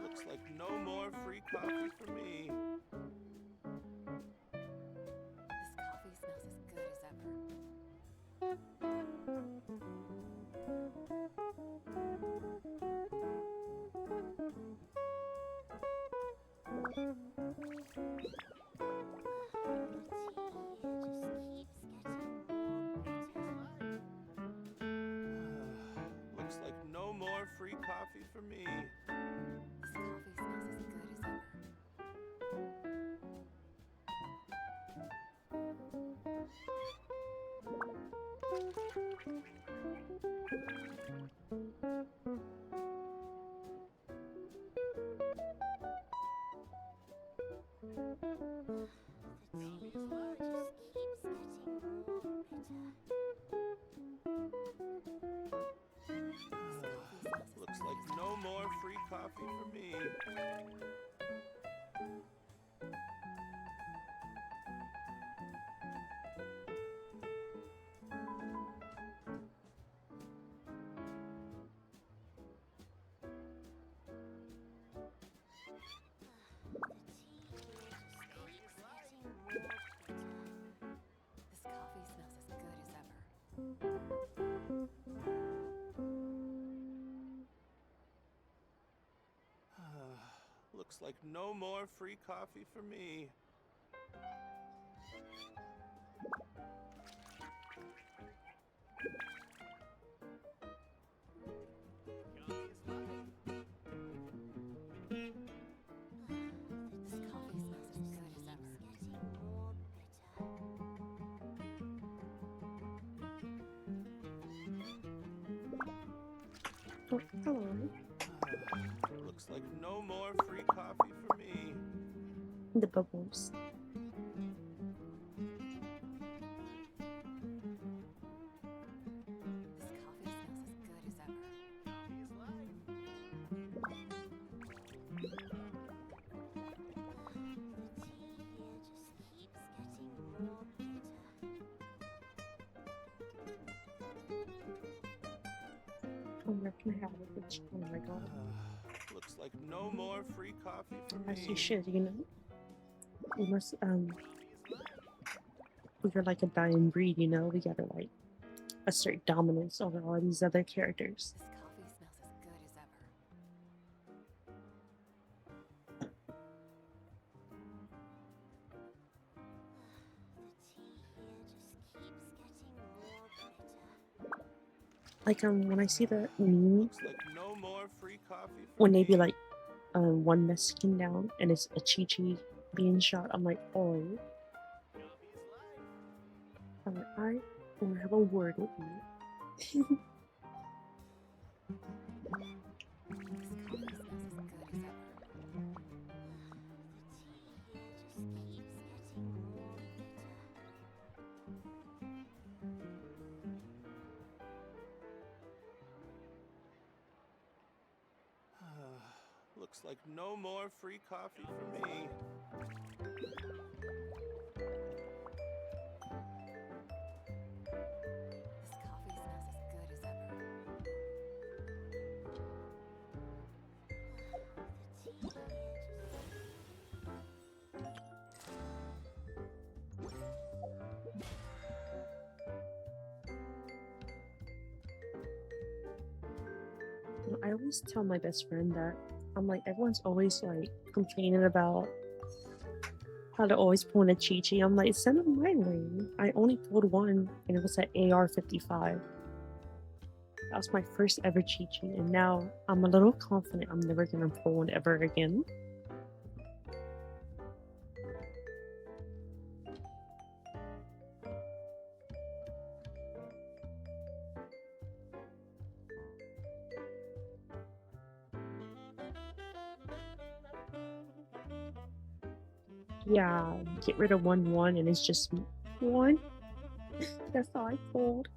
Looks like no more free coffee for me. This coffee smells as good as ever. Looks like no more free coffee for me. This coffee smells as good as ever. Looks like no more free coffee for me. This coffee smells as good as ever. Looks like no more free coffee for me. This coffee smells as good as ever. Oh, hello. Looks like no more free coffee for me. The bubbles. This coffee smells as good as ever. Oh, where can I have it? Oh my god. Looks like no more free coffee for As you me. should, you know. We must, we're like a dying breed, you know. We gotta, like, assert dominance over all these other characters. This coffee smells as good as ever. Like, when I see the meme, Looks like no more free coffee for when they me. be like, one Mexican down and it's a Chi-Chi being shot, I'm like, oh. I'm like, I want to have a word with you. This coffee smells as good as ever. Looks like no more free coffee for me. This coffee smells as good as ever. I always tell my best friend that I'm like, everyone's always like complaining about How to always pull in a Chi-Chi. I'm like, send it my way. I only pulled one, and it was at AR-55. That was my first ever Chi-Chi, and now I'm a little confident I'm never gonna pull one ever again. Yeah, get rid of 1-1 and it's just one. That's all I pulled.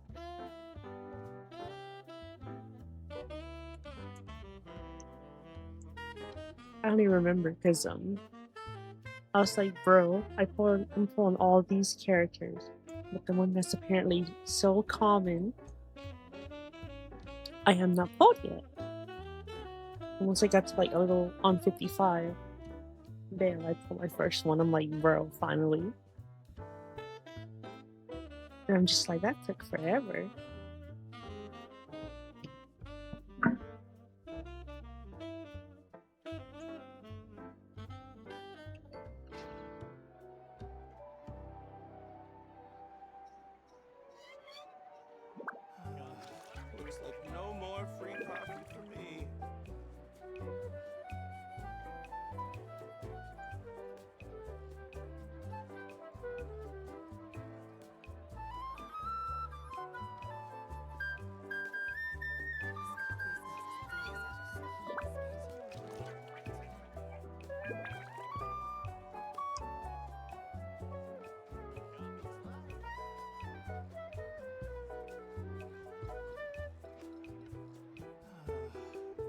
I don't even remember because I was like, bro, I'm pulling all these characters, but the one that's apparently so common, I have not pulled yet. And once I got to like a little on 55, there I pulled my first one. I'm like, bro, finally. And I'm just like, that took forever. Looks like no more free coffee for me.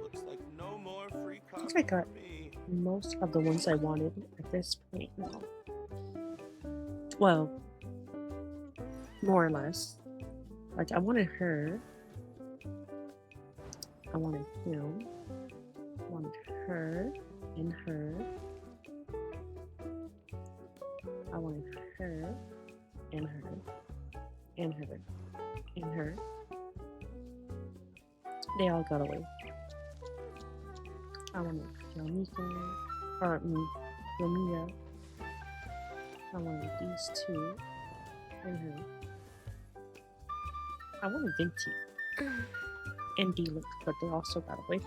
Looks like no more free I coffee think I got for me. most of the ones I wanted at this point now. Well, more or less. Like, I wanted her. I wanted him. I wanted her and her. I wanted her and her and her and her. They all got away. I wanted Yamika, or Yamiya. I wanted these two and her. I wanted Venti and D-Look, but they also got away.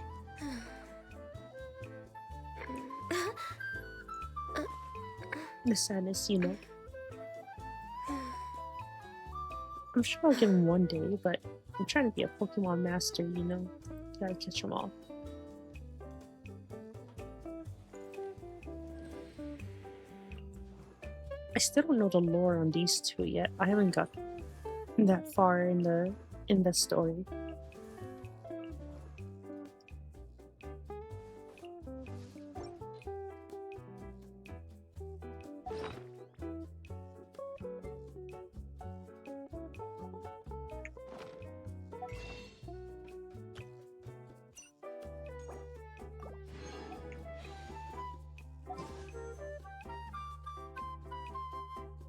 The sadness, you know. I'm sure I'll get him one day, but I'm trying to be a Pokemon master, you know. Gotta catch them all. I still don't know the lore on these two yet. I haven't got that far in the story.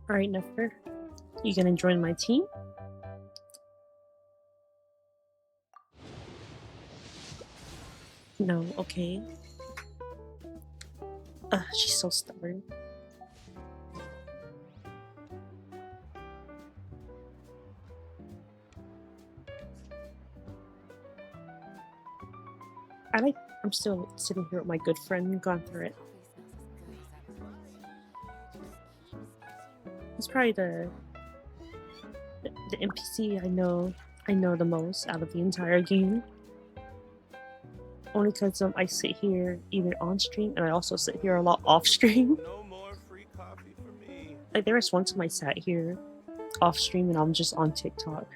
Alright, Nefer. You gonna join my team? No, okay. She's so stubborn. I'm still sitting here with my good friend, gone through it. It's probably the NPC I know the most out of the entire game. Only because I sit here either on stream and I also sit here a lot off stream. No more free coffee for me. Like there was one time I sat here off stream and I'm just on TikTok.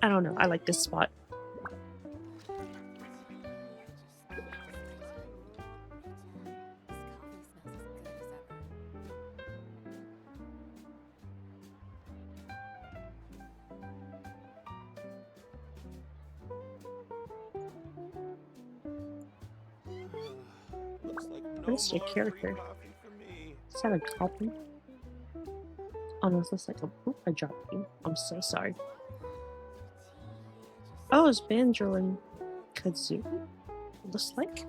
I don't know. I like this spot. Looks like no What is your more character? free coffee for me. Is that a goblin? Oh no, that's like a poop I dropped you. I'm so sorry. Oh, it's Banjo and Kazoo. Looks like.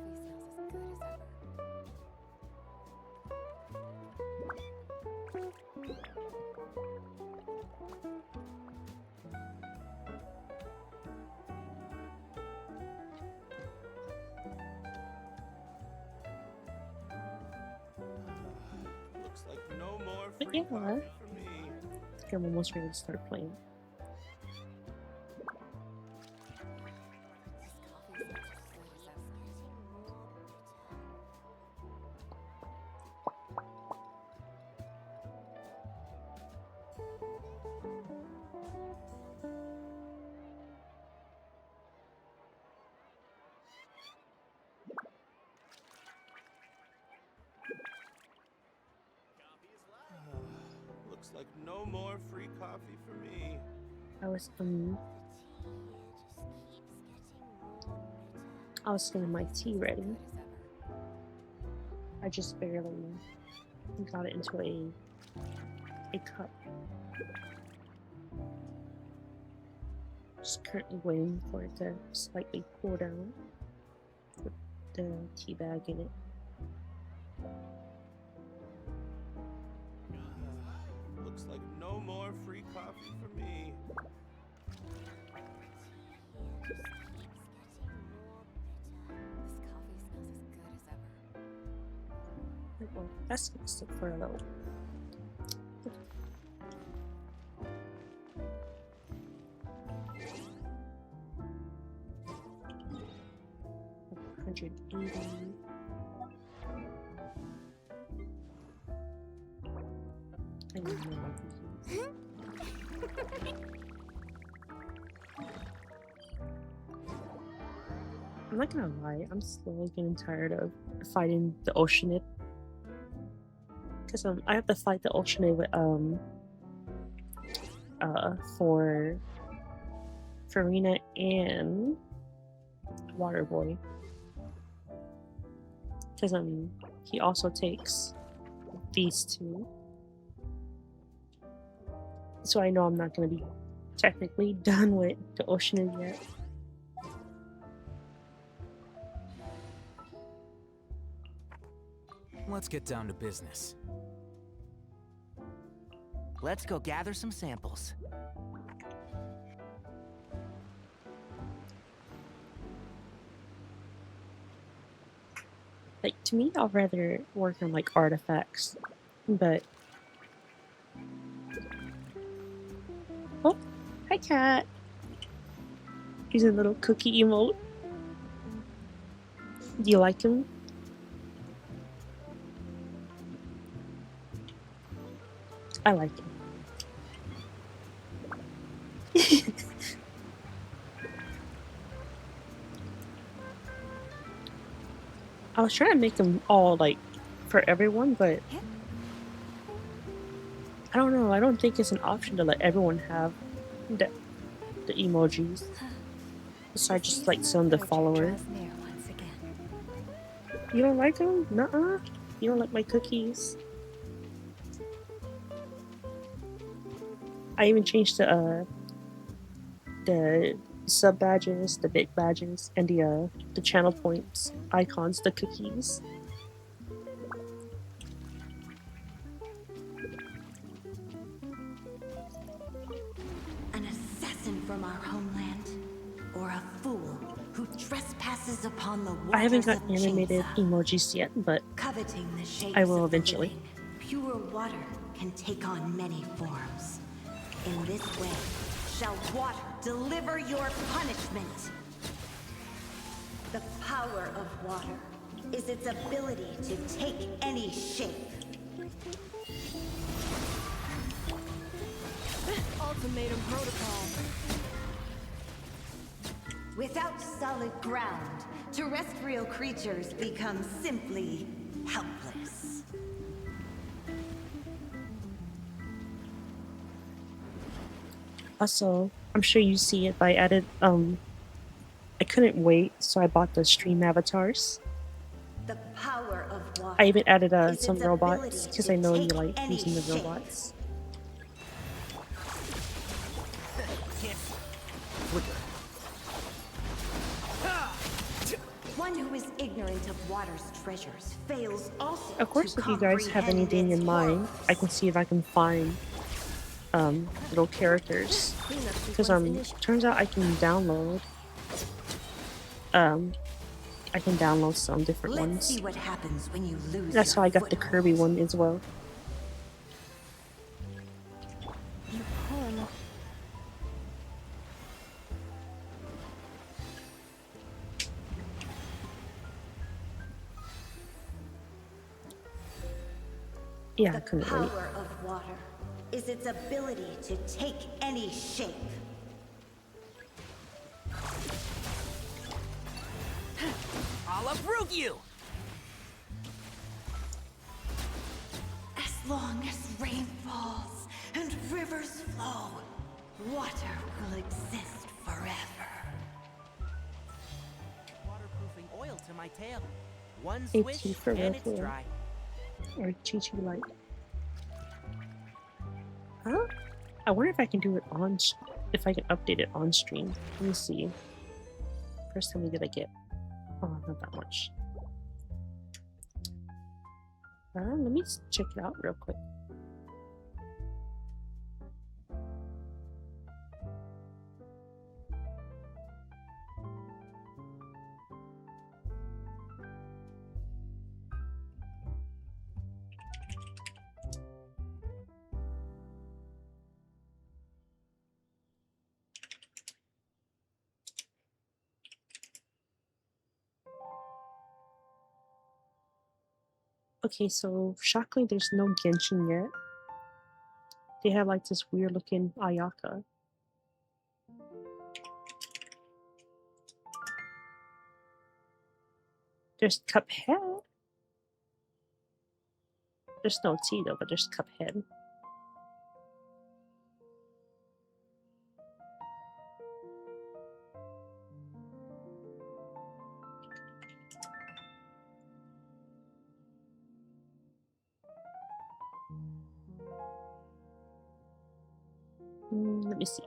free Yeah. coffee for me. I'm almost ready to start playing. This coffee smells as good as ever. Looks like no more free coffee for me. I was The tea just keeps getting more bitter. I was getting my tea ready. Good as ever. I just barely got it into a cup. Just currently waiting for it to slightly cool down with the tea bag in it. Looks like no more free coffee for me. The tea just keeps getting more bitter. This coffee smells as good as ever. Well, that's gonna sit for a little. 180. I need more cookies. I'm not gonna lie, I'm slowly getting tired of fighting the Oceanid. Because I have to fight the Oceanid with for Farina and Water Boy. Because he also takes these two. So I know I'm not gonna be technically done with the Oceanid yet. Let's get down to business. Let's go gather some samples. Like, to me, I'll rather work on like artifacts, but oh, hi cat. He's a little cookie emote. Do you like him? I like him. I was trying to make them all like for everyone, but I don't know. I don't think it's an option to let everyone have the emojis. Besides just like some of the followers. You don't like them? Nuh-uh. You don't like my cookies. I even changed the sub badges, the big badges, and the channel points icons, the cookies. An assassin from our homeland, or a fool who trespasses upon the waters I haven't got of animated Jinza. emojis yet, but Coveting the shapes I will of the eventually. living, pure water can take on many forms. In this way, shall water deliver your punishment. The power of water is its ability to take any shape. Ultimatum protocol. Without solid ground, terrestrial creatures become simply helpless. Also, I'm sure you see it, but I added I couldn't wait, so I bought the stream avatars. The power of water. I even added is some its robots ability because to I know you take like any using the shape. robots. One who is ignorant of water's treasures fails also Of course, to if you guys have comprehend anything its in mind, horrors. I can see if I can find little characters. Because turns out I can download some different Let's ones. see what happens when you lose That's how your I got the foothold. Kirby one as well. Yeah, I The couldn't power wait. of water is its ability to take any shape. I'll uproot you! As long as rain falls and rivers flow, water will exist forever. Waterproofing oil to my tail. One AP swish for real, and it's for real. dry. Or Chi-Chi Light. Huh? I wonder if I can do it on, if I can update it on stream. Let me see. First, how many did I get? Oh, not that much. Let me check it out real quick. Okay, so shockingly, there's no Genshin yet. They have like this weird looking Ayaka. There's Cuphead. There's no T though, but there's Cuphead. Let me see.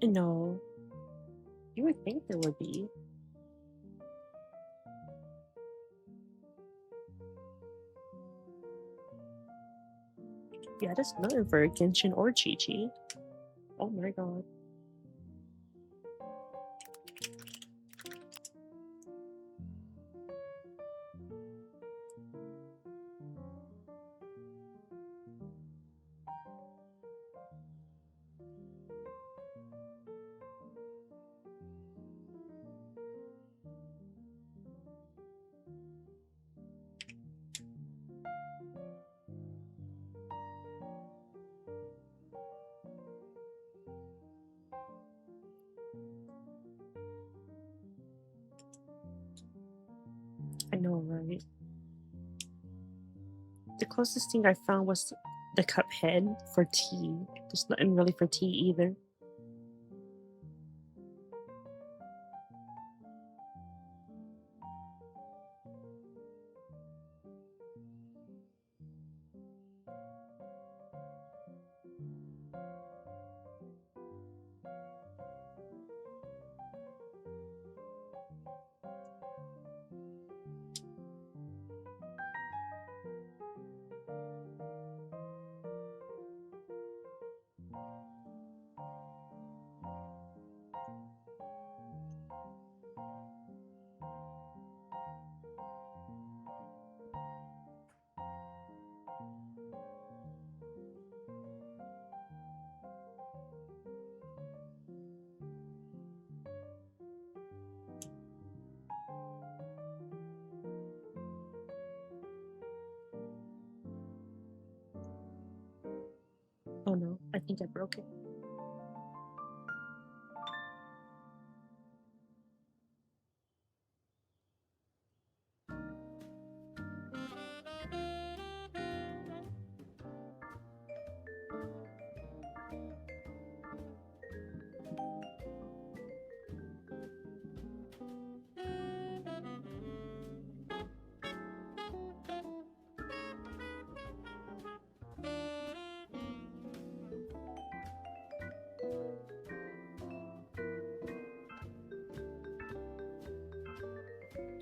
No. You would think there would be. Yeah, there's nothing for Genshin or Chi-Chi. Oh my god. I know, right? The closest thing I found was the Cuphead for T. There's nothing really for T either. Oh no, I think I broke it.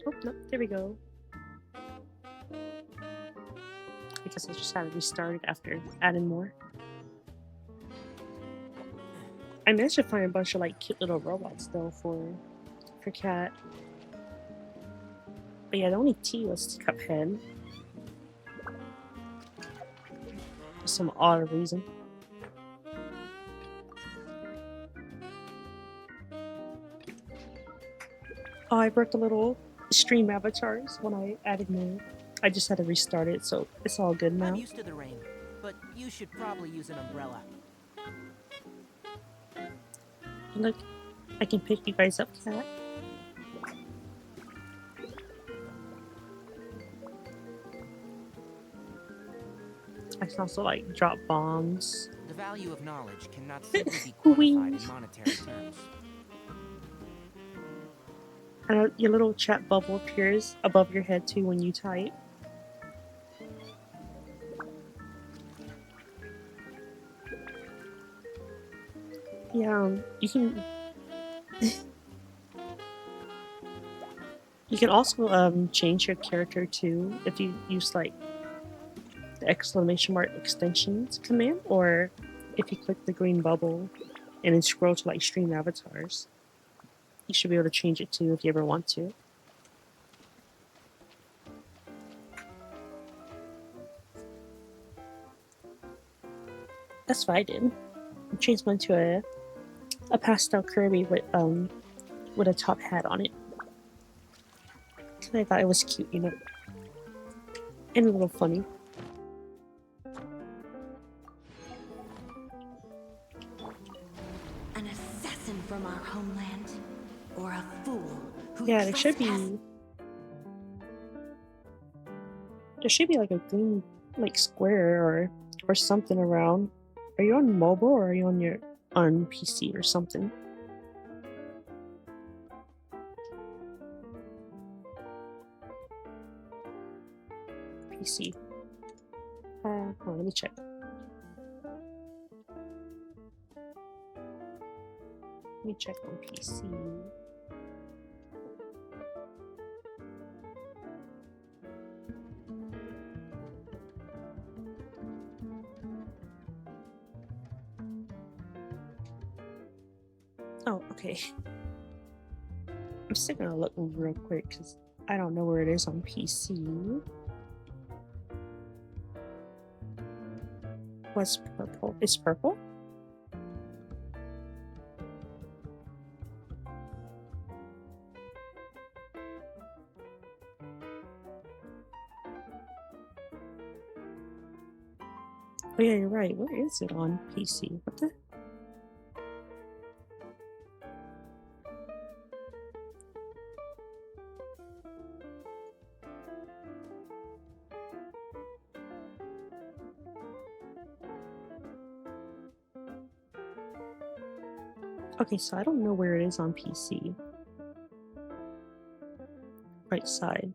Oh, no, there we go. I guess I just had to restart it after adding more. I managed to find a bunch of like cute little robots though for Cat. But yeah, the only T was Cuphead. For some odd reason. Oh, I broke the little stream avatars when I added more. I just had to restart it, so it's all good now. I'm used to the rain, but you should probably use an umbrella. Look, I can pick you guys up, Cat. I can also like drop bombs. The value of knowledge cannot simply be quantified in monetary terms. And your little chat bubble appears above your head too when you type. Yeah, you can. You can also change your character too if you use like the exclamation mark extensions command, or if you click the green bubble and then scroll to like stream avatars. You should be able to change it too if you ever want to. That's what I did. I changed mine to a pastel Kirby with a top hat on it. And I thought it was cute, you know, and a little funny. An assassin from our homeland, or a fool who Yeah, there should trespass- be like a green like square or something around. Are you on mobile or are you on PC or something? PC. Hold on, let me check. Let me check on PC. Oh, okay. I'm still gonna look real quick because I don't know where it is on PC. What's purple? It's purple? Oh yeah, you're right. Where is it on PC? What the? Okay, so I don't know where it is on PC. Right side.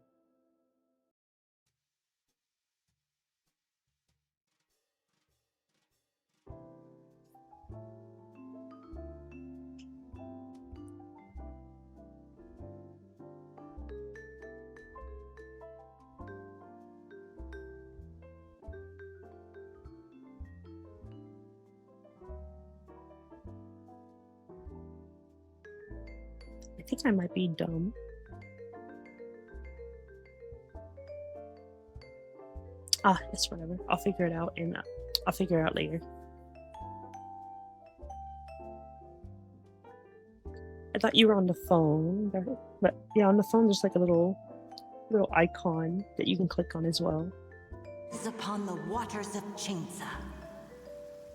I think I might be dumb. Ah, it's whatever. I'll figure it out and I'll figure it out later. I thought you were on the phone, but yeah, on the phone there's like a little icon that you can click on as well. is upon the waters of Chingsa.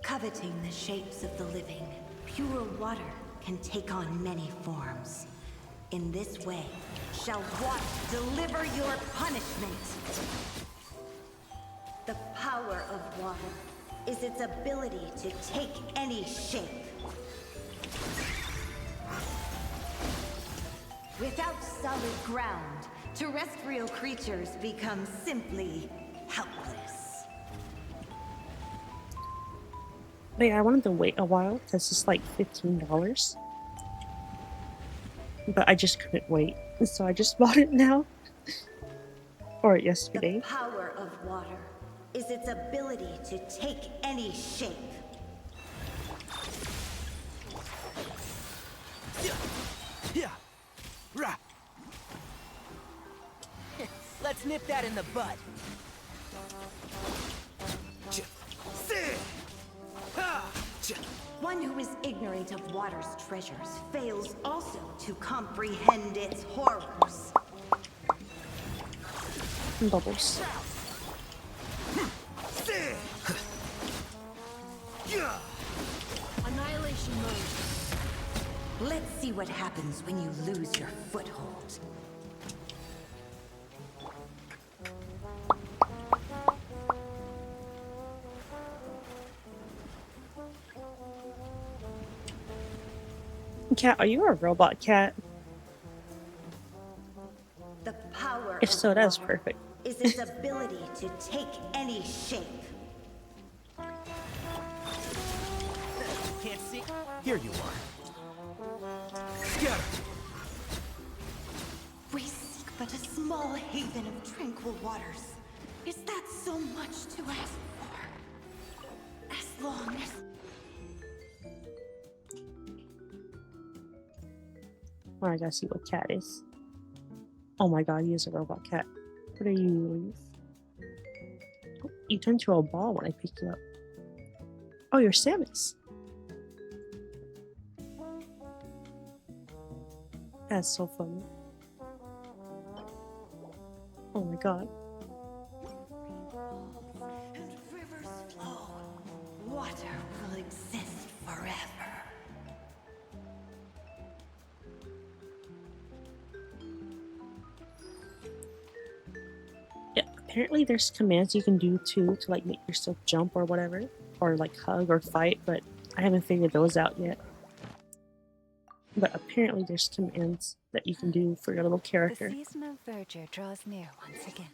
Coveting the shapes of the living, pure water can take on many forms. In this way, shall water deliver your punishment. The power of water is its ability to take any shape. Without solid ground, terrestrial creatures become simply helpless. But yeah, I wanted to wait a while because it's like $15. but I just couldn't wait, so I just bought it now. Or The yesterday. power of water is its ability to take any shape. Yeah. Rah. Let's nip that in the bud. One who is ignorant of water's treasures fails also to comprehend its horrors. Bubbles. Annihilation mode. Let's see what happens when you lose your foothold. Cat, are you a robot cat? The power If of so, that's water perfect. is its ability to take any shape. Can't see. Here you are. Scatter. We seek but a small haven of tranquil waters. Is that so much to ask for? As long as... Oh, I gotta see what cat is. Oh my god, he is a robot cat. What are you? You turned to a ball when I picked you up. Oh, you're Samus. That's so funny. Oh my god. And rivers flow. Water will exist forever. Yeah, apparently there's commands you can do too to like make yourself jump or whatever. Or like hug or fight, but I haven't figured those out yet. But apparently there's commands that you can do for your little The character. season of verdure draws near once again.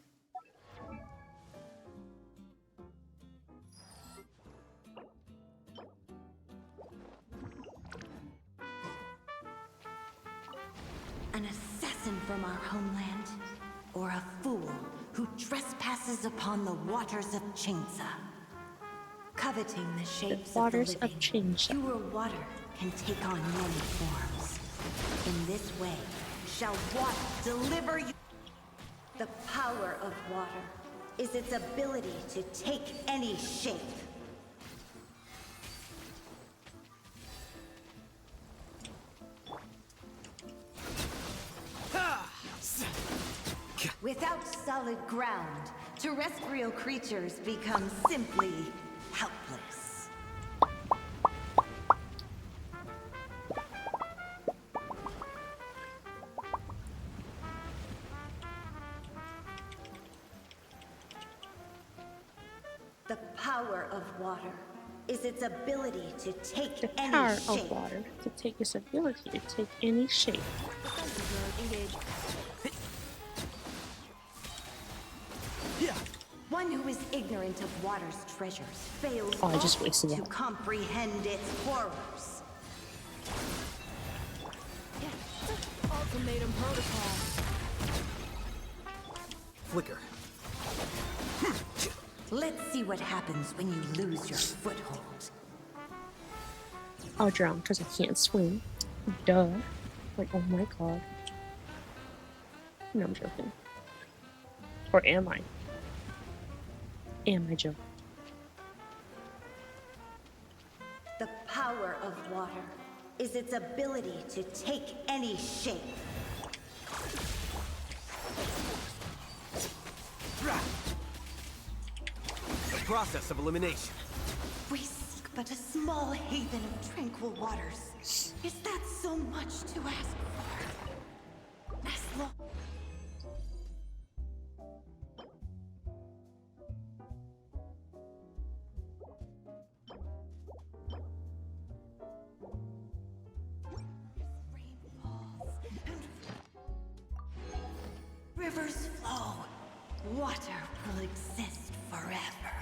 An assassin from our homeland, or a fool who trespasses upon the waters of Chingsa. Coveting the shapes Waters of the of living, Changsa. pure water can take on many forms. In this way, shall water deliver you. The power of water is its ability to take any shape. Without solid ground, terrestrial creatures become simply helpless. The power of water is its ability to take The any power shape. of water to take its ability to take any shape. Defensive mode engaged. Yeah. One who is ignorant of water's treasures fails Oh, I just also wasted to that. comprehend its horrors. Ultimatum protocol. Flicker. Let's see what happens when you lose your foothold. I'll drown because I can't swim. Duh. Like, oh my god. No, I'm joking. Or am I? Am I joking? The power of water is its ability to take any shape. The process of elimination. We seek but a small haven of tranquil waters. Is that so much to ask for? As long... Rain falls and rivers flow. Water will exist forever.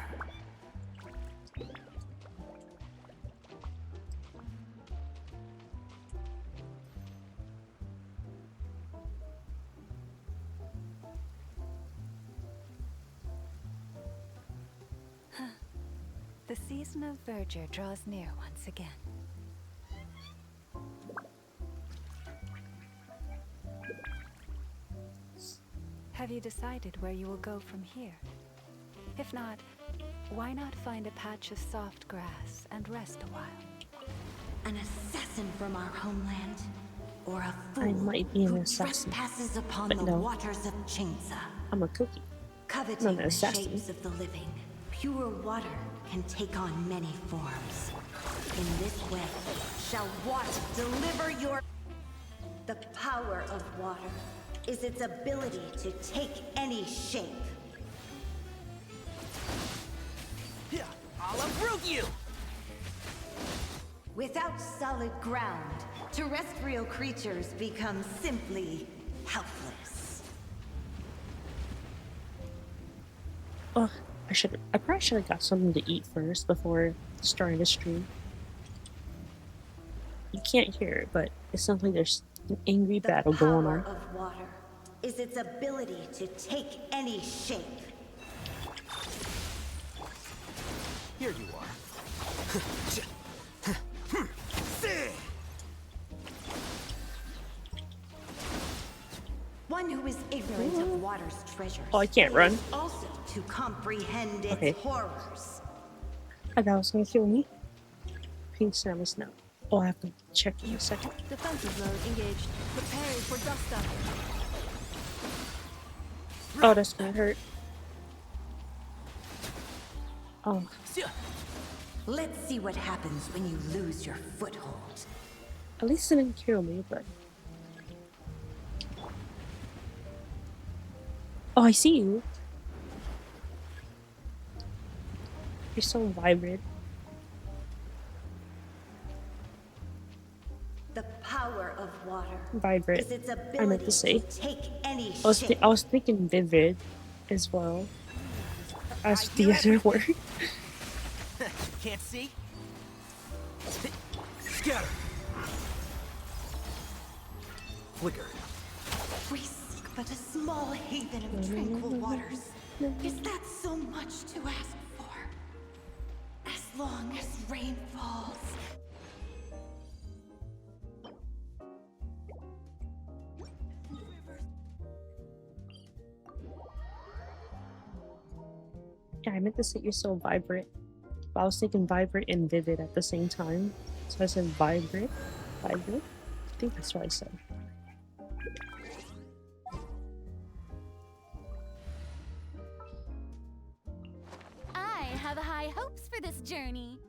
The season of verdure draws near once again. Have you decided where you will go from here? If not, why not find a patch of soft grass and rest a while? An assassin from our homeland? Or a fool I might be an who assassin, trespasses upon but the no. waters of Chinza? I'm a cookie. Coveting Not an the assassin. shapes of the living, pure water can take on many forms. In this way, shall water deliver your... The power of water is its ability to take any shape. Yeah, I'll uproot you! Without solid ground, terrestrial creatures become simply helpless. Oh, I probably should have got something to eat first before starting the stream. You can't hear it, but it sounds like there's an angry The battle going power on. of water is its ability to take any shape. Here you are. One who is ignorant of water's treasures. Oh, I can't run. fails also to comprehend its Okay. horrors. I thought it was gonna kill me. Pink Samus now. Oh, I have to check in a second. Defensive mode engaged. Preparing for dust up. Oh, that's gonna hurt. Oh, Let's see what happens when you lose your foothold. at least it didn't kill me, but... Oh, I see you. You're so vibrant. The power of water Vibrant. is its I meant ability to say. take any I was, shape. I was thinking vivid as well as the other word. Can't see? Scatter! Flicker. We seek but a small haven of tranquil waters. Is that so much to ask for? As long as rain falls. Yeah, I meant to say you're so vibrant. But I was thinking vibrant and vivid at the same time. So I said vibrant. Vibrant? I think that's what I said. I have high hopes for this journey.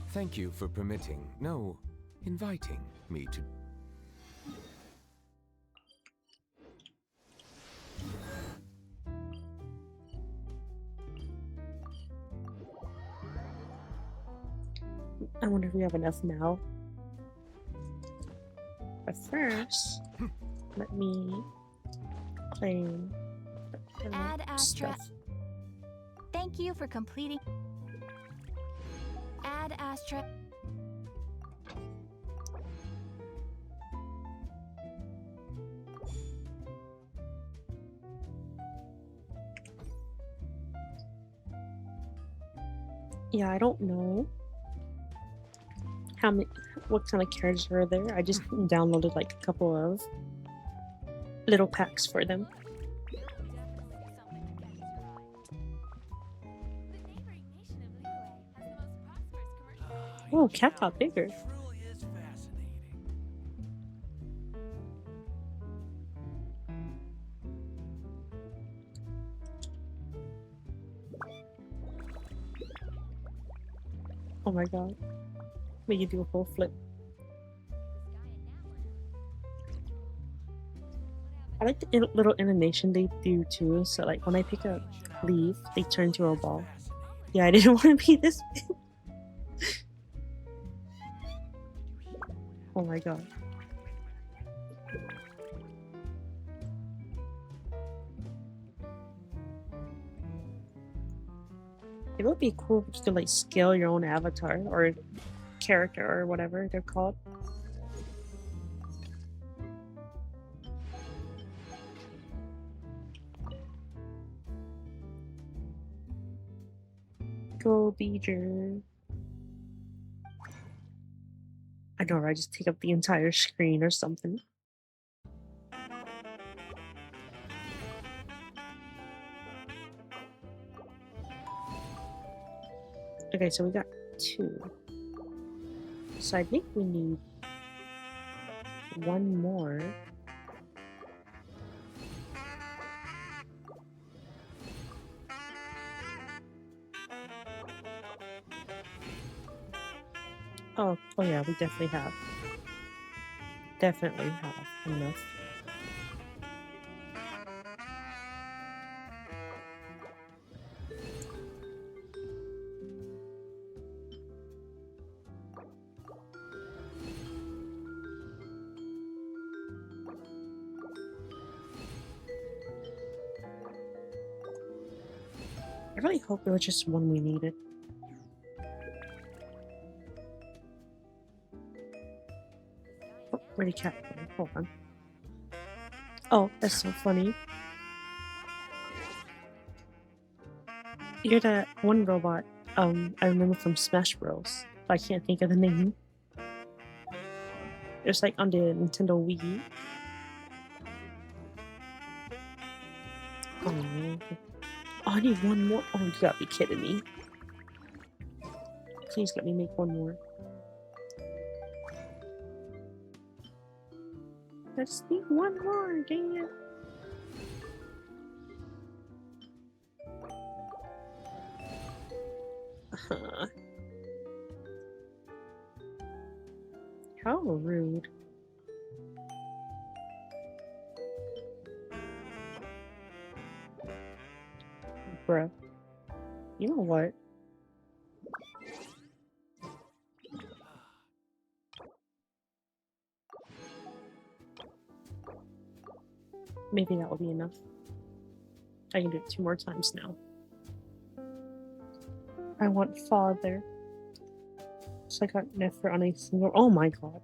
Thank you for permitting, no, inviting me to... I wonder if we have enough now. But first, let me claim the Ad Astra. stuff. Thank you for completing. Ad Astra. Yeah, I don't know how many, what kind of characters are there. I just downloaded like a couple of little packs for them. Oh, cat got bigger. Truly is fascinating. Oh my god. Make you do a full flip. I like the little animation they do too. So like when I pick a leaf, they turn to a ball. Yeah, I didn't want to be this big. Oh my god. It would be cool if you could like scale your own avatar or character or whatever they're called. Go, Beeger. I know, right? Just take up the entire screen or something. Okay, so we got 2. So I think we need 1 more. Oh yeah, we definitely have. Definitely have enough. I really hope it was just one we needed. Oh, where'd the cat go? Hold on. Oh, that's so funny. You're that one robot, I remember from Smash Bros. But I can't think of the name. It was like on the Nintendo Wii. Oh no. Oh, I need 1 more. Oh, you gotta be kidding me. Please let me make 1 more. I just need 1 more, dang it. How rude. Bruh. You know what? Maybe that will be enough. I can do it 2 more times now. I want father. So I got Nefer on a single. Oh my god.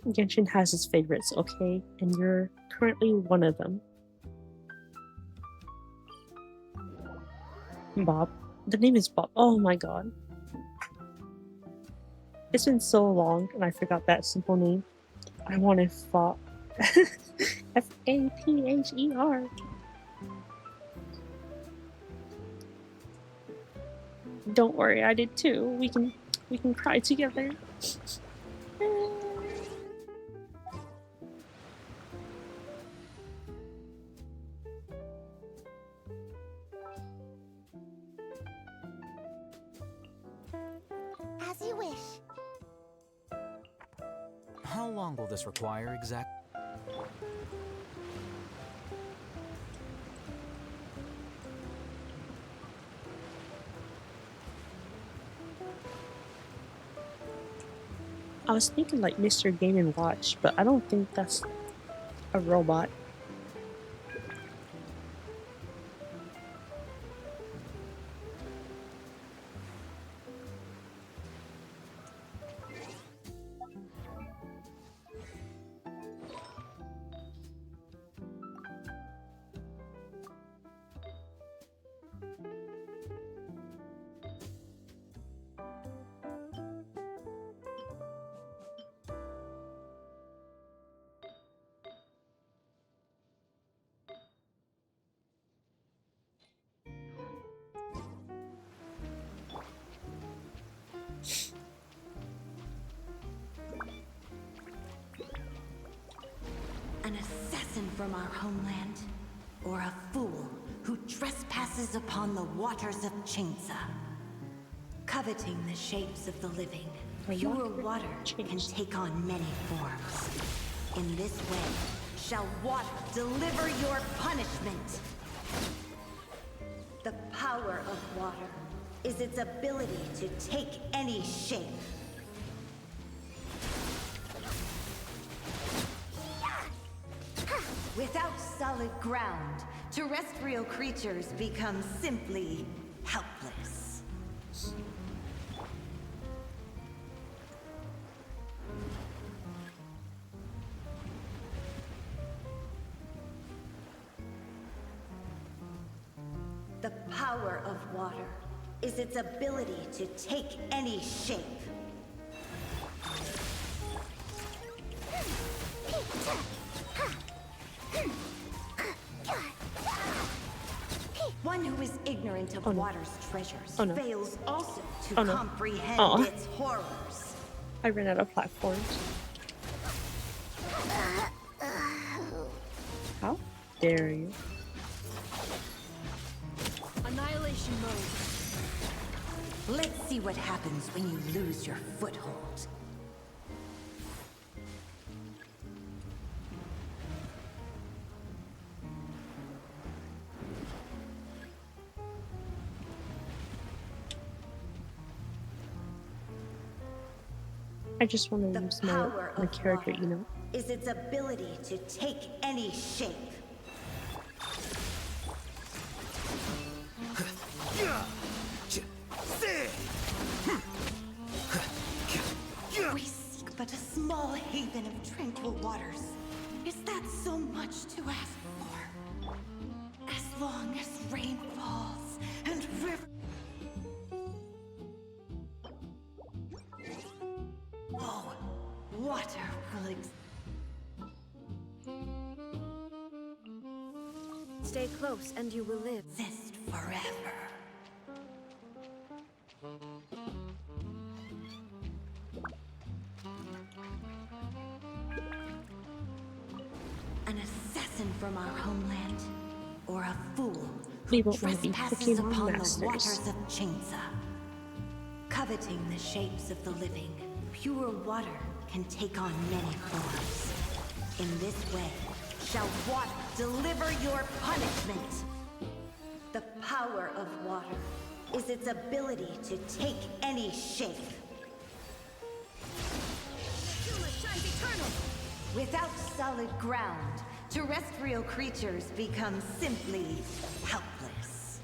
Genshin has its favorites, okay? And you're currently one of them. Bob. The name is Bob. Oh my god. It's been so long and I forgot that simple name. I wanted Fop. F-A-P-H-E-R. Don't worry, I did too. We can cry together. As you wish. How long will this require exactly? I was thinking like Mr. Game & Watch, but I don't think that's a robot. An assassin from our homeland, or a fool who trespasses upon the waters of Chingsa. Coveting the shapes of the living, pure water can take on many forms. In this way, shall water deliver your punishment. The power of water is its ability to take any shape. Without solid ground, terrestrial creatures become simply helpless. The power power of water is its ability to take any shape. One who is ignorant of Oh, no. water's treasures Oh, no. fails also to Oh, no. comprehend Aw. its horrors. I ran out of platforms. How dare you? Annihilation mode. Let's see what happens when you lose your foothold. I just want to The use power my of character, water you know? is its ability to take any shape. We seek but a small haven of tranquil waters. Is that so much to ask for? As long as rain falls and river... Oh, water will Stay close and you will live. exist forever. An assassin from our homeland, or a fool We who won't want to be trespasses Pokemon upon the masters. waters of Chainsa. Coveting the shapes of the living, pure water can take on many forms. In this way, shall water deliver your punishment. The power of water is its ability to take any shape. Shines eternal. Without solid ground, terrestrial creatures become simply helpless.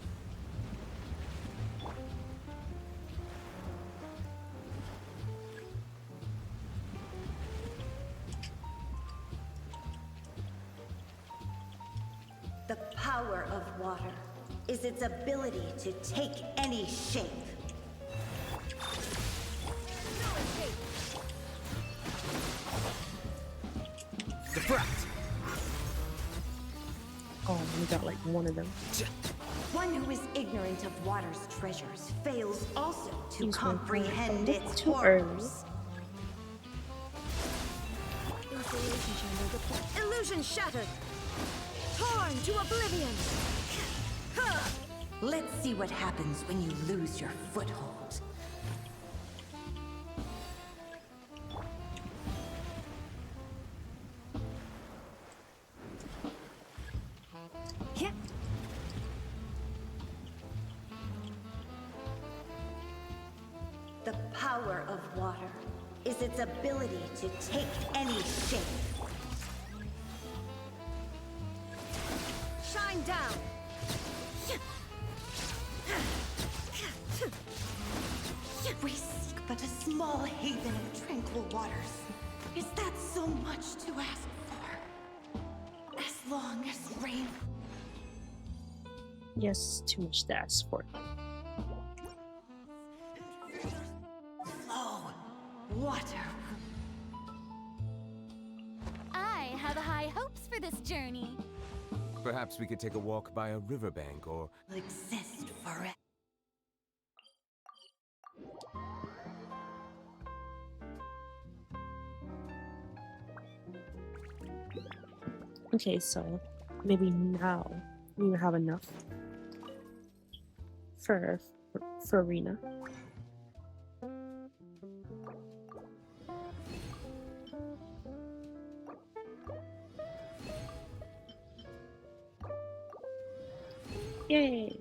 The power of water is its ability to take any shape. Deflect! Oh, we got like one of them. One who is ignorant of water's treasures fails also to Use my comprehend phone. its Too early. horrors. Insulation chamber deployed. Illusion shattered. Torn to oblivion. Let's see what happens when you lose your foothold. Yeah. The power of water is its ability to take any shape. Shine down. We seek but a small haven of tranquil waters. Is that so much to ask for? As long as rain... Yes, too much to ask for. flow, water. I have high hopes for this journey. Perhaps we could take a walk by a riverbank or... Will exist forever. Okay, so maybe now we will have enough for arena. Yay!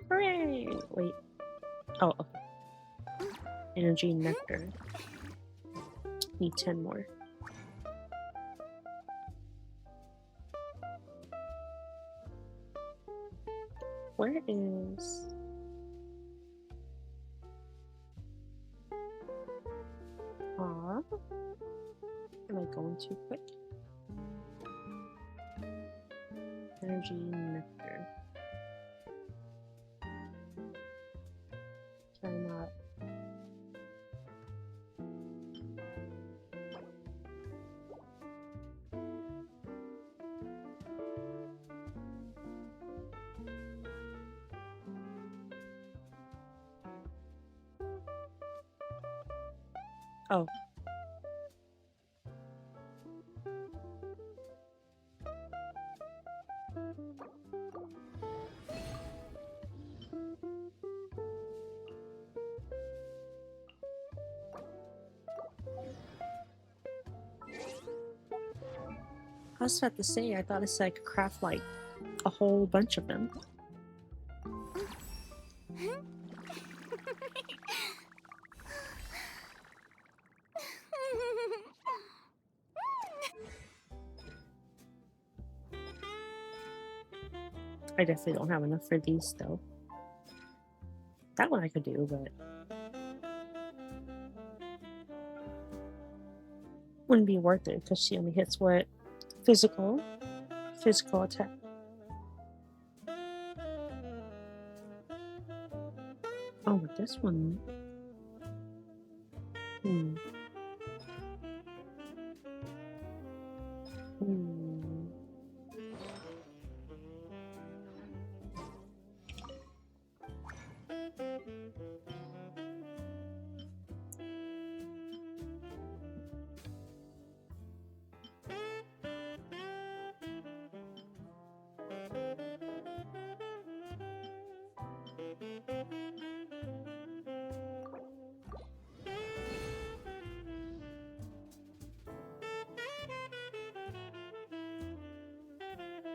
Hooray! Wait. Oh, okay. Energy nectar. Need 10 more. Where is... Aw. Am I going too quick? Energy nectar. Can I not? Oh. I was about to say, I thought it's like craft like a whole bunch of them. I definitely don't have enough for these though. That one I could do, but wouldn't be worth it because she only hits what? Physical attack. Oh, but this one. Hmm.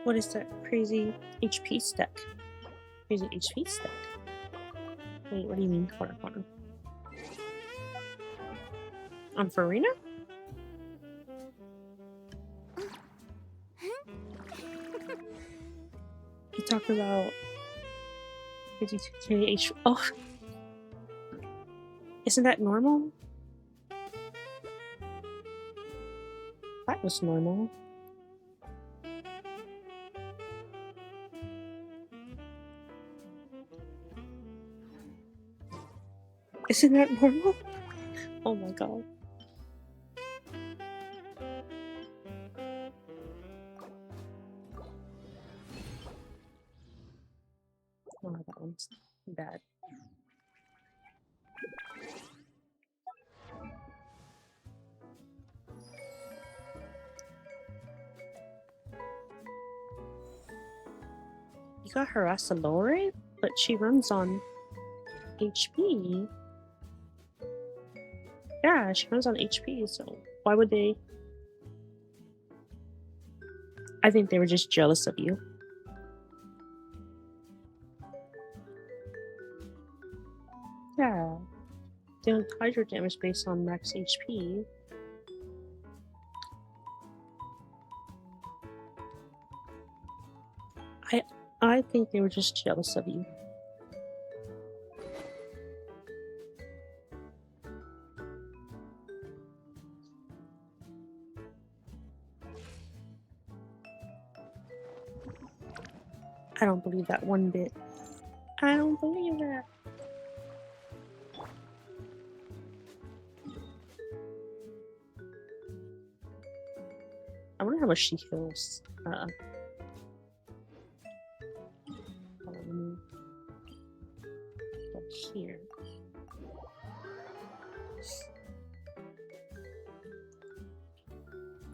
What is that crazy HP stack? Crazy HP stack? Wait, what do you mean? Hold on. On Farina? You talk about 52k HP. Oh, isn't that normal? That was normal. Isn't that normal? Oh my god. Oh, that one's bad. You got harassed a lower rate, but she runs on HP. Yeah, she runs on HP, so why would they? I think they were just jealous of you. Yeah. They don't hydro damage based on max HP. I think they were just jealous of you. I don't believe that one bit. I don't believe that. I wonder how much she heals. Here.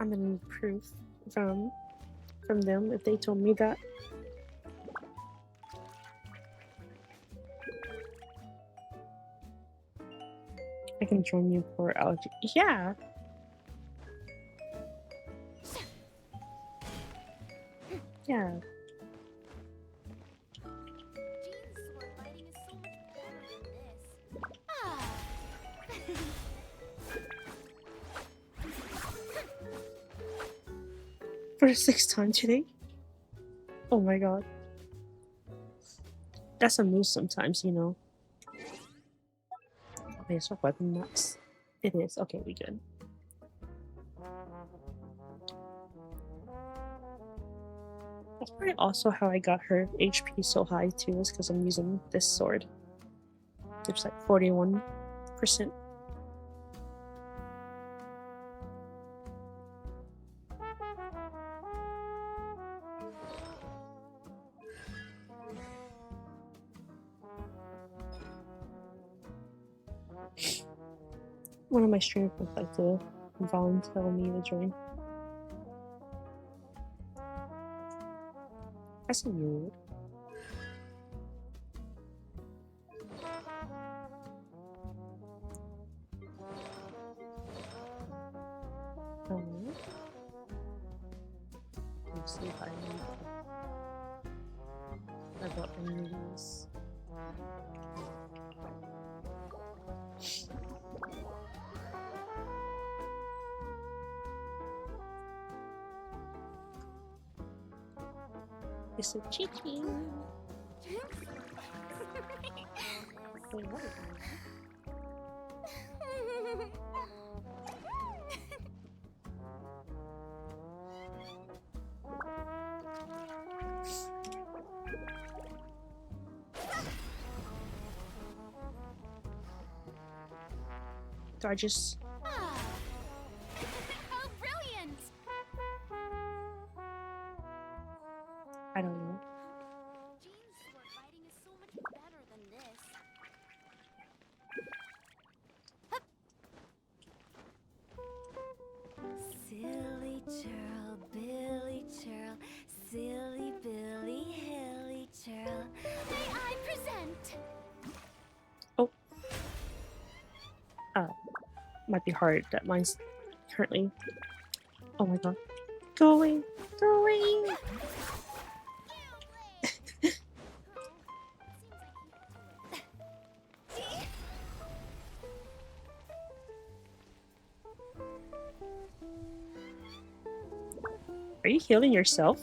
I'm gonna need proof from them if they told me that. I can join you for allergy. Yeah. Yeah. For the 6th time today? Oh my god. That's a move sometimes, you know. Okay, it's not weapon max. It is. Okay, we good. That's probably also how I got her HP so high too, is because I'm using this sword. It's like 41%. One of my streamers would like to volunteer me to join. That's weird. Let's see if I need about any of these. It's a chichi. Wait, what? Do I just... How brilliant! I don't know. Jean's sword fighting is so much better than this. Silly churl, Billy churl, silly Billy, hilly churl. May I present? Might be hard that mine's currently... Oh my god. Go away! Go away! Are you healing yourself?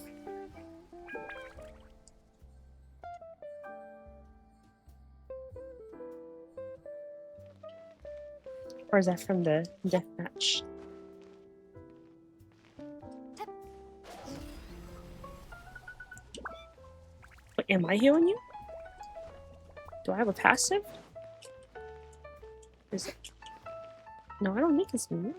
Or is that from the death match? Wait, am I healing you? Do I have a passive? Is it? No, I don't think it's me.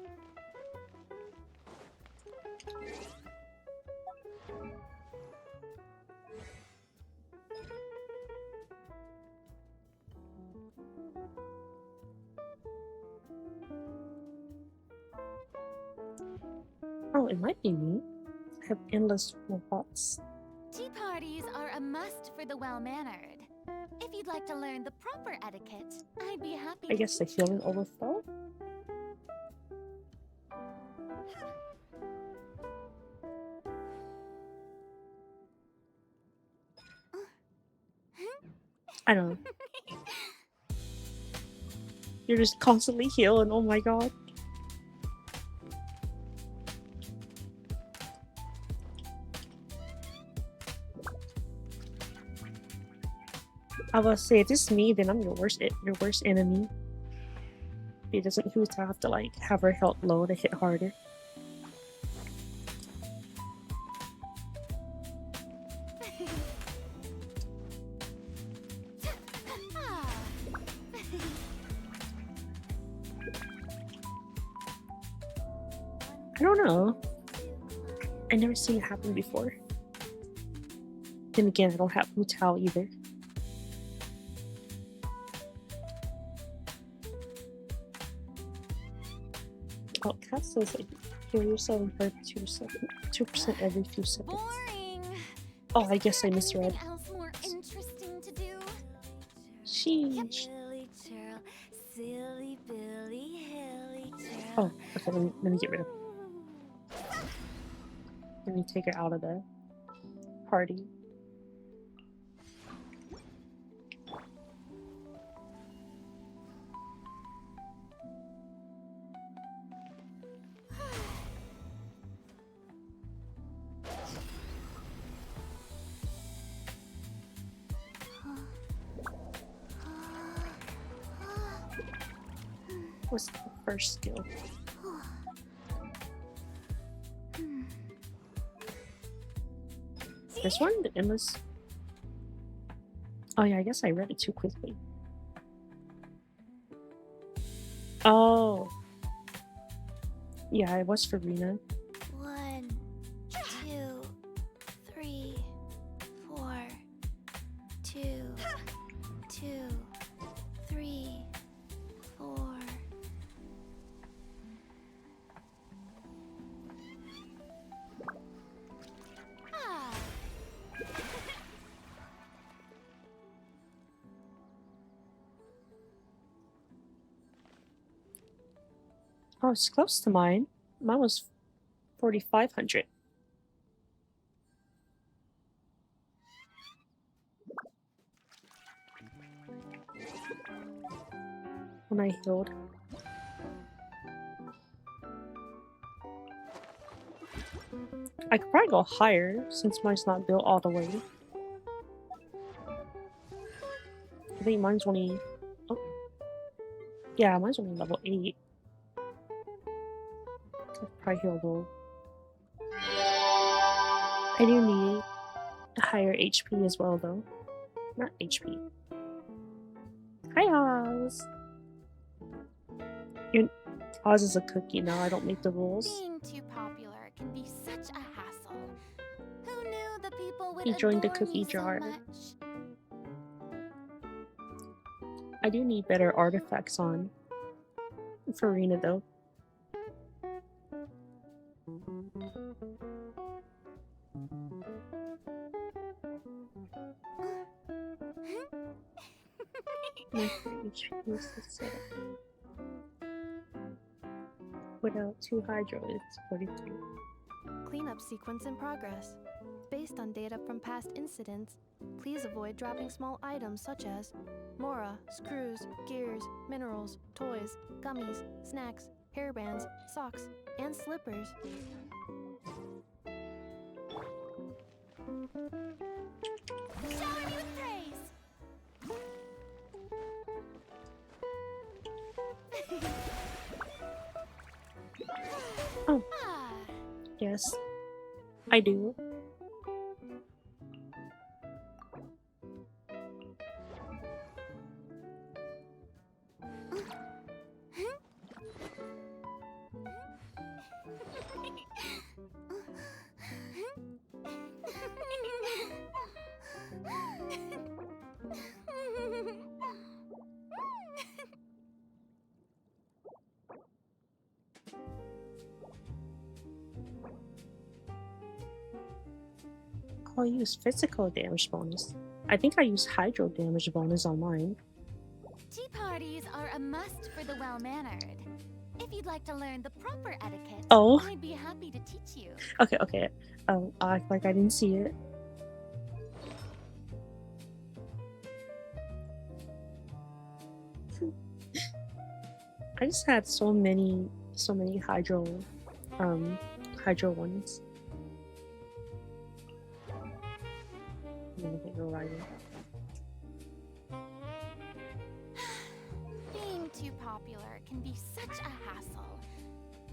Oh, it might be me. I have endless robots. Tea parties are a must for the well-mannered. If you'd like to learn the proper etiquette, I'd be happy I guess the healing overflow? I don't know. You're just constantly healing, oh my god. I will say, if it's me, then I'm your worst enemy. It doesn't who's to have to like have her health low to hit harder. I don't know. I never seen it happen before. Then again, I don't have Mutal either. Oh, Cat says like heal yourself and hurt 2% every few seconds. boring. Oh, I guess I misread. Anything else more interesting to do? Sheesh. Billy churl, silly Billy, hilly churl. Oh, okay, let me get rid of her. Let me take her out of the party. What's the first skill? This one, the endless. Oh yeah, I guess I read it too quickly. Oh. Yeah, it was for Rena. 1, 2, 3, 4, 2, 2, 3, 4. Ah. Oh, it's close to mine. Mine was 4,500. When I healed. I could probably go higher since mine's not built all the way. I think mine's only. Oh. Yeah, mine's only level 8. I'd probably heal low. I do need higher HP as well, though. Not HP. Hi, Oz! Oz is a cookie now, I don't make the rules. Being too popular can be such a hassle. Who knew the people would He joined the adore cookie me so jar. much? I do need better artifacts on. For Rena, though. My HP is the setup. Without 2 hydro, it's 43. Cleanup sequence in progress. Based on data from past incidents, please avoid dropping small items such as mora, screws, gears, minerals, toys, gummies, snacks, hairbands, socks, and slippers. Shower me with praise! Oh. Ah. Yes, I do. I'll use physical damage bonus. I think I use hydro damage bonus on mine. Tea parties are a must for the well-mannered. If you'd like to learn the proper etiquette, Oh. I'd be happy to teach you. Okay, okay. I'll act like I didn't see it. I just had so many hydro ones. I'm gonna get your writing. Being too popular can be such a hassle.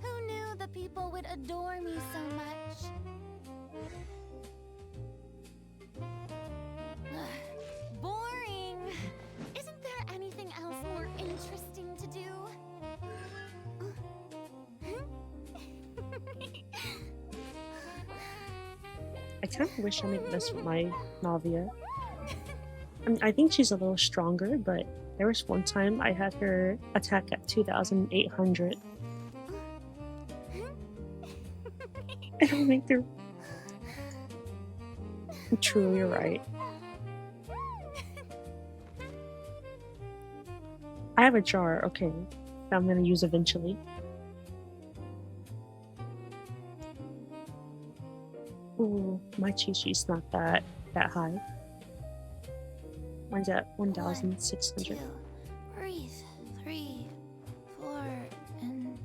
Who knew the people would adore me so much? Boring! Isn't there anything else more interesting to do? I kind of wish I made this with my Navia. I mean, I think she's a little stronger, but there was one time I had her attack at 2,800. I don't make her. True, you're right. I have a jar, okay, that I'm gonna use eventually. Ooh, my Chi-Chi's not that high. Mine's at 1,600. 2, breathe, 3, 4, and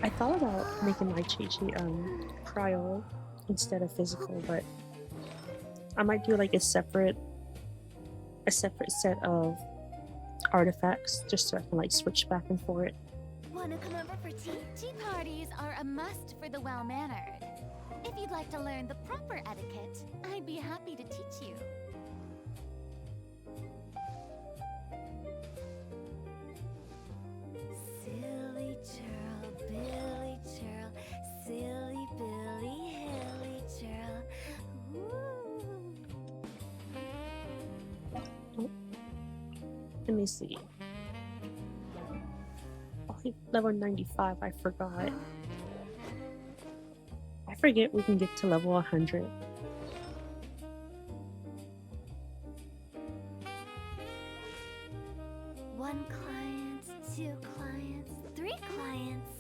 I I thought about making my Chi-Chi cryo instead of physical, but I might do like a separate set of artifacts just so I can like switch back and forth. Wanna come over for tea? Tea parties are a must for the well-mannered. If you'd like to learn the proper etiquette, I'd be happy to teach you. Silly churl, Billy churl, silly Billy, hilly churl. Ooh. Let me see. Oh, level 95, I forgot. I forget we can get to level 100. One client, two clients, three clients.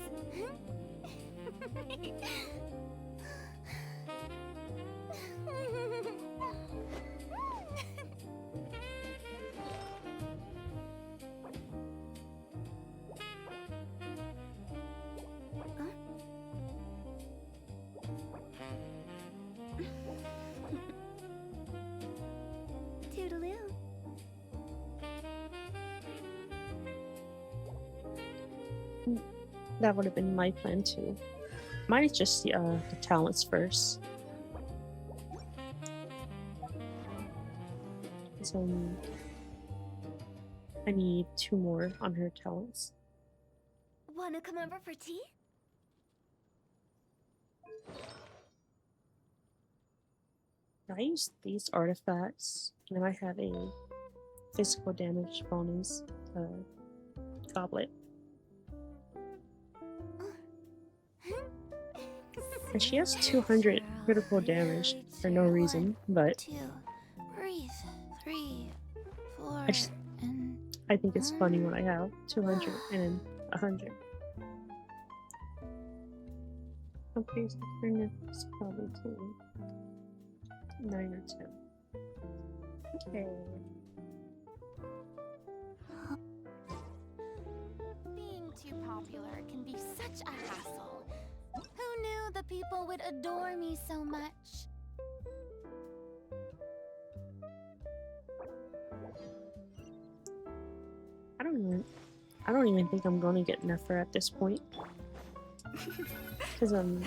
Toodaloo. That would have been my plan too. Mine is just the talents first. So I need 2 more on her talents. Wanna come over for tea? I use these artifacts, and then I have a physical damage bonus goblet. And she has 200 critical damage for no reason, but 2, breathe, 3, 4, and I think it's funny when I have 200 and 100. Okay, so her next probably 2. 9 or 10. Okay. being too popular can be such a hassle. Who knew the people would adore me so much? I don't even think I'm going to get Nefer at this point. Because I'm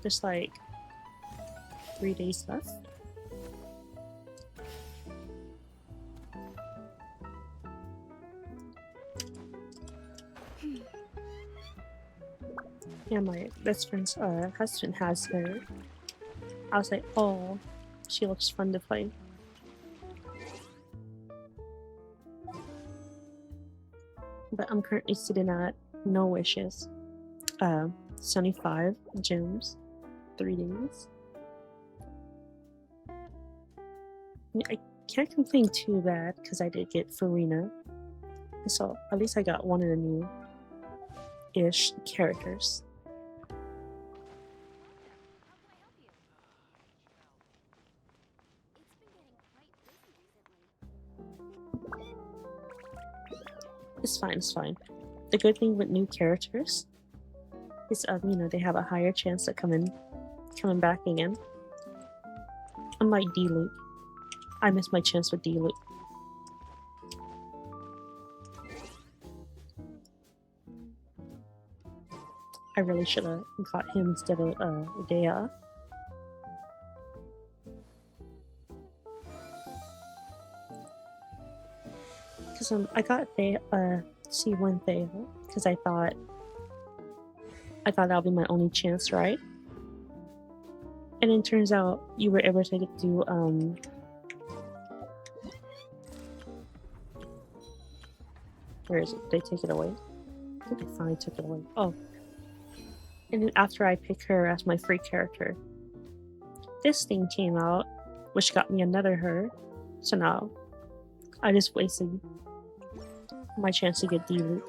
just like 3 days left. Yeah, my best friend's husband has her. I was like, oh, she looks fun to play. But I'm currently sitting at no wishes. 75 gems, 3 days. I can't complain too bad because I did get Farina. So at least I got one of the new-ish characters. It's fine, it's fine. The good thing with new characters is, you know, they have a higher chance of coming back again. Unlike D-Loop. I missed my chance with D-Loop. I really should have got him instead of Dea. Because I got C1 Thea because I thought that would be my only chance, right? And it turns out you were able to do where is it? Did they take it away? I think they finally took it away. Oh. And then after I pick her as my free character, this thing came out, which got me another her. So now I just wasted my chance to get D-Loop.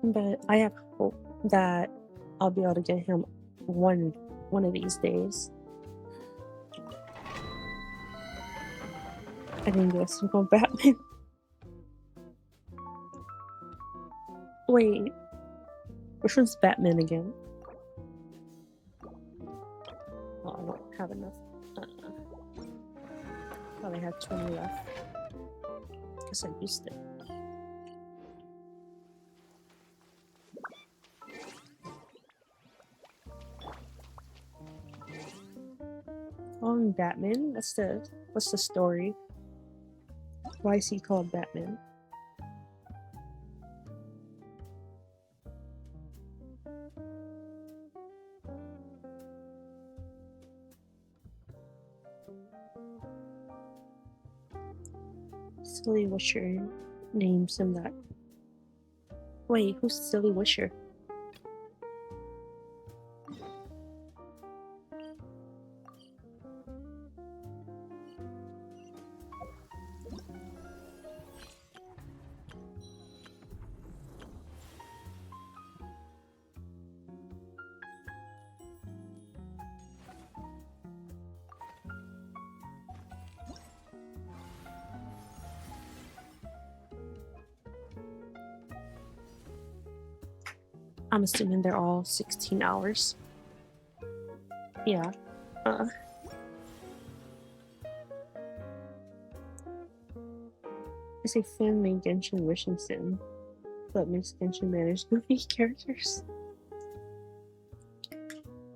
But I have hope that I'll be able to get him one of these days. I didn't get a single Batman. Wait, which one's Batman again? Oh, I don't have enough. Thought I had 20 left. Guess I used it. Batman? What's the story? Why is he called Batman? Silly Wisher names him that. Wait, who's Silly Wisher? I'm assuming they're all 16 hours. Yeah. It's a fan-made Genshin wishing sim that makes Genshin manage goofy characters.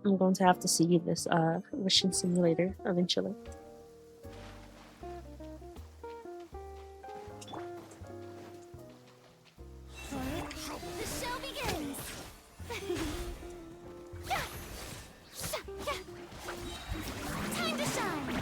I'm going to have to see this wishing simulator eventually. The show begins! Time to shine!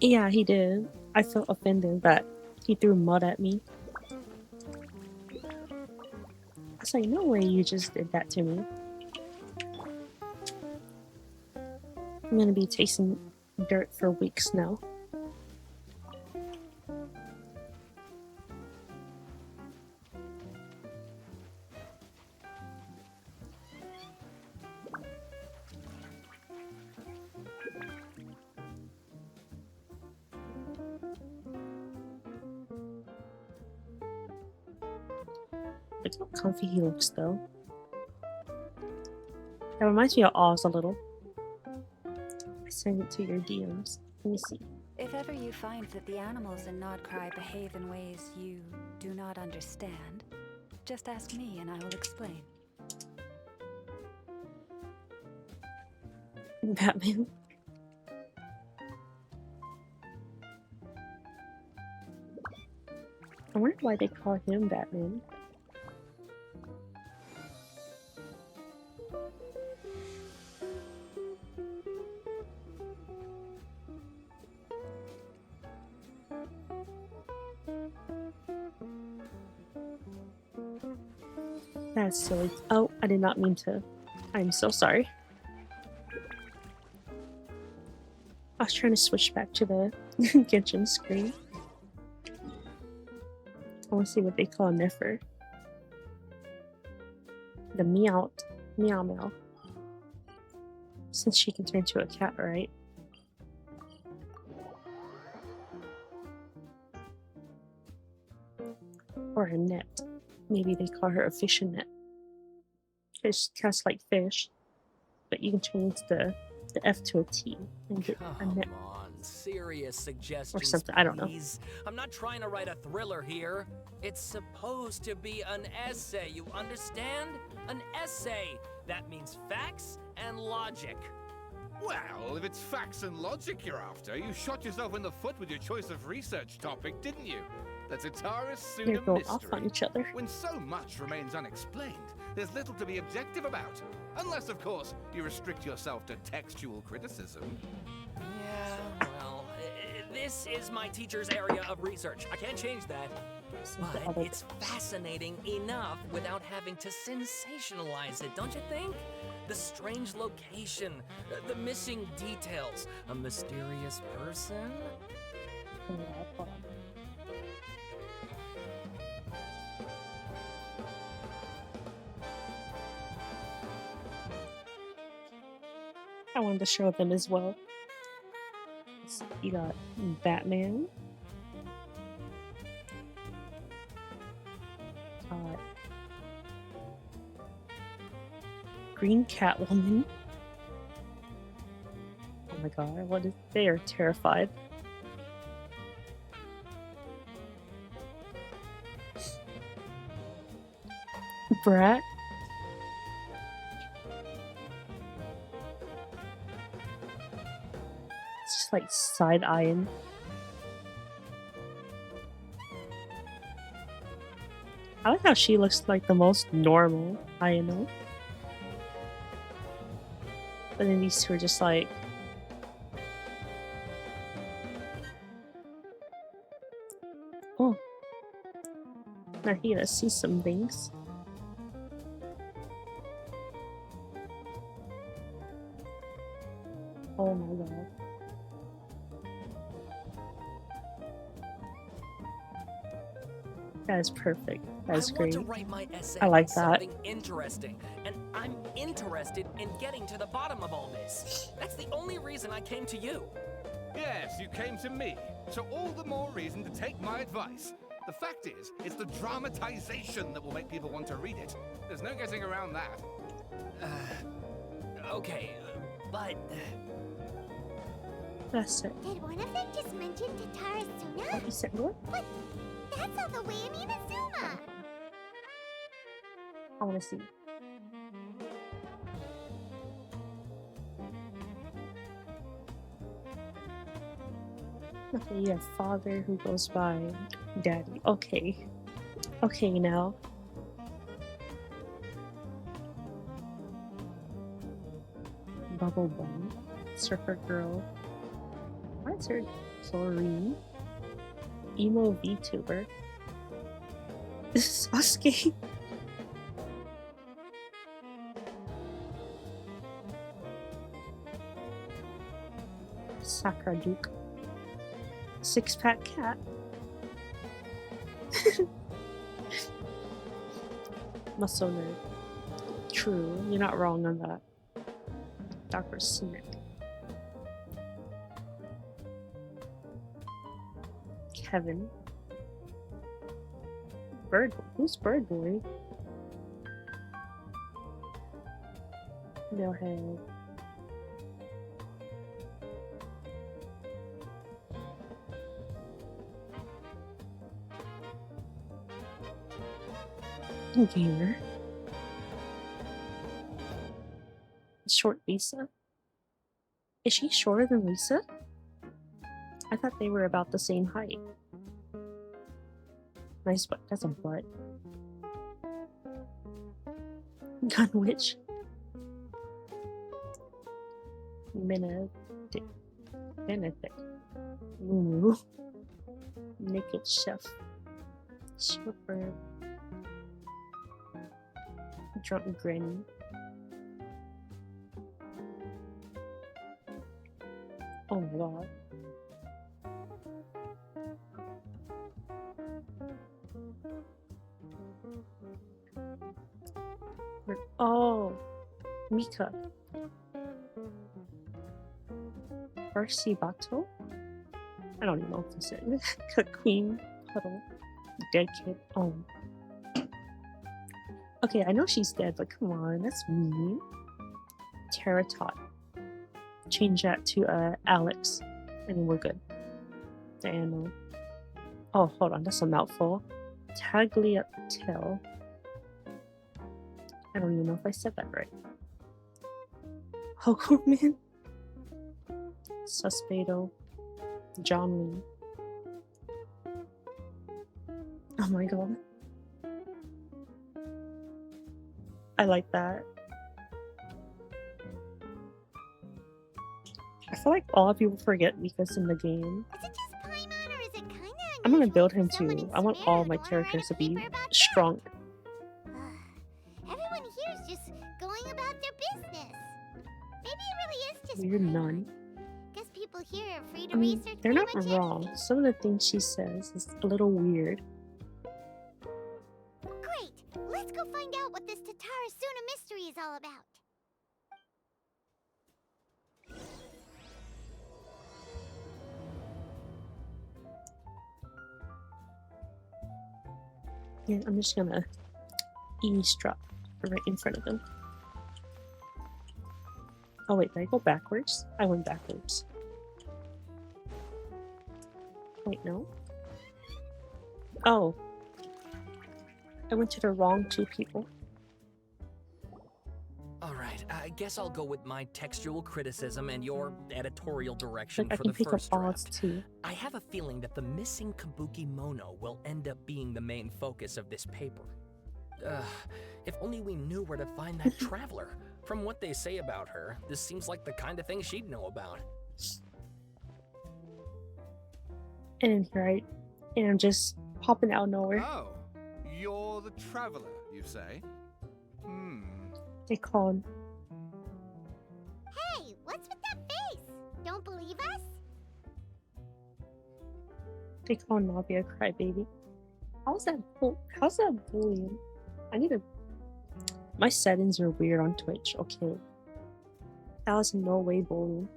Yeah, he did. I felt offended that he threw mud at me. I was like, no way you just did that to me. I'm gonna be tasting dirt for weeks now. Look how comfy he looks, though. That reminds me of Oz a little. I sent it to your DMs. Let me see. If ever you find that the animals in Nodcry behave in ways you do not understand, just ask me and I will explain. Batman. I wonder why they call him Batman. That's silly. Oh, I did not mean to. I'm so sorry. I was trying to switch back to the Genshin screen. I want to see what they call Nefer. The meow meow. Since she can turn to a cat, right? Or a net. Maybe they call her a fishing net. Because cats like fish, but you can change the F to a T and get a net. Come on, serious suggestions, Or something, I don't know. please. I'm not trying to write a thriller here. It's supposed to be an essay, you understand? An essay. That means facts and logic. Well, if it's facts and logic you're after, you shot yourself in the foot with your choice of research topic, didn't you? The Tatara's soon They're a going off on mystery. each other. When so much remains unexplained, there's little to be objective about. Unless, of course, you restrict yourself to textual criticism. Yeah, well, this is my teacher's area of research. I can't change that. But it's fascinating enough without having to sensationalize it, don't you think? The strange location, the missing details, a mysterious person. I wanted to show them as well. So you got Batman. Green Catwoman. Oh my god, what is they are terrified. Brat. It's just like side-eyeing. I like how she looks like the most normal Ayano. But then these two are just like... Oh. Now here, let's see some things. Oh my god. That is perfect. That is great. I want to write my essay I like on that. something interesting, and I'm interested in getting to the bottom of all this. That's the only reason I came to you. Yes, you came to me, so all the more reason to take my advice. The fact is, it's the dramatization that will make people want to read it. There's no getting around that. Okay, but... That's it. Did one of them just mention Tatara Suna? What you said, what? But that's not the way I mean Azuma. I want to see. Okay, you have father who goes by daddy. Okay. Okay, now. Bubble Bum. Surfer Girl. What's her? Chlorine. Emo VTuber. This is Sasuke. Sakura Duke. Six-pack cat. Muscle nerd. True, you're not wrong on that. Dr. Snick. Kevin. Bird Boy. Who's Bird Boy? No head. Gamer. Short Lisa. Is she shorter than Lisa? I thought they were about the same height. Nice butt. That's a butt. Gun Witch. Benedict. Ooh. Naked Chef. Super. Drunk Granny. Oh my god. Oh, Mika. Arcibato? I don't even know if this is Queen Puddle. Dead kid. Oh. Okay, I know she's dead, but come on, that's mean. Terratot. Change that to Alex, and then we're good. Diana. Oh, hold on, that's a mouthful. Tagliatelle. I don't even know if I said that right. Hokuman. Suspado. John Lee. Oh my god. I like that. I feel like all people forget Mika's in the game. Is it just Paimon, or is it kinda I'm gonna unusual build for him someone too. in I want all Sumeru my to wanna write a characters to be paper about strong. Everyone here is just going about their business. Maybe it really is just Weird Paimon. nun. Guess people here are free to I mean, research they're not pretty much wrong. anything. Some of the things she says is a little weird. Great! Let's go find out what this Tatarasuna mystery is all about. Yeah, I'm just gonna eavesdrop right in front of them. Oh wait, did I go backwards? I went backwards. Wait, no. Oh. I went to the wrong two people. Alright, I guess I'll go with my textual criticism and your editorial direction Like I for can the pick up first odds draft. too. I have a feeling that the missing Kabuki Mono will end up being the main focus of this paper. If only we knew where to find that traveler. From what they say about her, this seems like the kind of thing she'd know about. And here I'm just popping out of nowhere. Oh, you're the traveler, you say? They called. Hey, what's with that face? Don't believe us? They call Navi a crybaby. How's that bullying? I need to. My settings are weird on Twitch. Okay, that was in no way bullying.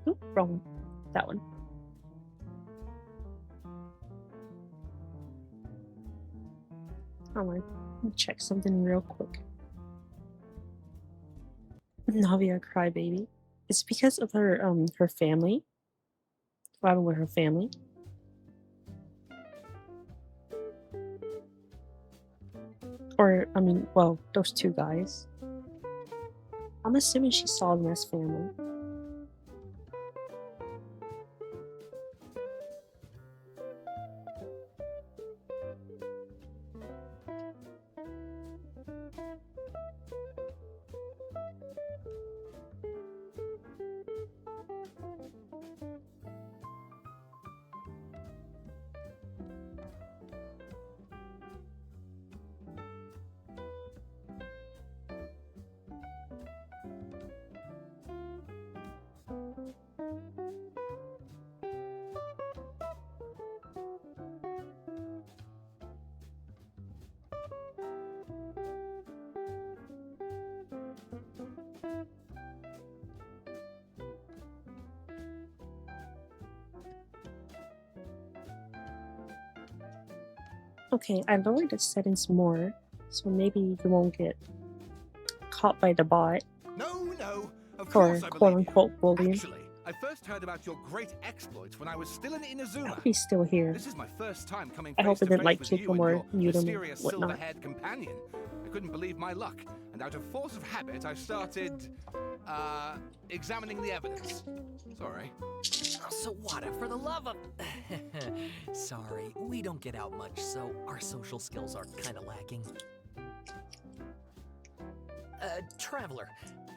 Oop, wrong. That one. I want to check something real quick. Navia crybaby. It's because of her her family. What happened with her family? Or I mean, well, those two guys. I'm assuming she saw them as family. Okay, I lowered the settings more, so maybe you won't get caught by the bot No, of for course I quote believe you. unquote bullying. Actually, I first heard about your great exploits when I was still in I Inazuma. hope he's still here. This is my first time coming I hope face it to didn't face like with kick you him and or your mute him mysterious or whatnot. silver-haired companion. I couldn't believe my luck, and out of force of habit, I started, examining the evidence. Sorry. Oh, Sawada, for the love of... Sorry, we don't get out much, so our social skills are kind of lacking. Traveler,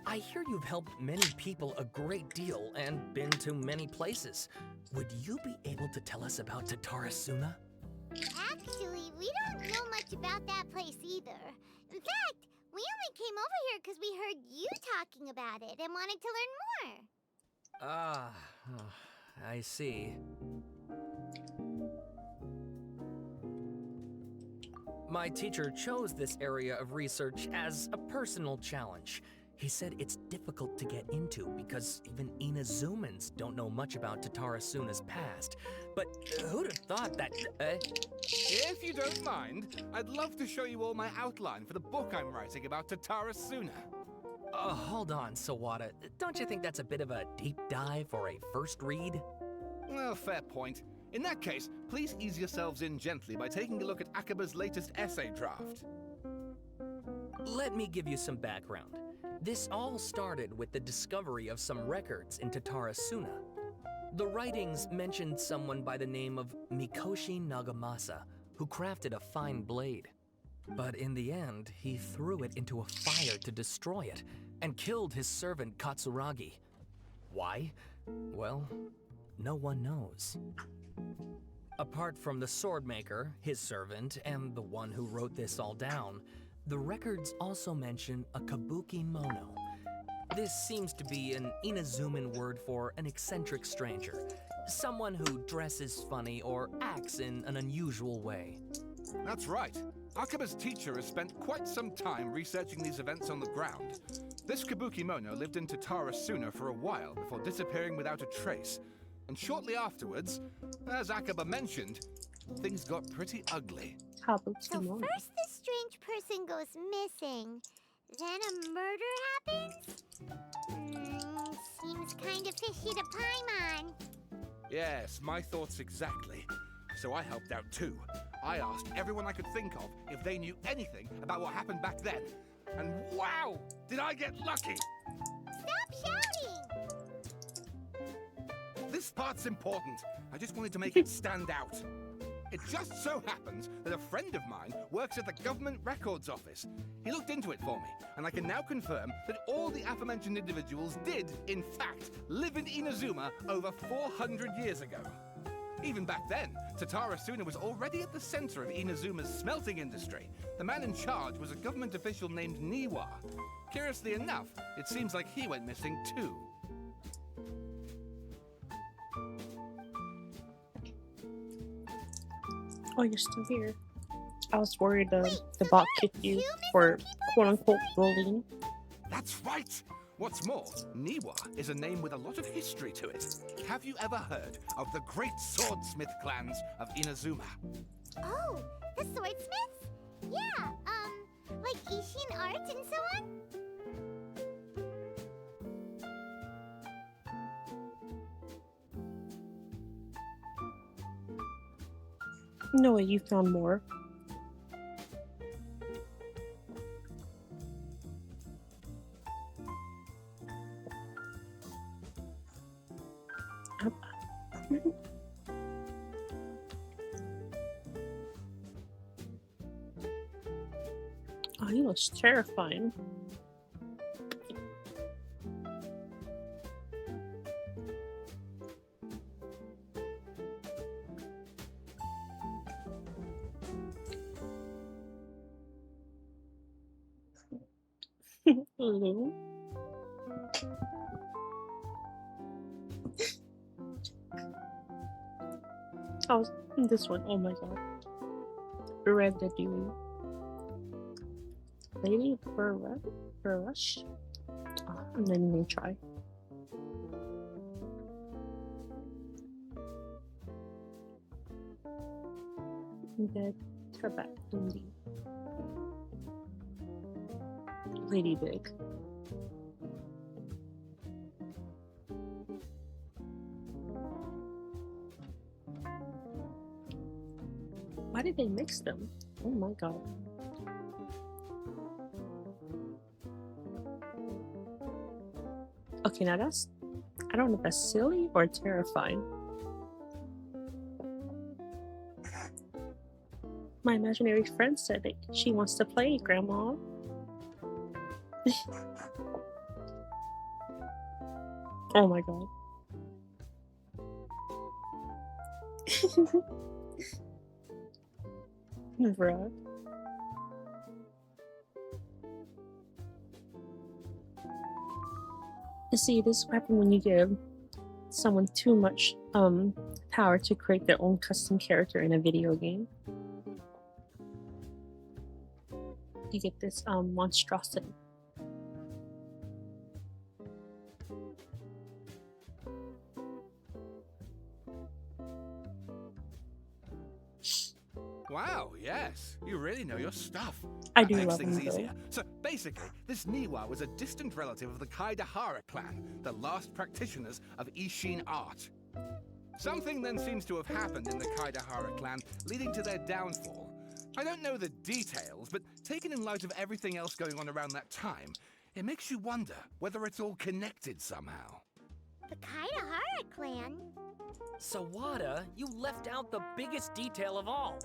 I hear you've helped many people a great deal and been to many places. Would you be able to tell us about Tatarasuna? Actually, we don't know much about that place either. In fact, we only came over here because we heard you talking about it and wanted to learn more. Ah, I see. My teacher chose this area of research as a personal challenge. He said it's difficult to get into because even Inazumans don't know much about Tatarasuna's past. But who'd have thought that, If you don't mind, I'd love to show you all my outline for the book I'm writing about Tatarasuna. Hold on, Sawada. Don't you think that's a bit of a deep dive for a first read? Well, fair point. In that case, please ease yourselves in gently by taking a look at Akaba's latest essay draft. Let me give you some background. This all started with the discovery of some records in Tatarasuna. The writings mentioned someone by the name of Mikoshi Nagamasa, who crafted a fine blade. But in the end, he threw it into a fire to destroy it, and killed his servant Katsuragi. Why? Well, no one knows. Apart from the swordmaker, his servant, and the one who wrote this all down, the records also mention a kabuki mono. This seems to be an Inazuman word for an eccentric stranger, someone who dresses funny or acts in an unusual way. That's right. Akaba's teacher has spent quite some time researching these events on the ground. This kabuki mono lived in Tatarasuna for a while before disappearing without a trace. And shortly afterwards, as Akaba mentioned, things got pretty ugly. So first this strange person goes missing, then a murder happens? Seems kind of fishy to Paimon. Yes, my thoughts exactly. So I helped out too. I asked everyone I could think of if they knew anything about what happened back then. And wow, did I get lucky! Stop shouting! This part's important. I just wanted to make it stand out. It just so happens that a friend of mine works at the Government Records Office. He looked into it for me, and I can now confirm that all the aforementioned individuals did, in fact, live in Inazuma over 400 years ago. Even back then, Tatarasuna was already at the center of Inazuma's smelting industry. The man in charge was a government official named Niwa. Curiously enough, it seems like he went missing too. Oh, you're still here. I was worried the bot kicked you for quote-unquote bullying. That's right! What's more, Niwa is a name with a lot of history to it. Have you ever heard of the great swordsmith clans of Inazuma? Oh, the swordsmiths? Yeah, like Ishin art and so on? No way, you found more. Oh, he looks terrifying. Hello. Oh, this one. Oh my god. Red the Dew. Lady Brush? I'm not even gonna try. Dead Tibet Indie. Ladybug. Why did they mix them? Oh my god. Okay, now that's... I don't know if that's silly or terrifying. My imaginary friend said that she wants to play, Grandma. Oh my god. Bruh. You see, this happens when you give someone too much power to create their own custom character in a video game. You get this monstrosity. Wow, yes. You really know your stuff. I That do makes love things him, though. easier. So basically, this Niwa was a distant relative of the Kaidahara clan, the last practitioners of Ishin art. Something then seems to have happened in the Kaidahara clan, leading to their downfall. I don't know the details, but taken in light of everything else going on around that time, it makes you wonder whether it's all connected somehow. The Kaidahara clan? Sawada, you left out the biggest detail of all.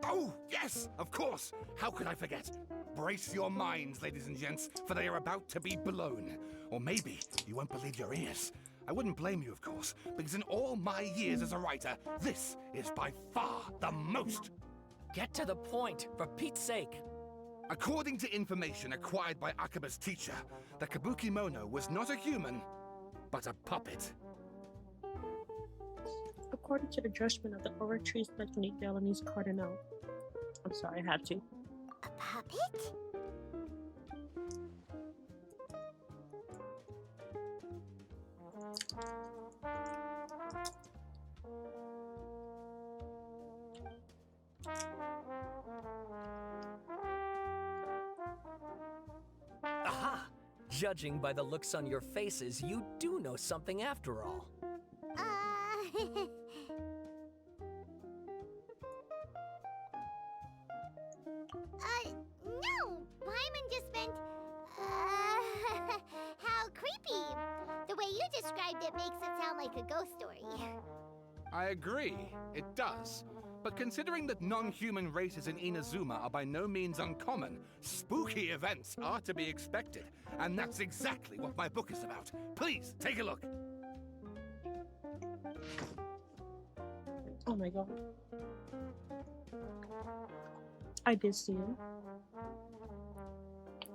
Oh, yes, of course. How could I forget? Brace your minds, ladies and gents, for they are about to be blown. Or maybe you won't believe your ears. I wouldn't blame you, of course, because in all my years as a writer, this is by far the most. Get to the point, for Pete's sake. According to information acquired by Akaba's teacher, the Kabuki Mono was not a human, but a puppet. According to the judgment of the Oratrice Technique Balinese Cardinal. I'm sorry, I had to. A puppet? Aha! Judging by the looks on your faces, you do know something after all. No! Paimon just meant, how creepy. The way you described it makes it sound like a ghost story. I agree, it does. But considering that non-human races in Inazuma are by no means uncommon, spooky events are to be expected. And that's exactly what my book is about. Please, take a look. Oh my god. I did see him.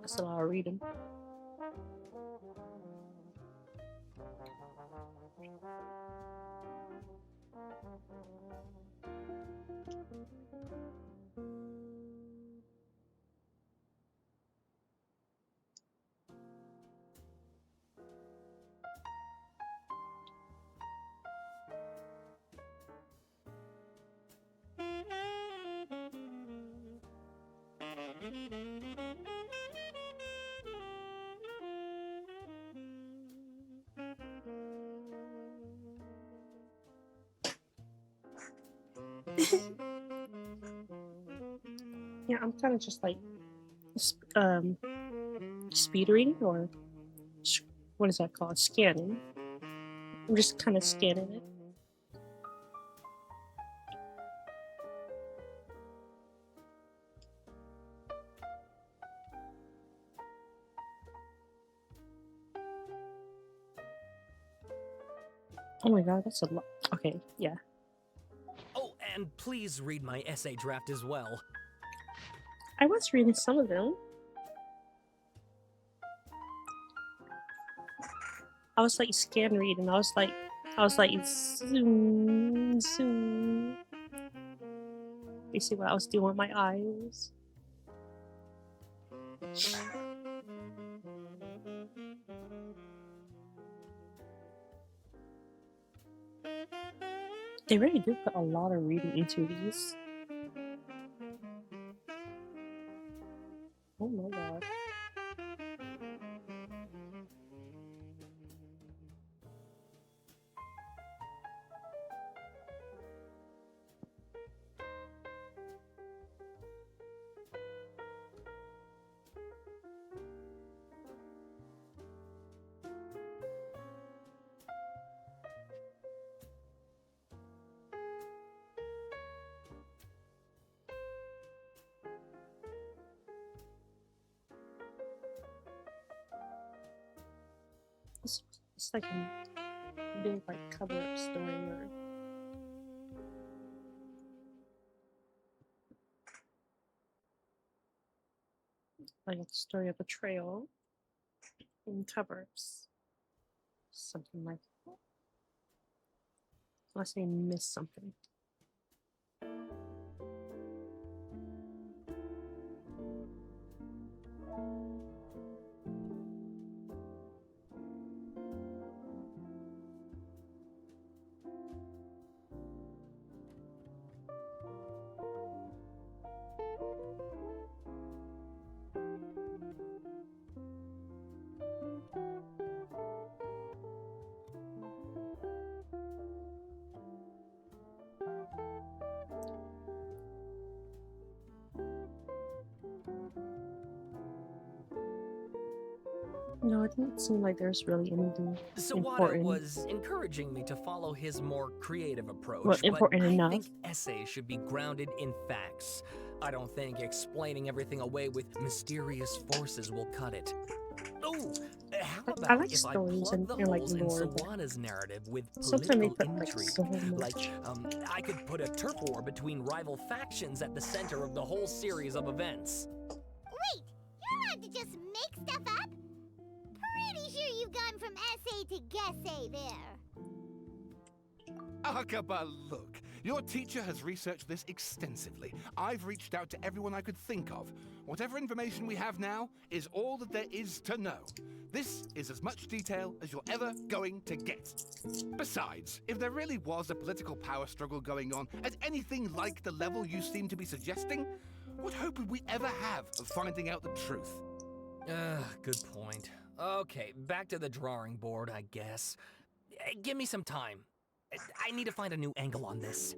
That's a lot of reading. Yeah, I'm kind of just like speed reading, or what is that called? Scanning. I'm just kind of scanning it. Oh my god, that's a lot. Okay, yeah. Oh, and please read my essay draft as well. I was reading some of them. I was like scan reading. I was like zoom, zoom. You see what I was doing with my eyes? They really do put a lot of reading into these. Oh my god. It's like a big like cover-up story, or like a story of betrayal in cover-ups, something like that. Unless I missed something. No, it didn't seem like there's really anything Sawada important. was encouraging me to follow his more creative approach, Well, but important I enough. think essays should be grounded in facts. I don't think explaining everything away with mysterious forces will cut it. Oh, how Like, I about like if I stories plug the and like holes in lore, but Sawada's narrative with sometimes they political put like intrigue? so much. Like, I could put a turf war between rival factions at the center of the whole series of events. Wait, you're allowed to just make stuff up? Pretty sure you've gone from essay to guessay there. Akaba, look. Your teacher has researched this extensively. I've reached out to everyone I could think of. Whatever information we have now is all that there is to know. This is as much detail as you're ever going to get. Besides, if there really was a political power struggle going on at anything like the level you seem to be suggesting, what hope would we ever have of finding out the truth? Good point. Okay, back to the drawing board, I guess. Give me some time. I need to find a new angle on this.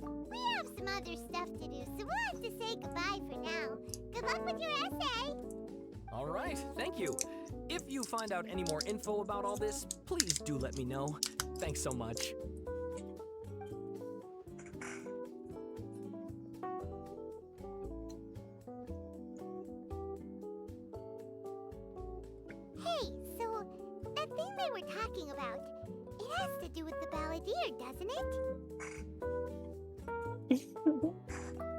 We have some other stuff to do, so we'll have to say goodbye for now. Good luck with your essay. All right, thank you. If you find out any more info about all this, please do let me know. Thanks so much. Hey, so that thing they were talking about, it has to do with the balladeer, doesn't it?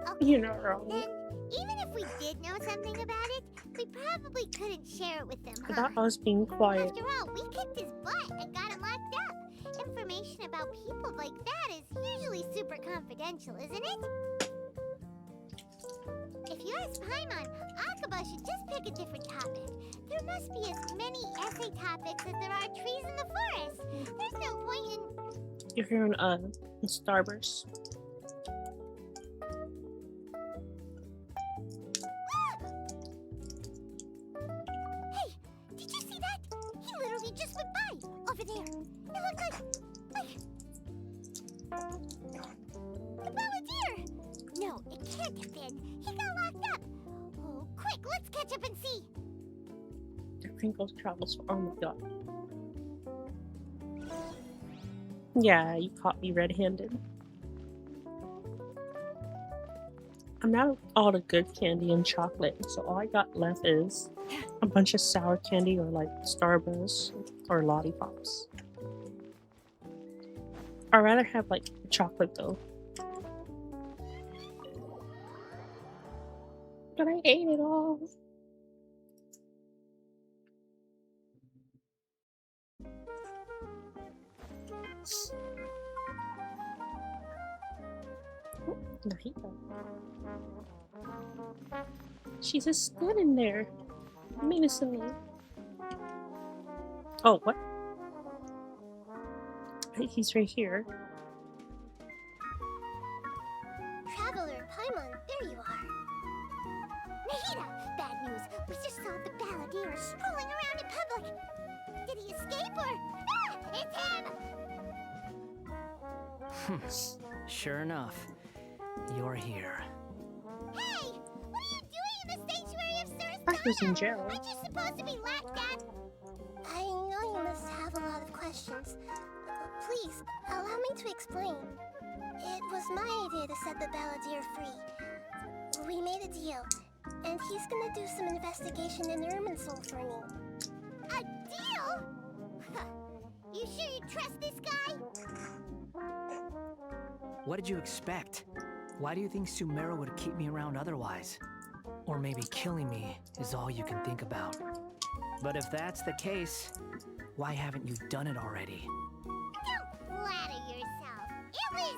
Okay, You're not wrong. then even if we did know something about it, we probably couldn't share it with them, huh? About us being quiet. After all, we kicked his butt and got him locked up. Information about people like that is usually super confidential, isn't it? If you ask Paimon, Akaba should just pick a different topic. There must be as many essay topics as there are trees in the forest. There's no point in... You're hearing Starburst. Hey, did you see that? He literally just went by, over there. It looked like... The balladeer! No, it can't have been. He got locked up. Oh, quick, let's catch up and see. The crinkles travels. Oh my god. Yeah, you caught me red-handed. I'm out of all the good candy and chocolate, so all I got left is a bunch of sour candy or like Starburst or lollipops. I'd rather have like chocolate though. But I ate it all. Oh, Nahida. She's just standing there, menacingly. Oh, what? Hey, he's right here. Traveler, Paimon, there you are. Nahida, bad news. We just saw the balladeer strolling around in public. Did he escape or... Ah, it's him! Sure enough, you're here. Hey, what are you doing in the sanctuary of Sir I was in Stana? jail. Aren't you supposed to be locked up? I know you must have a lot of questions. Please, allow me to explain. It was my idea to set the balladeer free. We made a deal, and he's gonna do some investigation in Irminsul for me. A deal? Huh. You sure you trust this guy? What did you expect? Why do you think Sumeru would keep me around otherwise? Or maybe killing me is all you can think about. But if that's the case, why haven't you done it already? Don't flatter yourself. It was...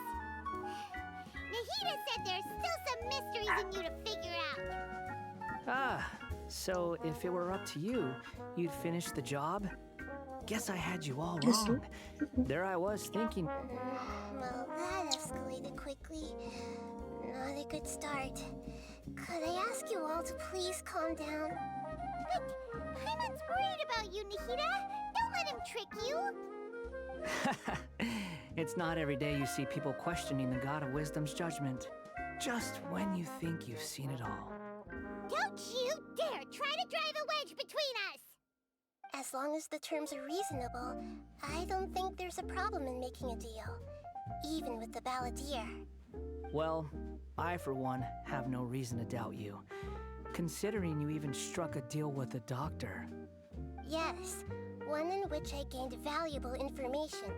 Nahida said there's still some mysteries in you to figure out. Ah, so if it were up to you, you'd finish the job? Guess I had you all wrong. There I was thinking... Well, that escalated quickly. Not a good start. Could I ask you all to please calm down? But Paimon's worried about you, Nahida. Don't let him trick you. It's not every day you see people questioning the God of Wisdom's judgment. Just when you think you've seen it all. Don't you dare try to drive a wedge between us! As long as the terms are reasonable, I don't think there's a problem in making a deal. Even with the Balladeer. Well, I for one have no reason to doubt you, considering you even struck a deal with the doctor. Yes, one in which I gained valuable information.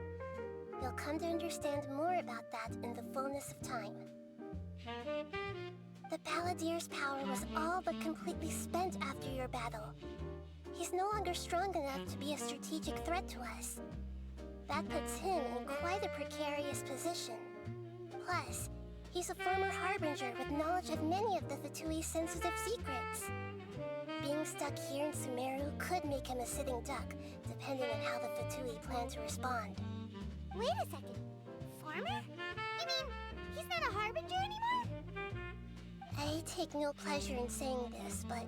You'll come to understand more about that in the fullness of time. The Balladeer's power was all but completely spent after your battle. He's no longer strong enough to be a strategic threat to us. That puts him in quite a precarious position. Plus, he's a former Harbinger with knowledge of many of the Fatui's sensitive secrets. Being stuck here in Sumeru could make him a sitting duck, depending on how the Fatui plan to respond. Wait a second. Former? You mean, he's not a Harbinger anymore? I take no pleasure in saying this, but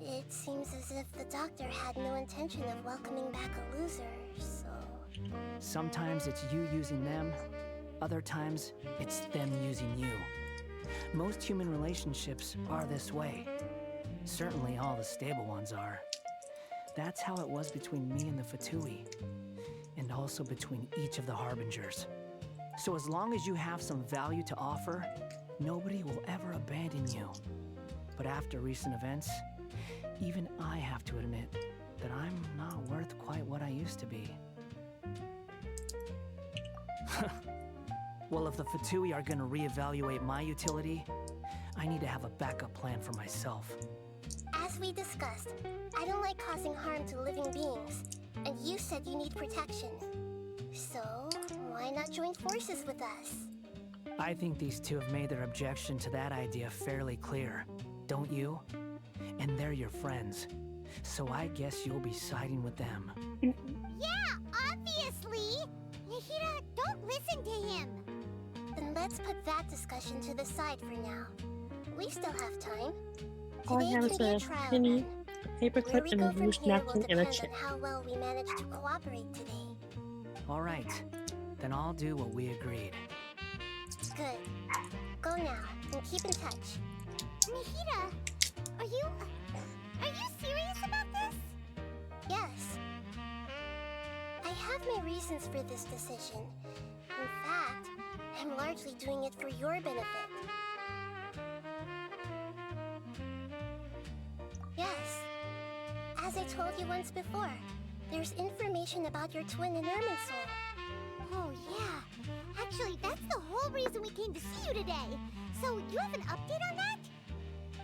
it seems as if the doctor had no intention of welcoming back a loser, so... Sometimes it's you using them, other times it's them using you. Most human relationships are this way. Certainly all the stable ones are. That's how it was between me and the Fatui, and also between each of the Harbingers. So as long as you have some value to offer, nobody will ever abandon you. But after recent events, even I have to admit that I'm not worth quite what I used to be. Well, if the Fatui are gonna reevaluate my utility, I need to have a backup plan for myself. As we discussed, I don't like causing harm to living beings, and you said you need protection. So, why not join forces with us? I think these two have made their objection to that idea fairly clear, don't you? And they're your friends, so I guess you'll be siding with them. Yeah, obviously! Nahida, don't listen to him! Then let's put that discussion to the side for now. We still have time. All I have is a penny, a paperclip, Where we and go a from loose here will napkin and a depend chip. on how well we manage to cooperate today. All right, then I'll do what we agreed. Good. Go now, and keep in touch. Nahida, are you serious about this? Yes. I have my reasons for this decision. In fact, I'm largely doing it for your benefit. Yes. As I told you once before, there's information about your twin in Irminsul. Oh, yeah. Actually, that's the whole reason we came to see you today. So, you have an update on that?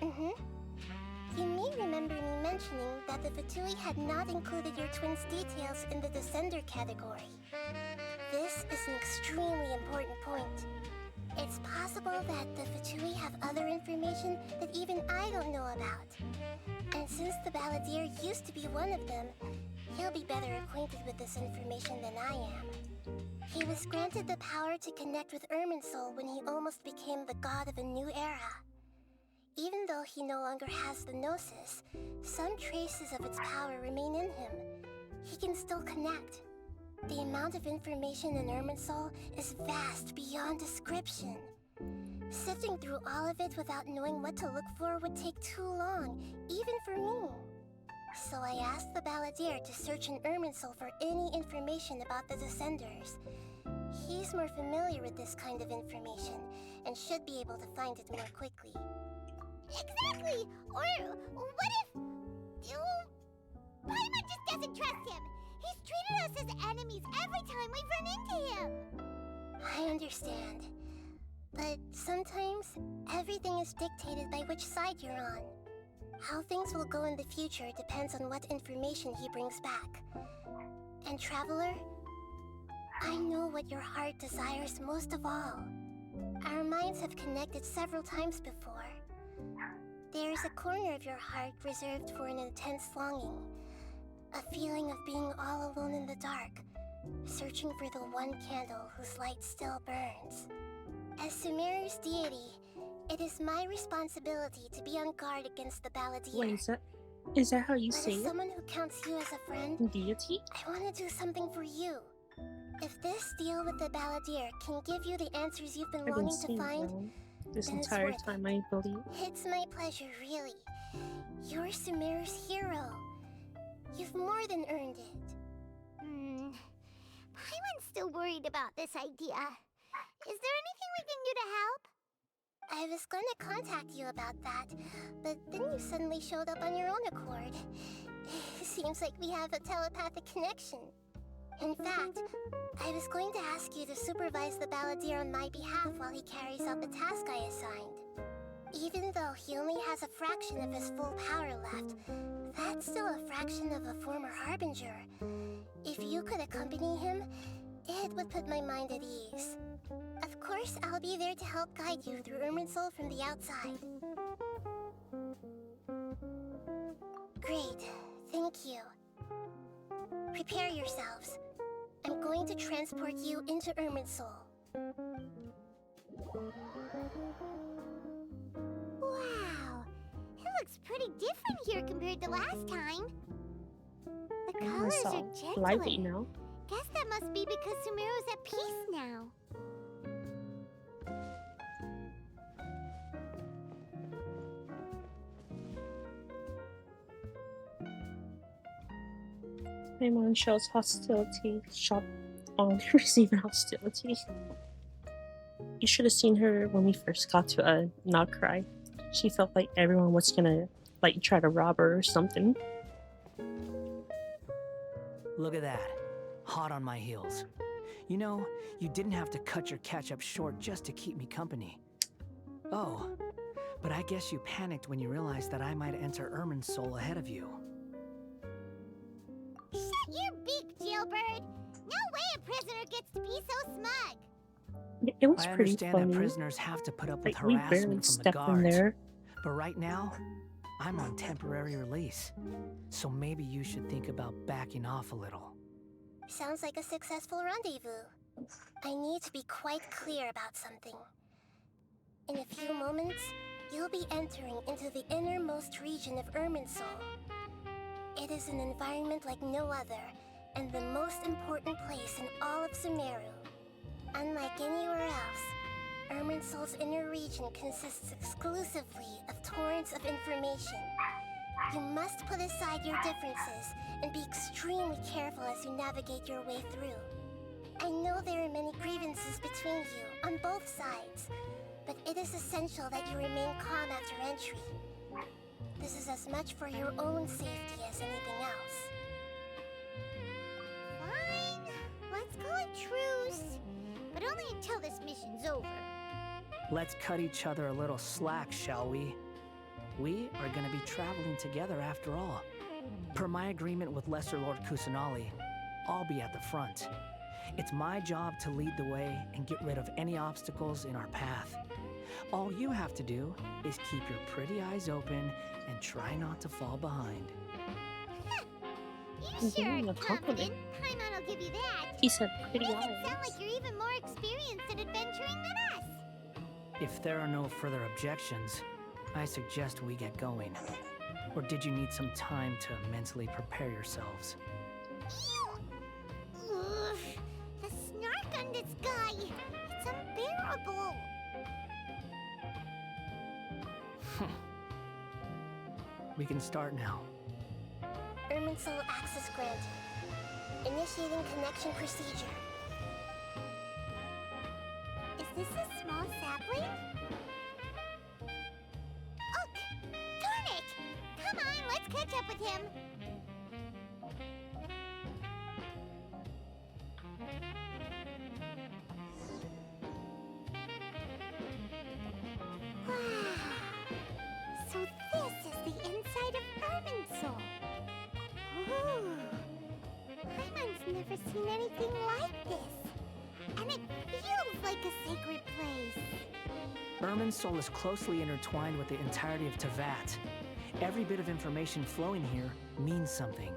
Mm-hmm. You may remember me mentioning that the Fatui had not included your twin's details in the Descender category. This is an extremely important point. It's possible that the Fatui have other information that even I don't know about. And since the Balladeer used to be one of them, he'll be better acquainted with this information than I am. He was granted the power to connect with Irminsul when he almost became the god of a new era. Even though he no longer has the Gnosis, some traces of its power remain in him. He can still connect. The amount of information in Irminsul is vast beyond description. Sifting through all of it without knowing what to look for would take too long, even for me. So I asked the Balladeer to search in Irminsul for any information about the Descenders. He's more familiar with this kind of information, and should be able to find it more quickly. Exactly! Or what if... Paimon just doesn't trust him! He's treated us as enemies every time we've run into him! I understand. But sometimes, everything is dictated by which side you're on. How things will go in the future depends on what information he brings back. And Traveler, I know what your heart desires most of all. Our minds have connected several times before. There's a corner of your heart reserved for an intense longing. A feeling of being all alone in the dark, searching for the one candle whose light still burns. As Sumeru's deity, it is my responsibility to be on guard against the Balladeer. Wait, is that how you But say as it? someone who counts you as a friend, Deity? I want to do something for you. If this deal with the Balladeer can give you the answers you've been I've been longing to seeing find, them. this Then it's entire worth time, I believe. It's my pleasure, really. You're Sumeru's hero. You've more than earned it. Paimon's still worried about this idea. Is there anything we can do to help? I was gonna contact you about that, but then you suddenly showed up on your own accord. Seems like we have a telepathic connection. In fact, I was going to ask you to supervise the balladeer on my behalf while he carries out the task I assigned. Even though he only has a fraction of his full power left, that's still a fraction of a former harbinger. If you could accompany him, it would put my mind at ease. Of course, I'll be there to help guide you through Irminsul from the outside. Great, thank you. Prepare yourselves. I'm going to transport you into Irminsul. Wow, it looks pretty different here compared to last time. The colors It's are all gentler. lively now. Guess that must be because Sumeru's at peace now. Paimon shows hostility. Shocked on receiving hostility. You should have seen her when we first got to not cry. She felt like everyone was gonna like try to rob her or something. Look at that. Hot on my heels. You know, you didn't have to cut your catch-up short just to keep me company. Oh, but I guess you panicked when you realized that I might enter Irminsul ahead of you. Shut your beak, jailbird! No way a prisoner gets to be so smug! It was I pretty understand funny. that prisoners have to put up with Like, we barely harassment from the stepped in guards. there. But right now, I'm on temporary release. So maybe you should think about backing off a little. Sounds like a successful rendezvous. I need to be quite clear about something. In a few moments, you'll be entering into the innermost region of Irminsul. It is an environment like no other, and the most important place in all of Sumeru. Unlike anywhere else, Irminsul's inner region consists exclusively of torrents of information. You must put aside your differences and be extremely careful as you navigate your way through. I know there are many grievances between you, on both sides, but it is essential that you remain calm after entry. This is as much for your own safety as anything else. Fine, let's call it truce. But only until this mission's over. Let's cut each other a little slack, shall we? We are going to be traveling together after all. Per my agreement with Lesser Lord Kusanali, I'll be at the front. It's my job to lead the way and get rid of any obstacles in our path. All you have to do is keep your pretty eyes open and try not to fall behind. You sure Mhm, are a compliment. confident. Paimon will give you that. He said pretty Makes it eyes. sound like you're even more experienced at adventuring than us. If there are no further objections, I suggest we get going. Or did you need some time to mentally prepare yourselves? Ew! Ugh, the snark on this guy. It's unbearable. We can start now. Irminsul access granted. Initiating connection procedure. Is this a small sapling? Look! Darn it! Come on, let's catch up with him. Wow. So this is the inside of Irminsul. Ooh. Paimon's never seen anything like this. And it feels like a sacred place. Irminsul is closely intertwined with the entirety of Tevat. Every bit of information flowing here means something.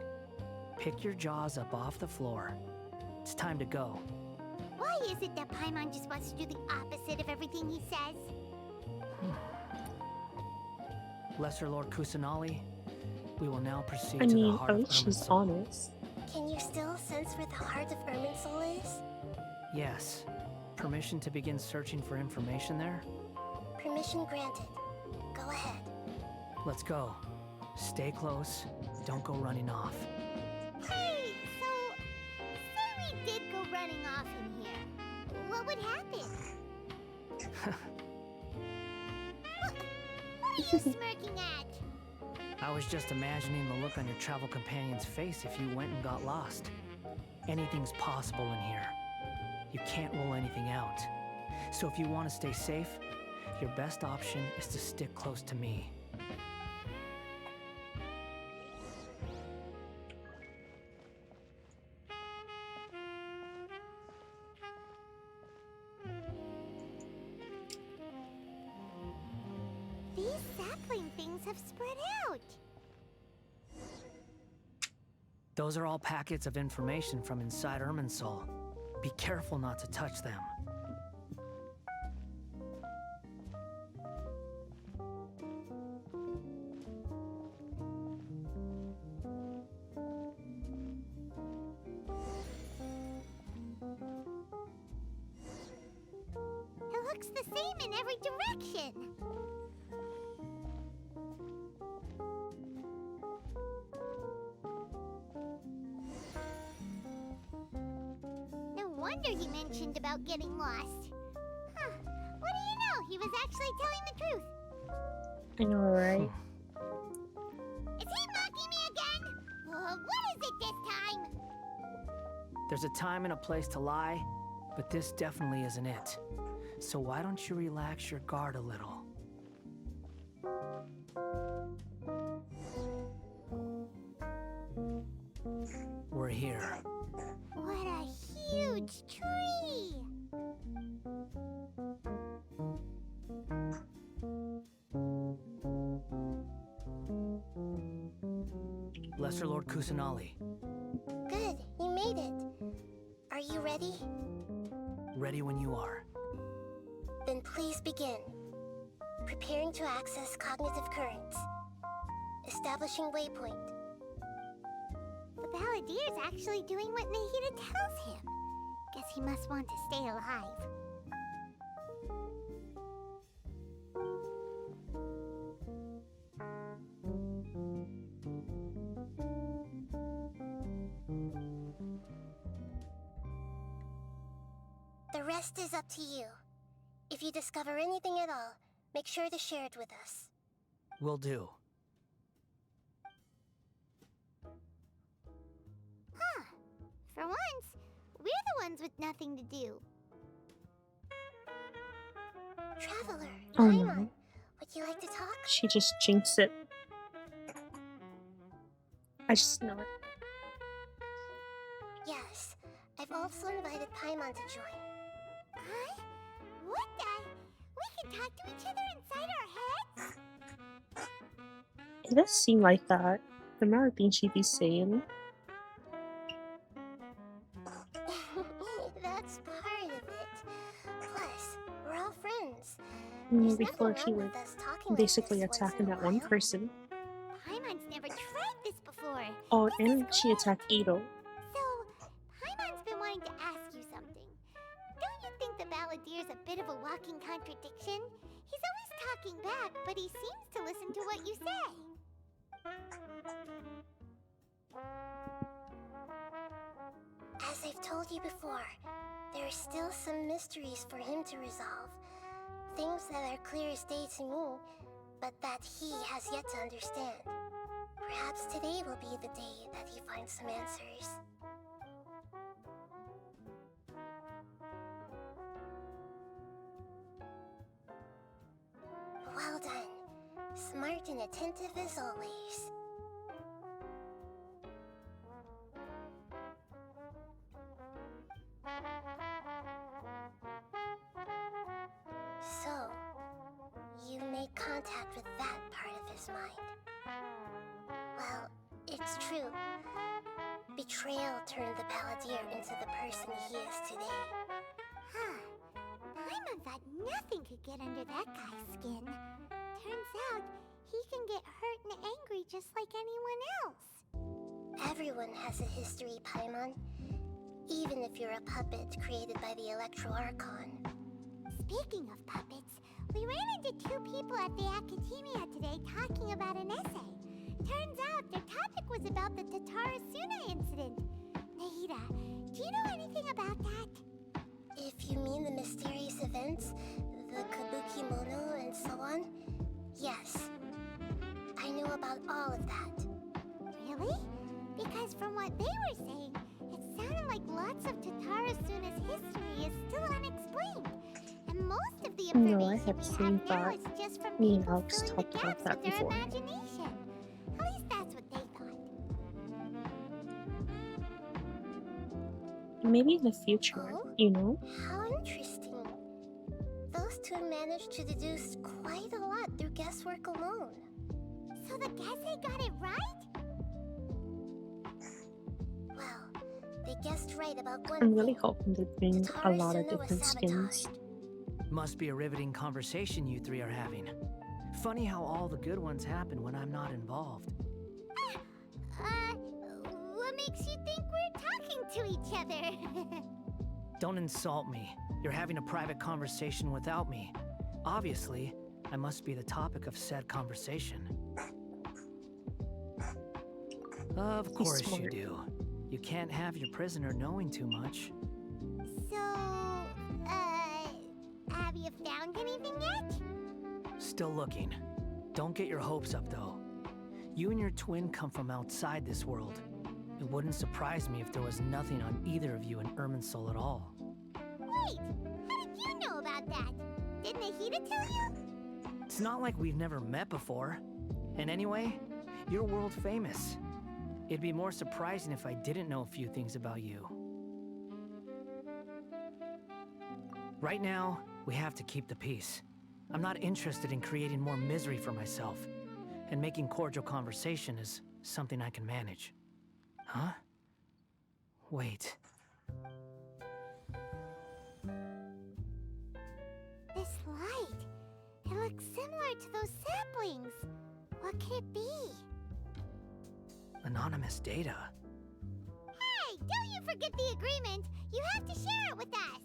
Pick your jaws up off the floor. It's time to go. Why is it that Paimon just wants to do the opposite of everything he says? Lesser Lord Kusanali, we will now proceed I to the mean, heart at of least she's Irminsul. honest. Can you still sense where the heart of Irminsul is? Yes. Permission to begin searching for information there? Permission granted. Go ahead. Let's go. Stay close. Don't go running off. Hey, so say we did go running off in here. What would happen? What are you smirking at? I was just imagining the look on your travel companion's face if you went and got lost. Anything's possible in here. You can't rule anything out. So if you want to stay safe, your best option is to stick close to me. These sapling things have spread out. Those are all packets of information from inside Irminsul. Be careful not to touch them. It looks the same in every direction. No wonder he mentioned about getting lost. Huh. What do you know? He was actually telling the truth. I know, right? Is he mocking me again? What is it this time? There's a time and a place to lie, but this definitely isn't it. So why don't you relax your guard a little? We're here. What a huge tree! Lesser Lord Kusanali, Good, you made it. Are you ready? ready when you are. Then please begin. Preparing to access cognitive currents. Establishing waypoint. The Balladeer's actually doing what Nahida tells him. Guess he must want to stay alive. The rest is up to you. If you discover anything at all, make sure to share it with us. Will do. Huh. For once, we're the ones with nothing to do. Traveler, Oh Paimon, no. would you like to talk? She just jinxed it. I just know it. Yes, I've also invited Paimon to join. Huh? What the? We can talk to each other inside our heads? It does seem like that. The amount of things she'd be saying. That's part of it. Plus, we're all friends. Mm, There's before nothing she wrong would with us talking basically like this attacking once that in a one while. person. Paimon's never tried this before. Oh, This and is she great. attacked Ito. So, Paimon's been wanting to ask you something. Don't you think the Balladeer's a bit of a walking contradiction? He's always talking back, but he seems to listen to what you say. As I've told you before, there are still some mysteries for him to resolve. Things that are clear as day to me, but that he has yet to understand. Perhaps today will be the day that he finds some answers. Well done. Smart and attentive as always. So, you make contact with that part of his mind. Well, it's true. Betrayal turned the Balladeer into the person he is today. Huh. Paimon thought nothing could get under that guy's skin. Turns out, he can get hurt and angry just like anyone else. Everyone has a history, Paimon. Even if you're a puppet created by the Electro Archon. Speaking of puppets, We ran into two people at the academia today talking about an essay. Turns out their topic was about the Tatarasuna incident. Nahida, do you know anything about that? If you mean the mysterious events, the kabuki mono and so on, yes. I knew about all of that. Really? Because from what they were saying, it sounded like lots of Tatarasuna's history is still unexplained. And most of the information No, I have we seen have now that. is just from Me and people Alex filling the talked about gaps that with their before. imagination. At least that's what they thought. Maybe in the future, Oh? you know? How interesting. Those two managed to deduce quite a lot through guesswork alone. So the Gesse got it right? Well, they guessed right about one I'm really thing. hoping they bring a lot of Tatarasuna was different skins. sabotaged. Must be a riveting conversation you three are having. Funny how all the good ones happen when I'm not involved. What makes you think we're talking to each other? Don't insult me. You're having a private conversation without me. Obviously, I must be the topic of said conversation. Of course you do. You can't have your prisoner knowing too much. So, have you found anything yet? Still looking. Don't get your hopes up, though. You and your twin come from outside this world. It wouldn't surprise me if there was nothing on either of you in Irminsul at all. Wait, how did you know about that? Did Nahida tell you? It's not like we've never met before. And anyway, you're world famous. It'd be more surprising if I didn't know a few things about you. Right now, we have to keep the peace. I'm not interested in creating more misery for myself. And making cordial conversation is something I can manage. Huh? Wait. This light. It looks similar to those saplings. What could it be? Anonymous data. Hey, don't you forget the agreement. You have to share it with us.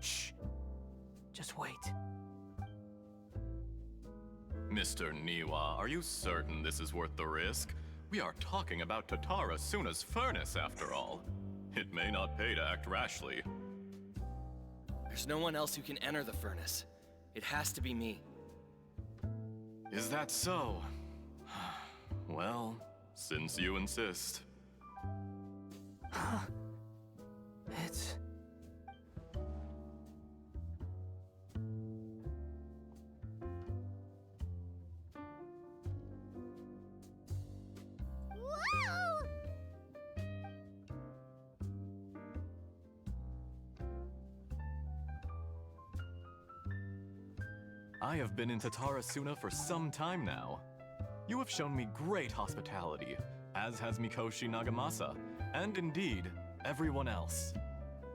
Shh. Just wait. Mr. Niwa, are you certain this is worth the risk? We are talking about Tatarasuna's furnace, after all. It may not pay to act rashly. There's no one else who can enter the furnace. It has to be me. Is that so? Well, since you insist. It's... Whoa! I have been in Tatarasuna for some time now. You have shown me great hospitality, as has Mikoshi Nagamasa, and indeed, everyone else.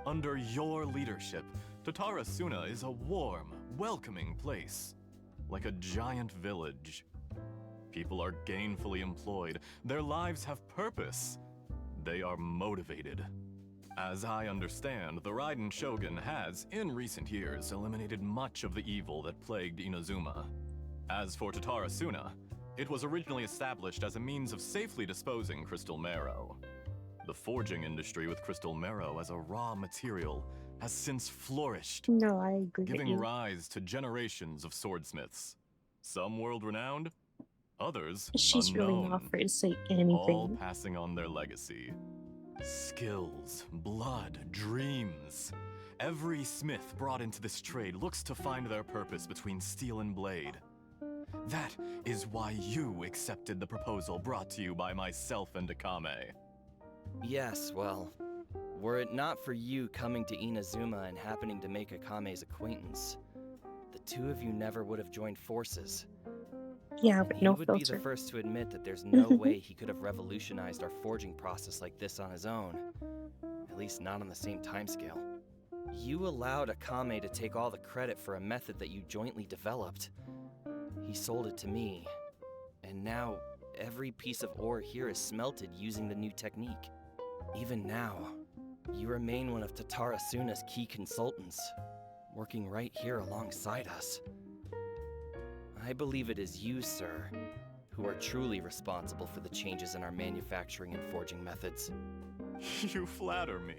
Under your leadership, Tatarasuna is a warm, welcoming place, like a giant village. People are gainfully employed, their lives have purpose, they are motivated. As I understand, the Raiden Shogun has, in recent years, eliminated much of the evil that plagued Inazuma. As for Tatarasuna, it was originally established as a means of safely disposing crystal marrow. The forging industry with crystal marrow as a raw material has since flourished, No, I agree with giving you. rise to generations of swordsmiths. Some world-renowned, others She's really unknown, not afraid to say all anything. passing on their legacy. Skills, blood, dreams. Every smith brought into this trade looks to find their purpose between steel and blade. That is why you accepted the proposal brought to you by myself and Akame. Yes, well, were it not for you coming to Inazuma and happening to make Akame's acquaintance, the two of you never would have joined forces. Yeah, but He no would be the filter. first to admit that there's no way he could have revolutionized our forging process like this on his own. At least not on the same timescale. You allowed Akame to take all the credit for a method that you jointly developed. He sold it to me, and now every piece of ore here is smelted using the new technique. Even now, you remain one of Tatarasuna's key consultants, working right here alongside us. I believe it is you, sir, who are truly responsible for the changes in our manufacturing and forging methods. You flatter me.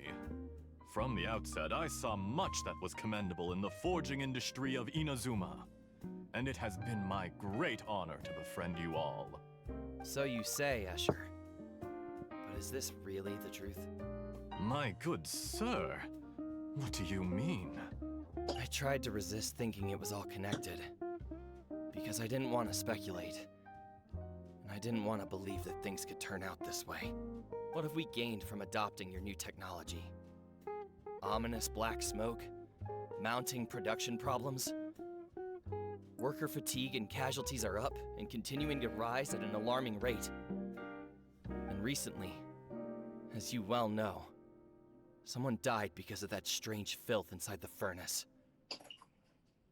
From the outset, I saw much that was commendable in the forging industry of Inazuma, and it has been my great honor to befriend you all. So you say, Escher. But is this really the truth? My good sir, what do you mean? I tried to resist thinking it was all connected, because I didn't want to speculate. And I didn't want to believe that things could turn out this way. What have we gained from adopting your new technology? Ominous black smoke? Mounting production problems? Worker fatigue and casualties are up and continuing to rise at an alarming rate. And recently, as you well know, someone died because of that strange filth inside the furnace.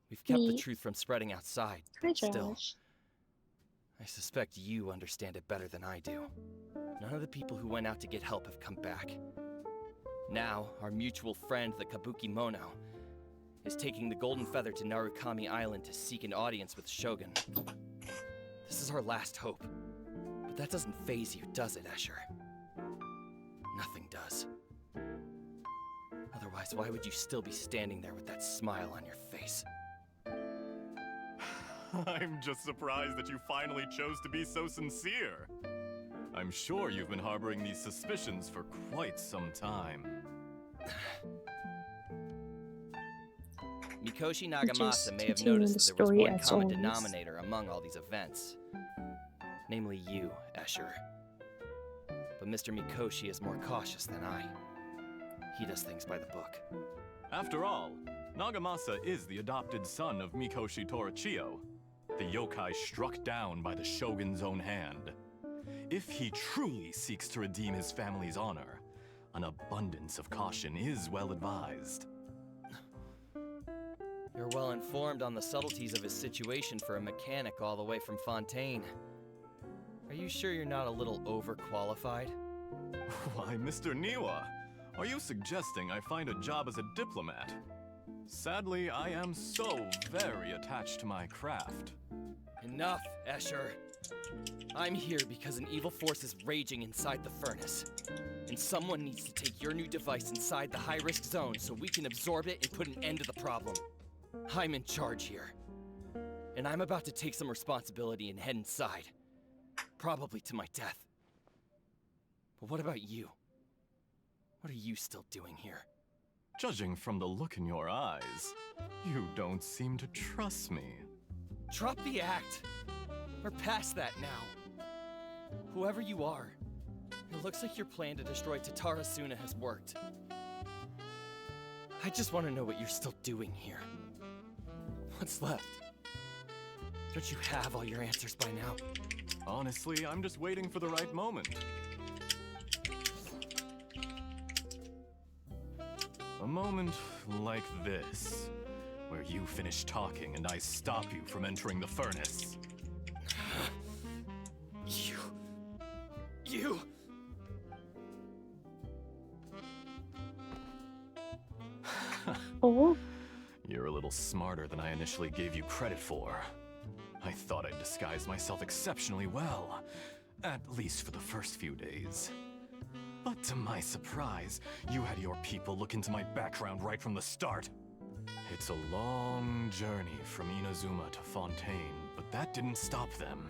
We've kept the truth from spreading outside, but still, I suspect you understand it better than I do. None of the people who went out to get help have come back. Now, our mutual friend, the Kabuki Mono, is taking the Golden Feather to Narukami Island to seek an audience with Shogun. This is our last hope. But that doesn't faze you, does it, Escher? Nothing does. Otherwise, why would you still be standing there with that smile on your face? I'm just surprised that you finally chose to be so sincere. I'm sure you've been harboring these suspicions for quite some time. Mikoshi Nagamasa may have noticed that there was one common denominator among all these events. Namely you, Escher. But Mr. Mikoshi is more cautious than I. He does things by the book. After all, Nagamasa is the adopted son of Mikoshi Torichio, the yokai struck down by the Shogun's own hand. If he truly seeks to redeem his family's honor, an abundance of caution is well advised. You're well informed on the subtleties of his situation for a mechanic all the way from Fontaine. Are you sure you're not a little overqualified? Why, Mr. Niwa, are you suggesting I find a job as a diplomat? Sadly, I am so very attached to my craft. Enough, Escher. I'm here because an evil force is raging inside the furnace. And someone needs to take your new device inside the high-risk zone so we can absorb it and put an end to the problem. I'm in charge here. And I'm about to take some responsibility and head inside. Probably to my death. But what about you? What are you still doing here? Judging from the look in your eyes, you don't seem to trust me. Drop the act! We're past that now. Whoever you are, it looks like your plan to destroy Tatara Suna has worked. I just want to know what you're still doing here. What's left? Don't you have all your answers by now? Honestly, I'm just waiting for the right moment. A moment like this, where you finish talking and I stop you from entering the furnace. You... Oh? You're a little smarter than I initially gave you credit for. I thought I'd disguise myself exceptionally well, at least for the first few days. But to my surprise, you had your people look into my background right from the start. It's a long journey from Inazuma to Fontaine, but that didn't stop them.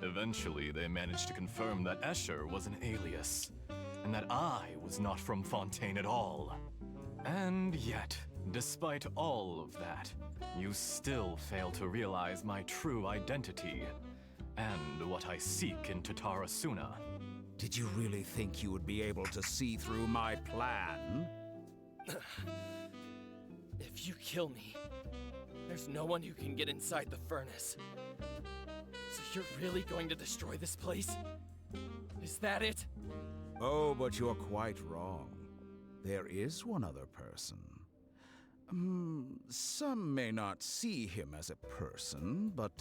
Eventually, they managed to confirm that Escher was an alias, and that I was not from Fontaine at all. And yet, despite all of that, you still fail to realize my true identity, and what I seek in Tatara Suna. Did you really think you would be able to see through my plan? If you kill me, there's no one who can get inside the furnace. So you're really going to destroy this place? Is that it? Oh, but you're quite wrong. There is one other person. Some may not see him as a person, but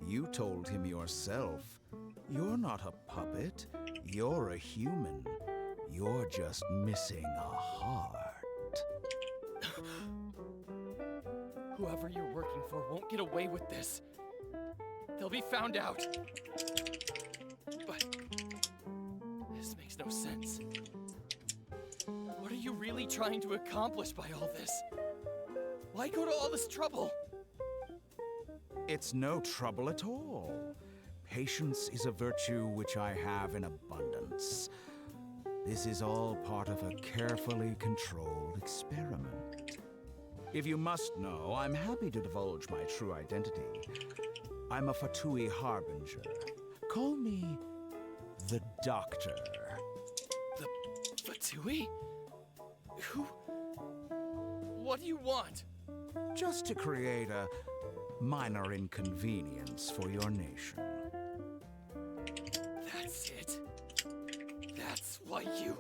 you told him yourself. You're not a puppet. You're a human. You're just missing a heart. Whoever you're working for won't get away with this. They'll be found out. But this makes no sense. What are you really trying to accomplish by all this? Why go to all this trouble? It's no trouble at all. Patience is a virtue which I have in abundance. This is all part of a carefully controlled experiment. If you must know, I'm happy to divulge my true identity. I'm a Fatui Harbinger. Call me the Doctor. The Fatui? Who? What do you want? Just to create a minor inconvenience for your nation. That's it. That's why you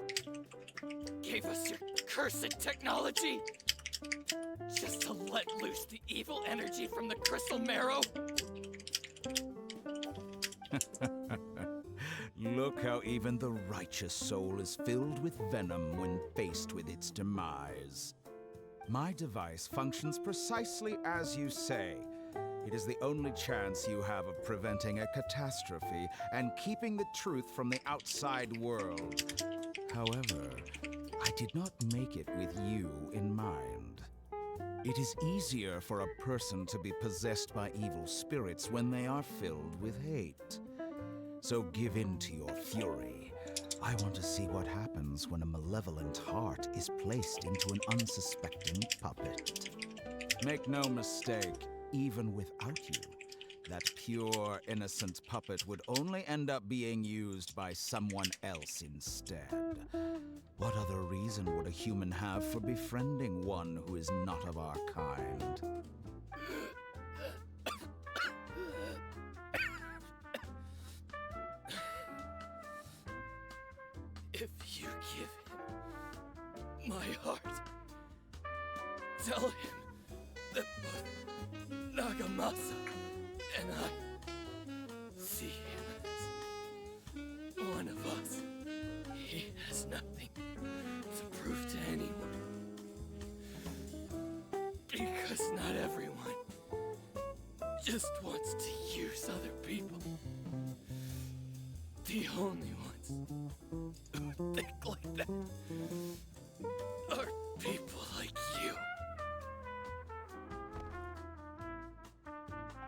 gave us your cursed technology? Just to let loose the evil energy from the crystal marrow? Look how even the righteous soul is filled with venom when faced with its demise. My device functions precisely as you say. It is the only chance you have of preventing a catastrophe and keeping the truth from the outside world. However, I did not make it with you in mind. It is easier for a person to be possessed by evil spirits when they are filled with hate. So give in to your fury. I want to see what happens when a malevolent heart is placed into an unsuspecting puppet. Make no mistake, even without you, that pure, innocent puppet would only end up being used by someone else instead. What other reason would a human have for befriending one who is not of our kind? If you give him my heart, tell him that both Nagamasa and I see him as one of us. He has nothing to prove to anyone. Because not everyone just wants to use other people. The only ones who think like that are people like you.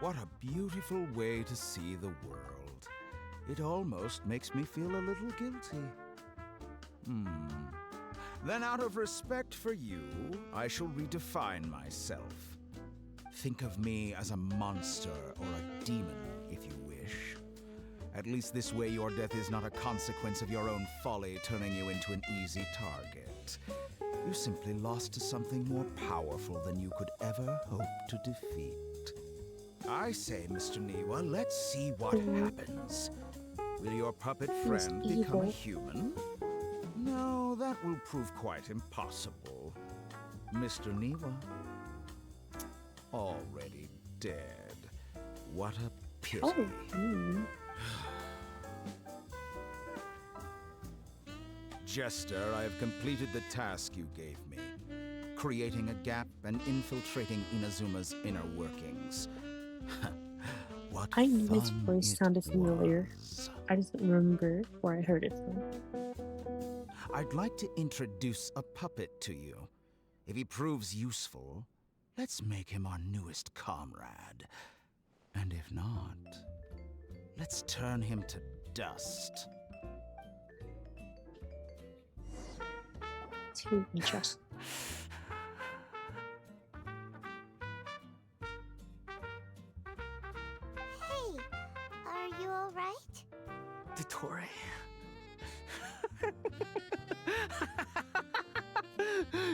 What a beautiful way to see the world. It almost makes me feel a little guilty. Then out of respect for you, I shall redefine myself. Think of me as a monster or a demon, if you wish. At least this way your death is not a consequence of your own folly turning you into an easy target. You simply lost to something more powerful than you could ever hope to defeat. I say, Mr. Niwa, let's see what happens. Will your puppet friend become a human? No, that will prove quite impossible. Mr. Niwa, already dead. What a pity. Jester, I have completed the task you gave me, creating a gap and infiltrating Inazuma's inner workings. What I knew his fun voice it sounded familiar. was. I just don't remember where I heard it from. I'd like to introduce a puppet to you. If he proves useful, let's make him our newest comrade. And if not, let's turn him to dust. Too interesting. Hey, are you alright? Dottore.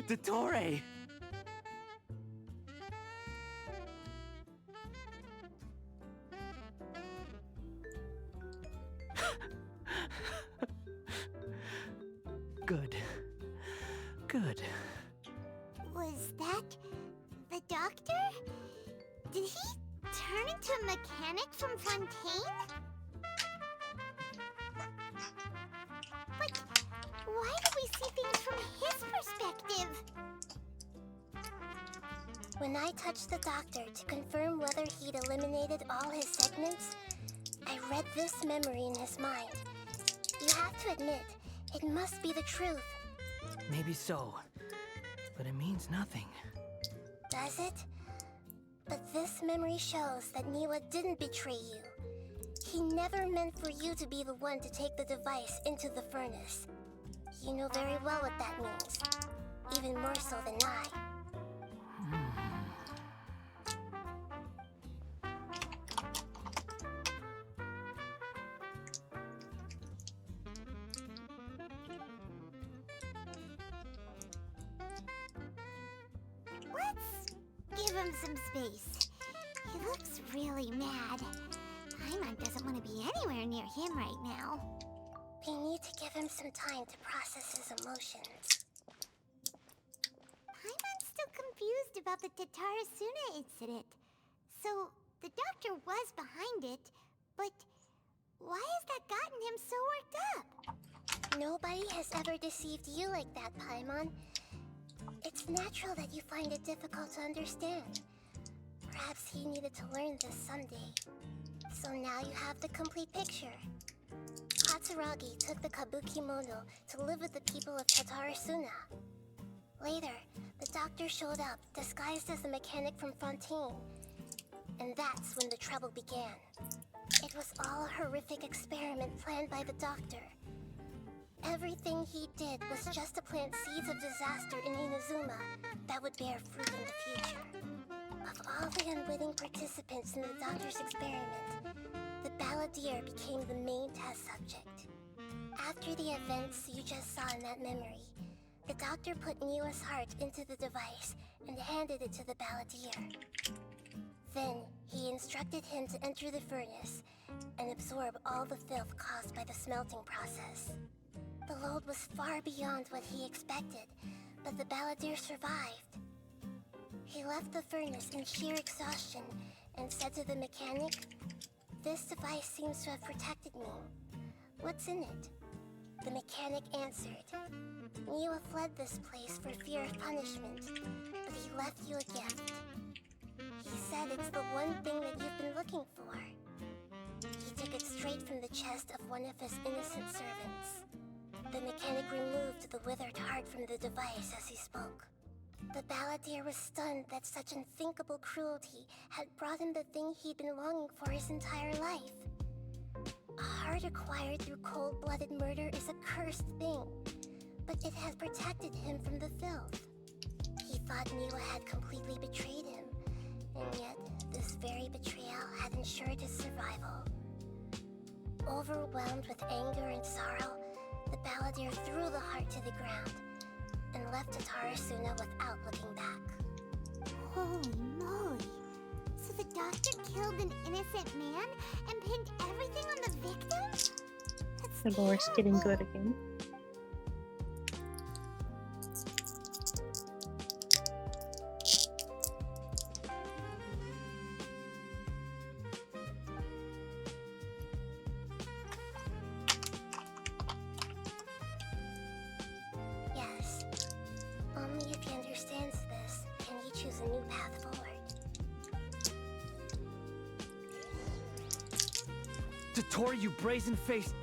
Dottore! Good. Good. Was that the doctor? Did he turn into a mechanic from Fontaine? But why do we see things from his perspective? When I touched the doctor to confirm whether he'd eliminated all his segments, I read this memory in his mind. You have to admit, it must be the truth. Maybe so, but it means nothing. Does it? But this memory shows that Niwa didn't betray you. He never meant for you to be the one to take the device into the furnace. You know very well what that means, even more so than I. Let's give him some space. He looks really mad. Paimon doesn't want to be anywhere near him right now. We need to give him some time to process his emotions. Paimon's still confused about the Tatarasuna incident. So, the doctor was behind it, but why has that gotten him so worked up? Nobody has ever deceived you like that, Paimon. It's natural that you find it difficult to understand. Perhaps he needed to learn this someday. So now you have the complete picture. Katsuragi took the Kabuki Mono to live with the people of Tatarasuna. Later, the doctor showed up, disguised as a mechanic from Fontaine. And that's when the trouble began. It was all a horrific experiment planned by the doctor. Everything he did was just to plant seeds of disaster in Inazuma that would bear fruit in the future. Of all the unwitting participants in the doctor's experiment, the balladeer became the main test subject. After the events you just saw in that memory, the doctor put Niwa's heart into the device and handed it to the balladeer. Then, he instructed him to enter the furnace and absorb all the filth caused by the smelting process. The load was far beyond what he expected, but the balladeer survived. He left the furnace in sheer exhaustion and said to the mechanic, "This device seems to have protected me. What's in it?" The mechanic answered, "Niwa fled this place for fear of punishment, but he left you a gift. He said it's the one thing that you've been looking for." He took it straight from the chest of one of his innocent servants. The mechanic removed the withered heart from the device as he spoke. The balladeer was stunned that such unthinkable cruelty had brought him the thing he'd been longing for his entire life. A heart acquired through cold-blooded murder is a cursed thing, but it had protected him from the filth. He thought Niwa had completely betrayed him, and yet this very betrayal had ensured his survival. Overwhelmed with anger and sorrow, the balladeer threw the heart to the ground and left Tatarasuna without looking back. Holy moly! So the doctor killed an innocent man and pinned everything on the victim? The lore's getting good again. Yes. Only if he understands this can he choose a new path forward. Dotori, you brazen-faced...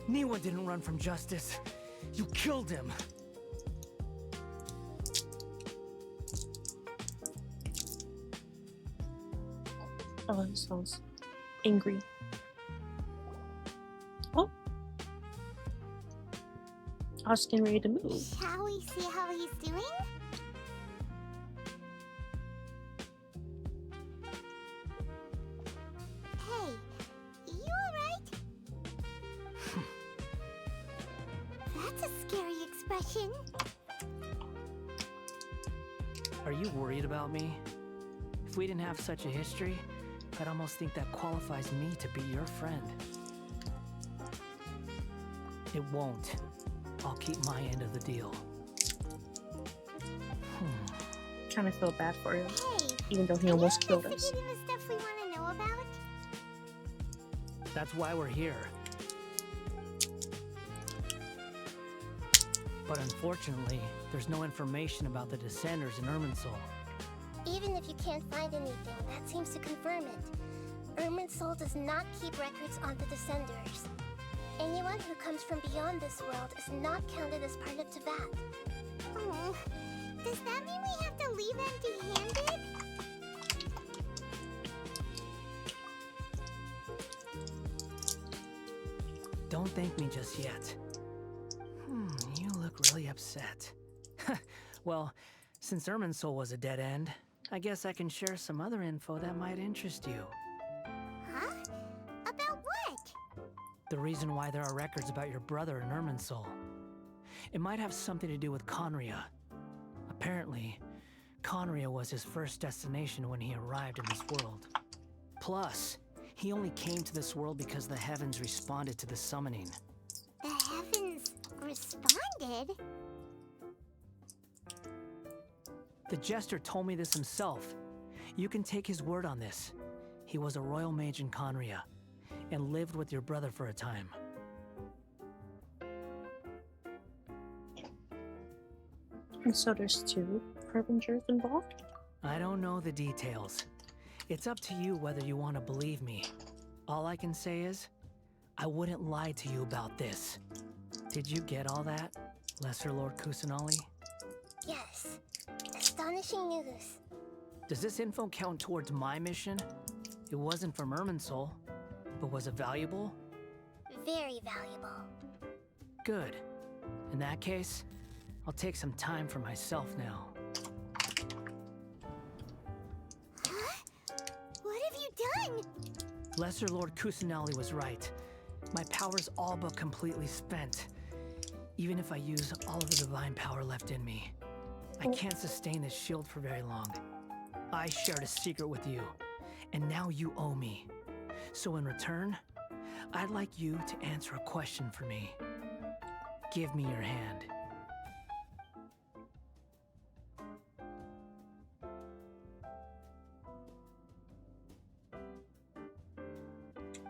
Niwa didn't run from justice. You killed him. Oh, he sounds angry. Oh. I was getting ready to move. Shall we see how he's doing? Hey, you alright? That's a scary expression. Are you worried about me? If we didn't have such a history, I'd almost think that qualifies me to be your friend. It won't. I'll keep my end of the deal. Kind of feel bad for him, Hey, even though he almost killed us. investigating the stuff we want to know about? That's why we're here. But unfortunately, there's no information about the Descenders in Irminsul. Even if you can't find anything, that seems to confirm it. Irminsul does not keep records on the Descenders. Anyone who comes from beyond this world is not counted as part of Teyvat. Oh, does that mean we have to leave empty-handed? Don't thank me just yet. You look really upset. Well, since Irminsul was a dead end, I guess I can share some other info that might interest you. Huh? About what? The reason why there are records about your brother in Irminsul. It might have something to do with Conria. Apparently, Conria was his first destination when he arrived in this world. Plus, he only came to this world because the heavens responded to the summoning. The heavens responded? The Jester told me this himself. You can take his word on this. He was a royal mage in Conria, and lived with your brother for a time. And so there's 2 Harbingers involved? I don't know the details. It's up to you whether you want to believe me. All I can say is, I wouldn't lie to you about this. Did you get all that, Lesser Lord Kusanali? Yes. Astonishing news. Does this info count towards my mission? It wasn't from Irminsul, but was it valuable? Very valuable. Good. In that case, I'll take some time for myself now. Huh? What have you done? Lesser Lord Kusanali was right. My power's all but completely spent. Even if I use all of the divine power left in me, I can't sustain this shield for very long. I shared a secret with you, and now you owe me. So in return, I'd like you to answer a question for me. Give me your hand.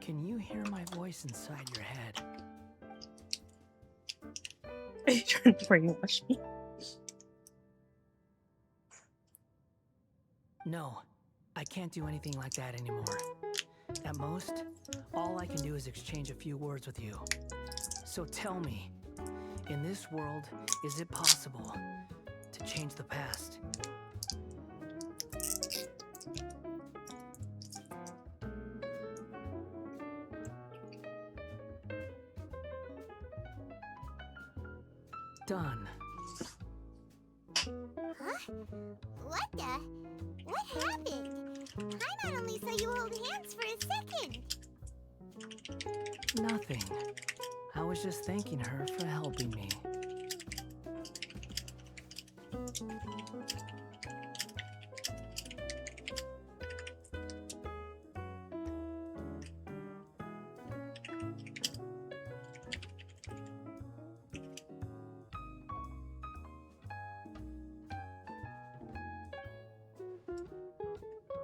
Can you hear my voice inside your head? Are you trying to brainwash me? No, I can't do anything like that anymore. At most, all I can do is exchange a few words with you. So tell me, in this world, is it possible to change the past? Done. Huh? What the? What happened? Paimon only saw you hold hands for a second. Nothing. I was just thanking her for helping me.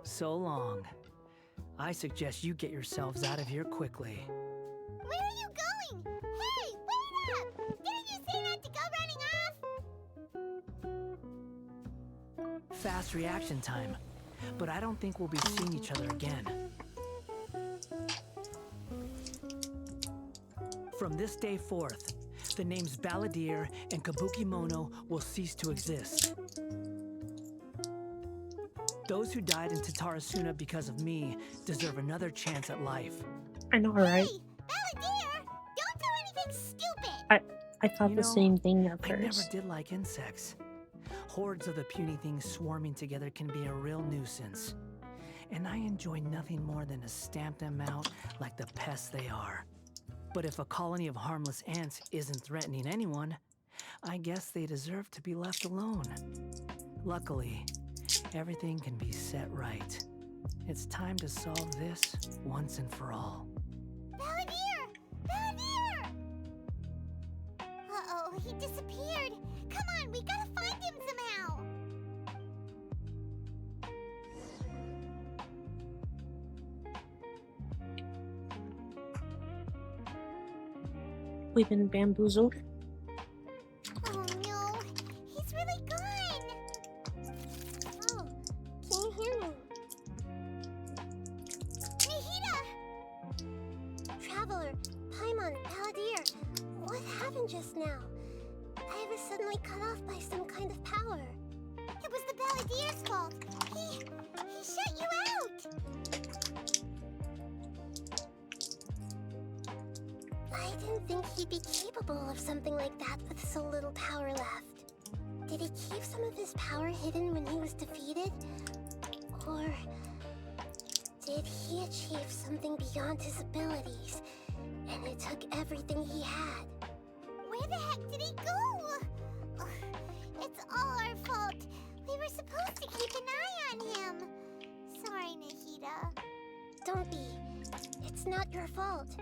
So long. I suggest you get yourselves out of here quickly. Where are you going? Hey, wait up! Didn't you say not to go running off? Fast reaction time. But I don't think we'll be seeing each other again. From this day forth, the names Balladeer and Kabukimono will cease to exist. Those who died in Tatarasuna because of me deserve another chance at life. I know, right? Hey, Balladeer! Don't do anything stupid! I thought the same thing at I never first. did like insects. Hordes of the puny things swarming together can be a real nuisance. And I enjoy nothing more than to stamp them out like the pests they are. But if a colony of harmless ants isn't threatening anyone, I guess they deserve to be left alone. Luckily, everything can be set right. It's time to solve this once and for all. Balladeer! Balladeer! Uh-oh, he disappeared. Come on, we gotta find him somehow. We've been bamboozled. Oh no, he's really gone. Oh, happened just now? I was suddenly cut off by some kind of power. It was the Balladeer's fault. He shut you out. I didn't think he'd be capable of something like that with so little power left. Did he keep some of his power hidden when he was defeated? Or did he achieve something beyond his abilities, and it took everything he had? Where the heck did he go? Ugh, it's all our fault. We were supposed to keep an eye on him. Sorry, Nahida. Don't be. It's not your fault.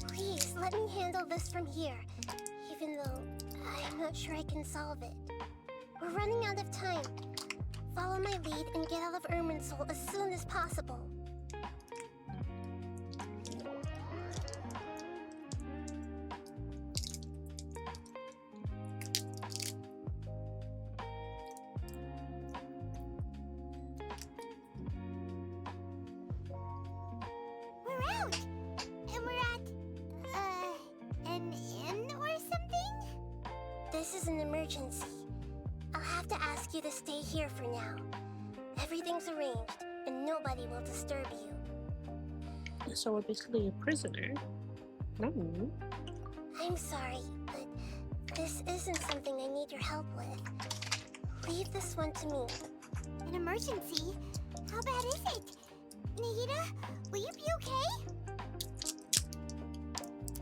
Please, let me handle this from here, even though I'm not sure I can solve it. We're running out of time. Follow my lead and get out of Irminsul as soon as possible. We're out! And we're at, an inn or something? This is an emergency. I'll have to ask you to stay here for now. Everything's arranged, and nobody will disturb you. So we're basically a prisoner. No. I'm sorry, but this isn't something I need your help with. Leave this one to me. An emergency? How bad is it? Nahida, will you be okay?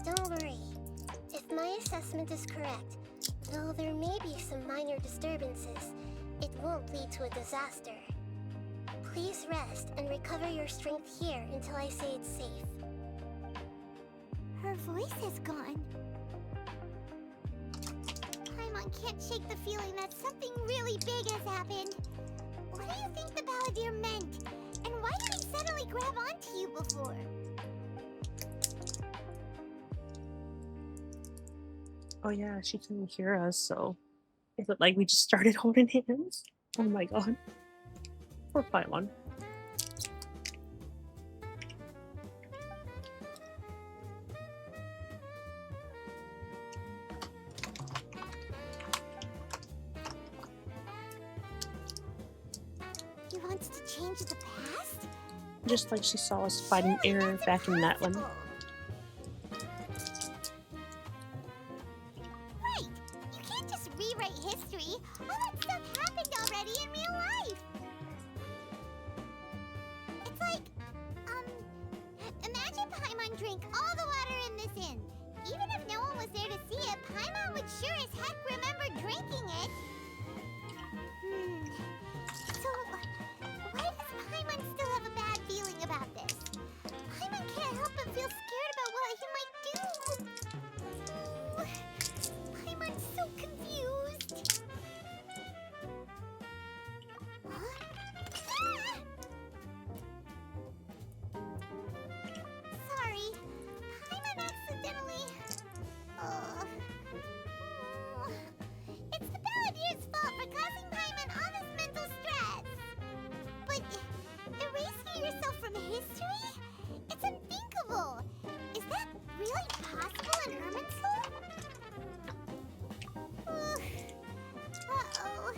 Don't worry. If my assessment is correct, though there may be some minor disturbances, it won't lead to a disaster. Please rest and recover your strength here until I say it's safe. Her voice is gone. Paimon can't shake the feeling that something really big has happened. What do you think the Balladeer meant? And why did he suddenly grab onto you before? Oh yeah, she couldn't hear us, so is it like we just started holding hands? Oh my god. Poor Paimon. He wants to change the past? Just like she saw us fighting air back in that one. Right! You can't just rewrite history. All that stuff happened already in real life. It's like, imagine Paimon drank all the water in this inn. Even if no one was there to see it, Paimon would sure as heck remember drinking it. So, why does Paimon still have a bad feeling about this? Paimon can't help but feel scared about what he might do. Paimon's so confused. Huh? Sorry, Paimon accidentally. It's the Balladeer's fault for causing Paimon all this mental stress. But erasing yourself from history? It's unthinkable. Is that really possible in Irminsul? Uh-oh.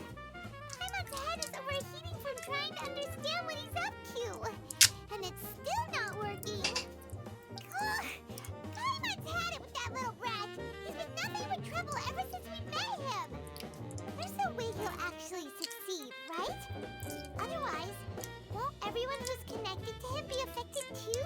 Paimon's head is overheating from trying to understand what he's up to. And it's still not working. Ugh. Paimon's had it with that little brat. He's been nothing but trouble ever since we met him. There's no way he'll actually succeed, right? Otherwise, won't everyone who's connected to him be affected too?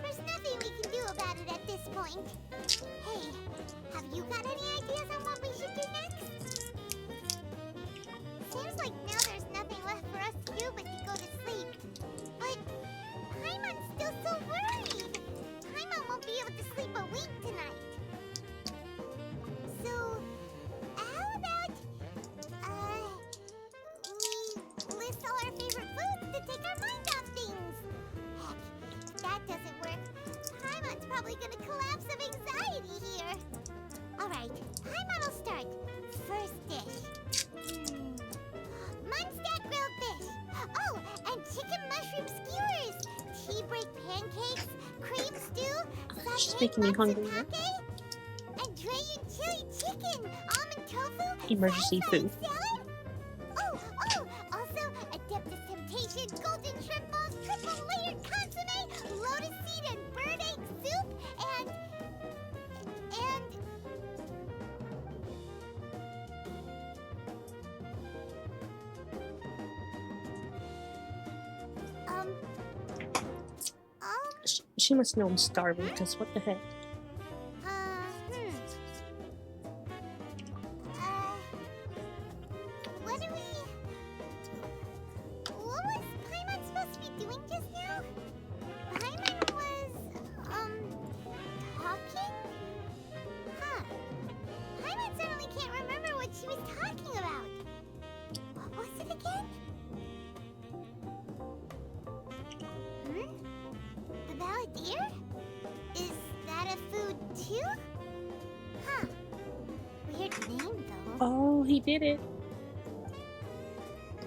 There's nothing we can do about it at this point. Hey, have you got any ideas on what we should do next? Seems like now there's nothing left for us to do but to go to sleep. But Paimon's still so worried. Paimon won't be able to sleep a wink tonight. So, how about, we list all our favorite foods to take our mind off things? Heck, She's making me hungrier. And Dragon chili chicken, almond tofu, Emergency food. salad. Oh, also Adeptus Temptation, golden shrimp balls, triple layered consomme, lotus seed and bird egg soup, and She must know I'm starving, because what the heck? What was Paimon supposed to be doing just now? Paimon was, talking? Huh. Paimon suddenly can't remember what she was talking about. What was it again? The balladeer? Is that a food too? Huh. Weird name though. Oh, he did it.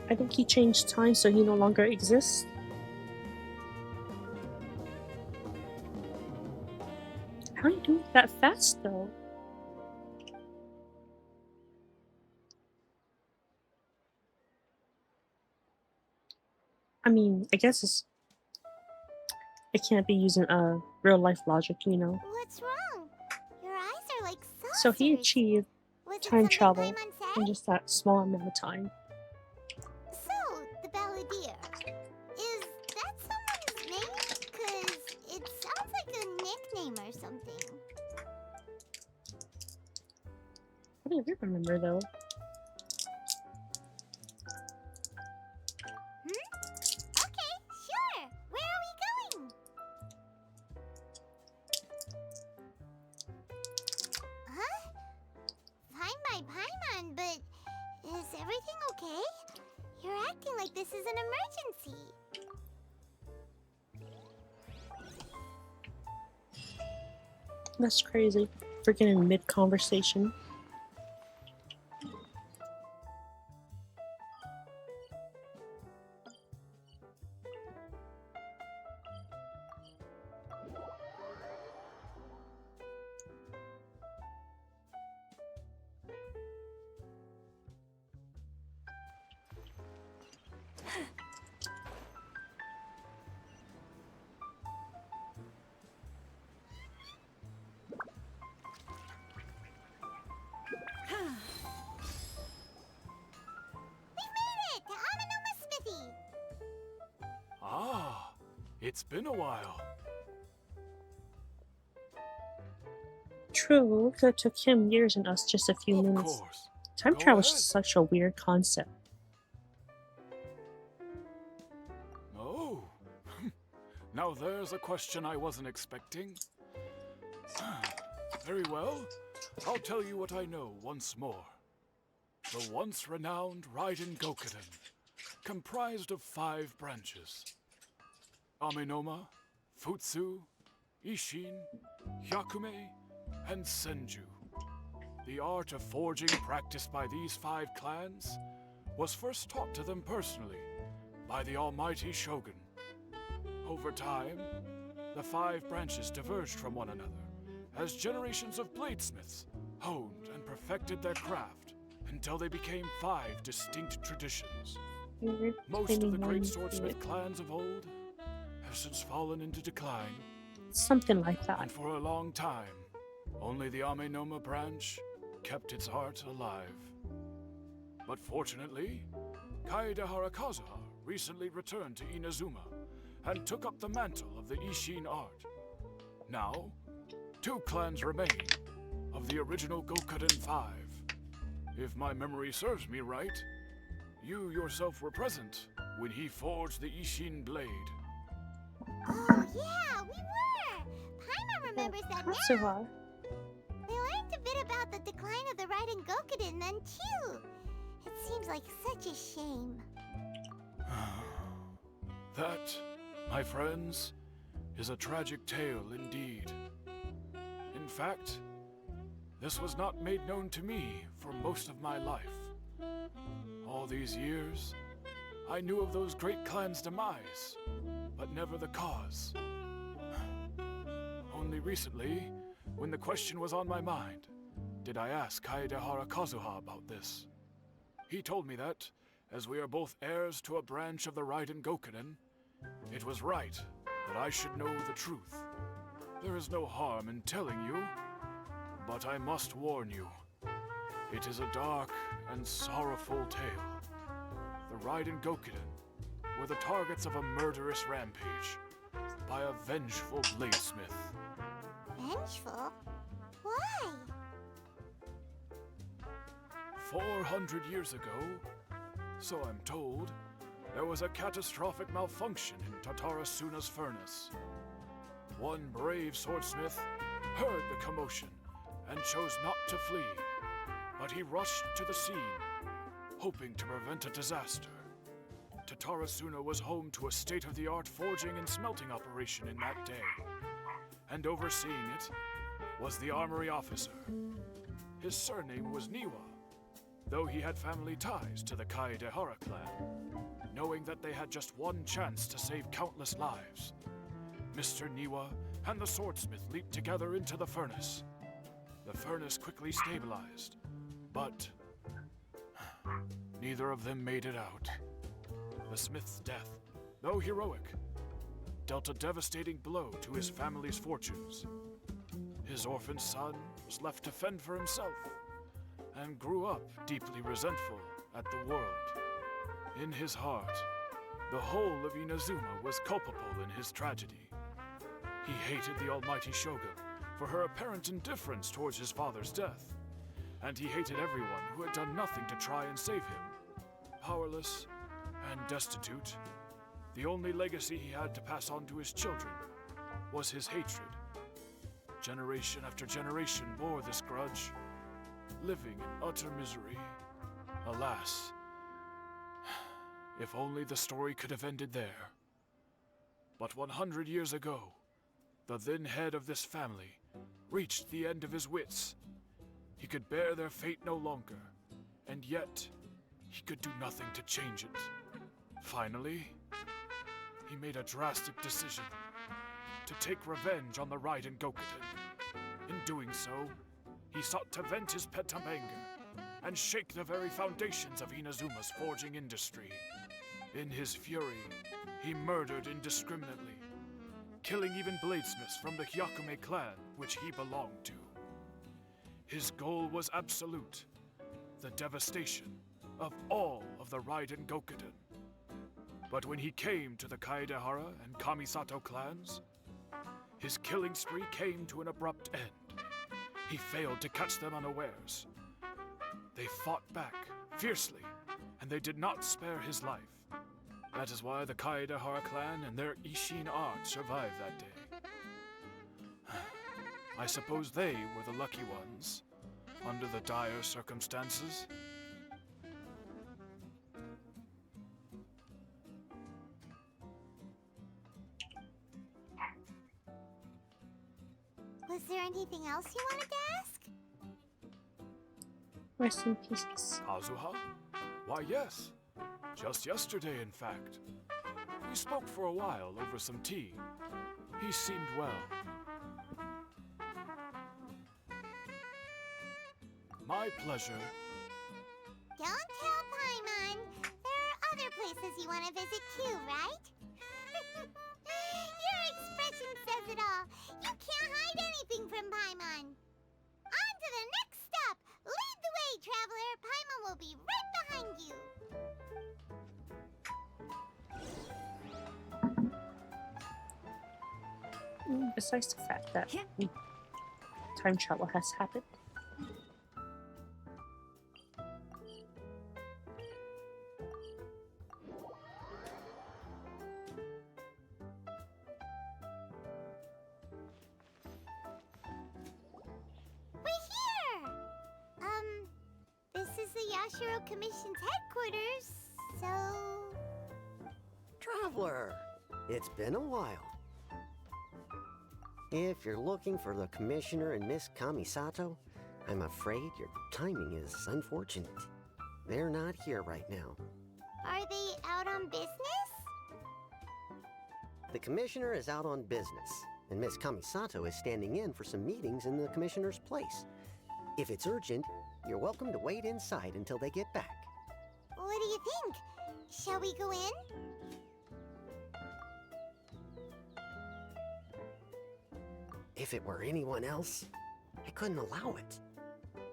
I think he changed time so he no longer exists. How do you do it that fast though? I mean, I guess it can't be using real life logic, you know. What's wrong? Your eyes are like saucers. So he achieved Was it time something travel Paimon said? in just that small amount of time. So, the balladeer. Is that someone's name? 'Cause it sounds like a nickname or something. I don't even remember though. Okay, sure. Where are we going? Huh? Fine by Paimon, but is everything okay? You're acting like this is an emergency. That's crazy. Freaking in mid-conversation. Ah, it's been a while. True, it could've took him years and us just a few minutes. Course. Time Go travel is ahead. such a weird concept. Oh, now there's a question I wasn't expecting. Very well, I'll tell you what I know once more. The once renowned Raiden Gokuden, comprised of 5 branches. Amenoma, Futsu, Ishin, Hyakume, and Senju. The art of forging practiced by these 5 clans was first taught to them personally by the almighty Shogun. Over time, the 5 branches diverged from one another as generations of bladesmiths honed and perfected their craft until they became 5 distinct traditions. Most of the great swordsmith clans of old have since fallen into decline. Something like that. And for a long time, only the Amenoma branch kept its art alive. But fortunately, Kaede Harakazuha recently returned to Inazuma and took up the mantle of the Ishin art. Now, 2 clans remain of the original Gokuden 5. If my memory serves me right, you yourself were present when he forged the Ishin blade. Oh, yeah, we were! Paimon remembers that now! They learned a bit about the decline of the Raiden Gokuden then, too! It seems like such a shame. That, my friends, is a tragic tale indeed. In fact, this was not made known to me for most of my life. All these years, I knew of those great clans' demise, but never the cause. Only recently, when the question was on my mind, did I ask Kaedehara Kazuha about this. He told me that, as we are both heirs to a branch of the Raiden Gokunin, it was right that I should know the truth. There is no harm in telling you, but I must warn you. It is a dark and sorrowful tale. The Raiden Gokunin were the targets of a murderous rampage by a vengeful bladesmith. Vengeful? Why? 400 years ago, so I'm told, there was a catastrophic malfunction in Tatarasuna's furnace. One brave swordsmith heard the commotion and chose not to flee, but he rushed to the scene, hoping to prevent a disaster. Tatarasuna was home to a state-of-the-art forging and smelting operation in that day, and overseeing it was the armory officer. His surname was Niwa, though he had family ties to the Kaedehara clan. Knowing that they had just one chance to save countless lives, Mr. Niwa and the swordsmith leaped together into the furnace. The furnace quickly stabilized, but neither of them made it out. The smith's death, though heroic, dealt a devastating blow to his family's fortunes. His orphan son was left to fend for himself and grew up deeply resentful at the world. In his heart, the whole of Inazuma was culpable in his tragedy. He hated the almighty Shogun for her apparent indifference towards his father's death, and he hated everyone who had done nothing to try and save him. Powerless and destitute, the only legacy he had to pass on to his children was his hatred. Generation after generation bore this grudge, living in utter misery. Alas, if only the story could have ended there. But 100 years ago, the then head of this family reached the end of his wits. He could bear their fate no longer, and yet he could do nothing to change it. Finally, he made a drastic decision to take revenge on the Raiden Gokunin. In doing so, he sought to vent his pent up anger and shake the very foundations of Inazuma's forging industry. In his fury, he murdered indiscriminately, killing even bladesmiths from the Hyakume clan which he belonged to. His goal was absolute, the devastation of all of the Raiden Gokunin. But when he came to the Kaedehara and Kamisato clans, his killing spree came to an abrupt end. He failed to catch them unawares. They fought back fiercely, and they did not spare his life. That is why the Kaedehara clan and their Ishin art survived that day. I suppose they were the lucky ones, under the dire circumstances. Was there anything else you wanted to ask? Rest in peace. Kazuha? Why, yes. Just yesterday, in fact. We spoke for a while over some tea. He seemed well. My pleasure. Don't tell Paimon. There are other places you want to visit too, right? Your expression says it all. You can't hide anything from Paimon. On to the next stop. Lead the way, traveler. Paimon will be right behind you. Besides the fact that time travel has happened. We're here! This is the Yashiro Commission's headquarters, so... Traveler, it's been a while. If you're looking for the Commissioner and Miss Kamisato, I'm afraid your timing is unfortunate. They're not here right now. Are they out on business? The Commissioner is out on business, and Miss Kamisato is standing in for some meetings in the commissioner's place. If it's urgent, you're welcome to wait inside until they get back. What do you think? Shall we go in? If it were anyone else, I couldn't allow it.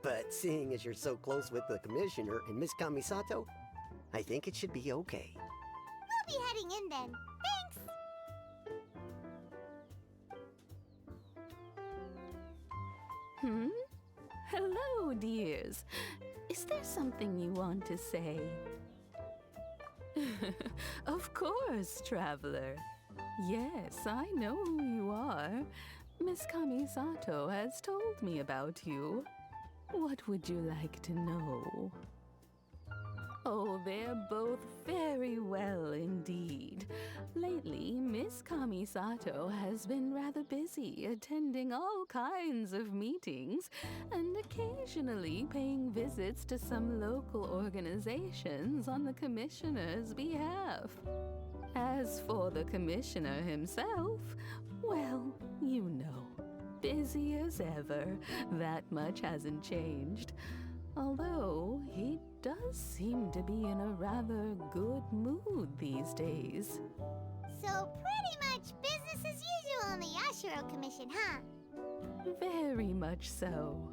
But seeing as you're so close with the commissioner and Miss Kamisato, I think it should be okay. We'll be heading in then. Thanks! Hello, dears. Is there something you want to say? Of course, traveler. Yes, I know who you are. Miss Kamisato has told me about you. What would you like to know? Oh, they're both very well indeed. Lately, Miss Kamisato has been rather busy attending all kinds of meetings and occasionally paying visits to some local organizations on the commissioner's behalf. As for the commissioner himself, well, you know, busy as ever. That much hasn't changed. Although he does seem to be in a rather good mood these days. So pretty much business as usual on the Yashiro Commission, huh? Very much so.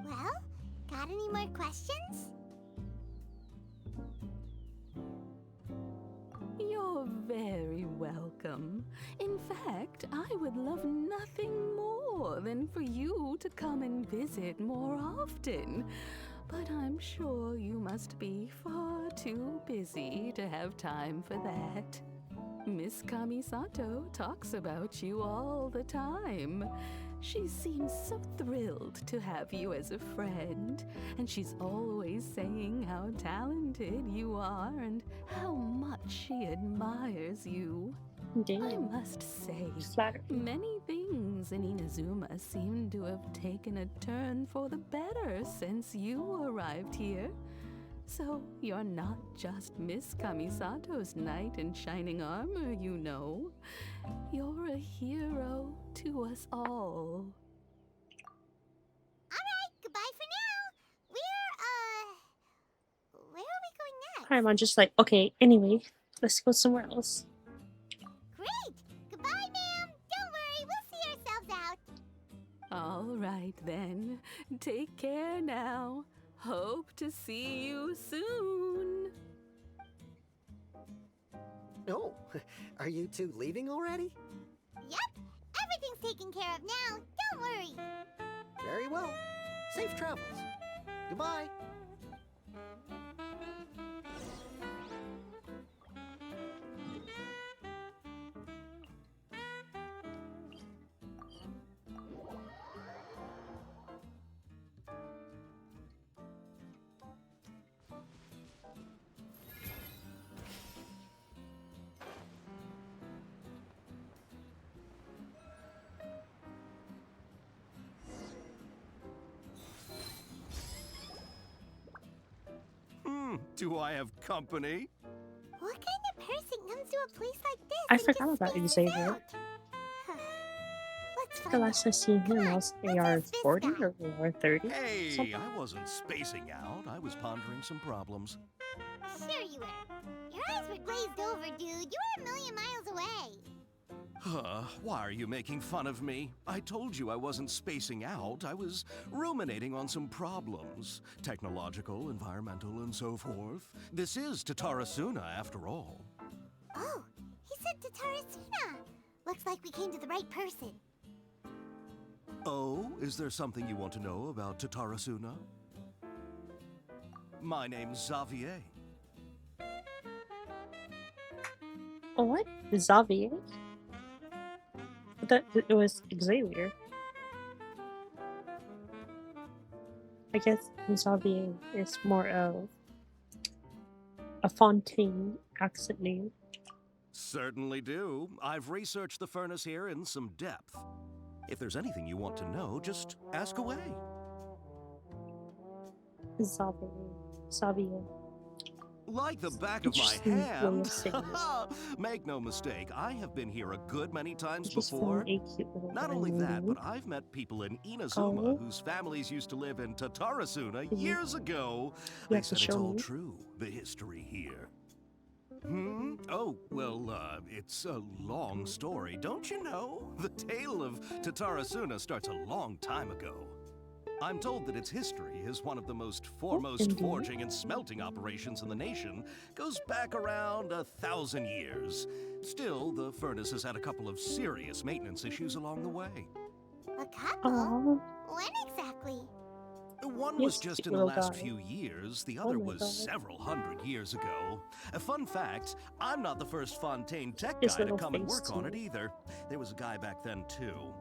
Well, got any more questions? You're very welcome. In fact, I would love nothing more than for you to come and visit more often. But I'm sure you must be far too busy to have time for that. Miss Kamisato talks about you all the time. She seems so thrilled to have you as a friend, and she's always saying how talented you are and how much she admires you. Damn. I must say, Flattery. many things in Inazuma seem to have taken a turn for the better since you arrived here. So you're not just Miss Kamisato's knight in shining armor, you know. You're a hero to us all. Alright, goodbye for now. Where are we going next? I'm just like, okay, anyway, let's go somewhere else. Great! Goodbye, ma'am. Don't worry, we'll see ourselves out. All right then. Take care now. Hope to see you soon. Oh, are you two leaving already? Yep, everything's taken care of now. Don't worry. Very well. Safe travels. Goodbye. Do I have company? What kind of person comes to a place like this I and forgot just about spaces Xavier. out? Let's The find last out. I seen him was AR 40 or AR 30. Hey, something. I wasn't spacing out. I was pondering some problems. Sure you were. Your eyes were glazed over, dude. You were a million miles away. Why are you making fun of me? I told you I wasn't spacing out. I was ruminating on some problems. Technological, environmental, and so forth. This is Tatarasuna, after all. Oh, he said Tatarasuna. Looks like we came to the right person. Oh, is there something you want to know about Tatarasuna? My name's Xavier. Oh, what? Xavier? I thought it was Xavier. I guess Xavier is more of a fontaine accent name. Certainly do. I've researched the furnace here in some depth. If there's anything you want to know, just ask away. Xavier. Like the back of my Interesting way hand. of saying it. Make no mistake, I have been here a good many times I just before. found a cute little Not only lemon that, lady. but I've met people in Inazuma Oh. whose families used to live in Tatarasuna Mhm. years ago. You They have to said it's show all me. true, the history here. Oh, well, it's a long story, don't you know? The tale of Tatarasuna starts a long time ago. I'm told that its history is one of the most foremost indeed. forging and smelting operations in the nation. Goes back around 1,000 years. Still, the furnace has had a couple of serious maintenance issues along the way. A couple? Aw. When exactly? One Yes, was just cute in the little last guy. few years, the Oh other my was God. several hundred years ago. A fun fact, I'm not the first Fontaine tech His guy to little come and face, work on too. it either. There was a guy back then too.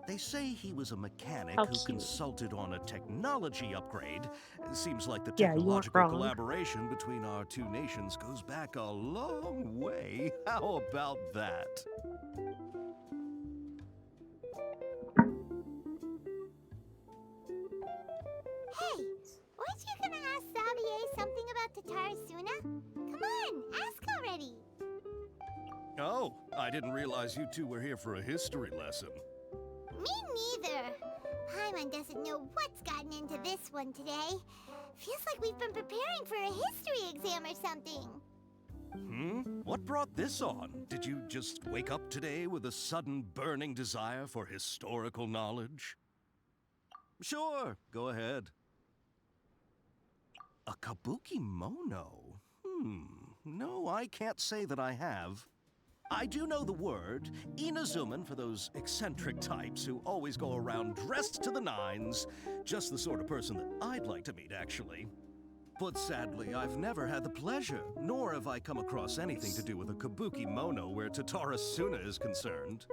They say he was a mechanic How who cute. consulted on a technology upgrade. Seems like the Yeah, you weren't technological wrong. collaboration between our two nations goes back a long way. How about that? Hey, weren't you gonna ask Xavier something about Tatarasuna? Come on, ask already. Oh, I didn't realize you two were here for a history lesson. Me neither. Paimon doesn't know what's gotten into this one today. Feels like we've been preparing for a history exam or something. What brought this on? Did you just wake up today with a sudden burning desire for historical knowledge? Sure, go ahead. A kabuki mono? No, I can't say that I have. I do know the word, Inazuman, for those eccentric types who always go around dressed to the nines. Just the sort of person that I'd like to meet, actually. But sadly, I've never had the pleasure, nor have I come across anything to do with a kabuki mono where Tatarasuna is concerned.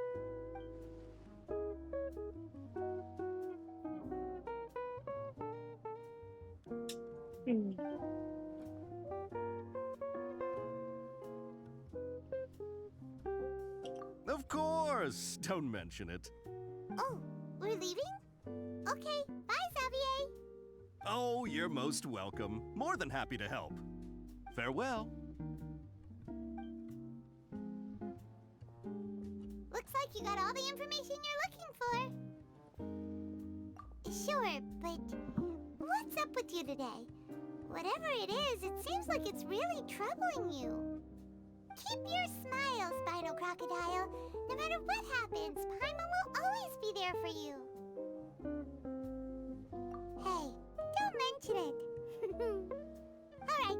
Of course! Don't mention it. Oh, we're leaving? Okay, bye, Xavier. Oh, you're most welcome. More than happy to help. Farewell. Looks like you got all the information you're looking for. Sure, but what's up with you today? Whatever it is, it seems like it's really troubling you. Keep your smile, Spino Crocodile. No matter what happens, Paimon will always be there for you. Hey, don't mention it. Alright,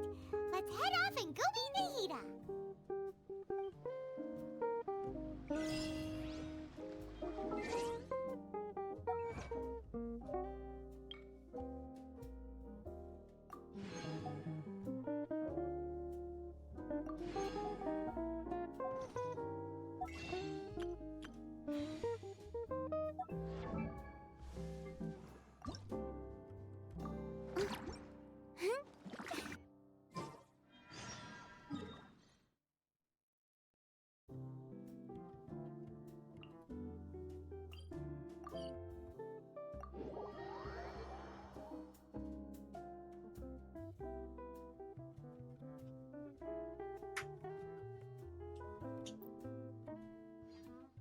let's head off and go meet Nahida.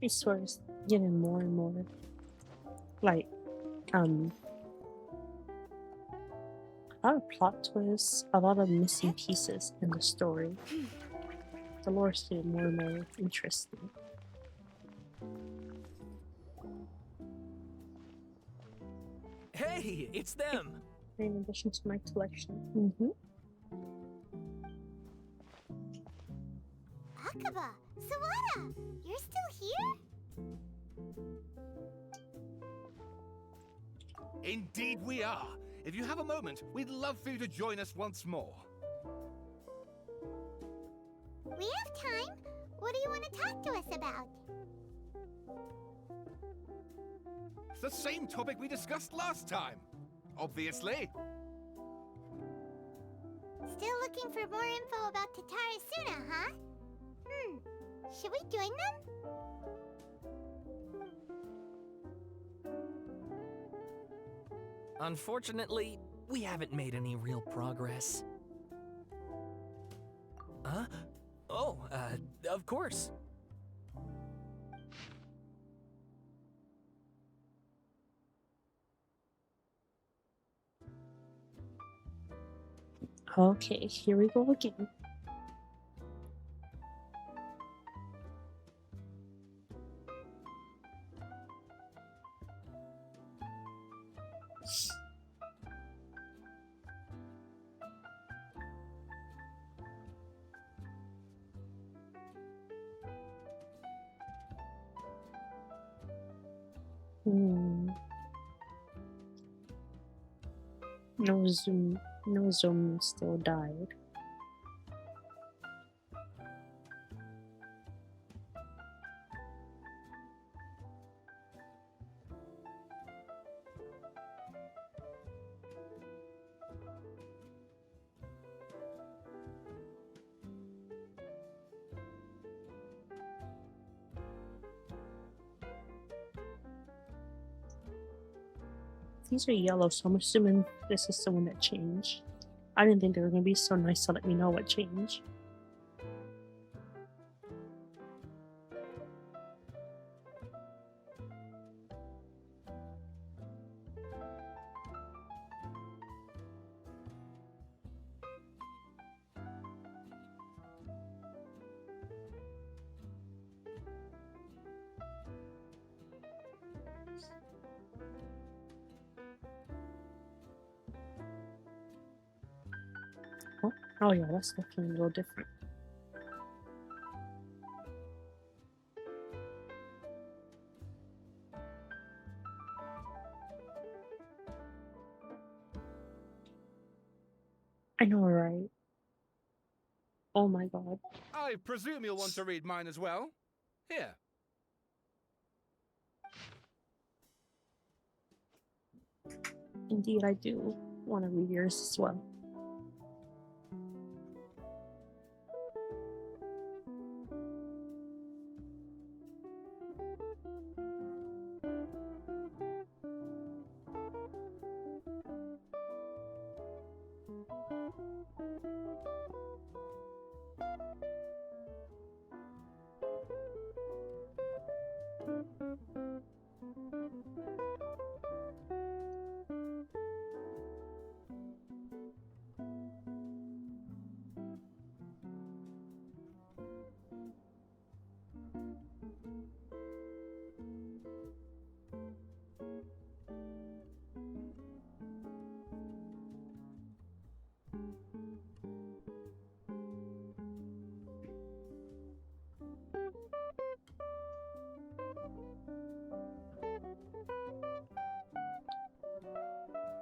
I swear it's getting more and more like a lot of plot twists, a lot of missing pieces in the story. The lore's getting more and more interesting. Hey, it's them. In addition to my collection. Akaba, Sawada, you're still here? Indeed we are. If you have a moment, we'd love for you to join us once more. We have time. What do you want to talk to us about? It's the same topic we discussed last time. Obviously. Still looking for more info about Tatara Suna, huh? Should we join them? Unfortunately, we haven't made any real progress. Huh? Oh, of course. Okay, here we go again. No Zoom still died. These are yellow, so I'm assuming this is the one that changed. I didn't think they were going to be so nice to let me know what changed. Oh yeah, that's definitely a little different. I know, right? Oh my god. I presume you'll want to read mine as well. Here. Indeed, I do want to read yours as well.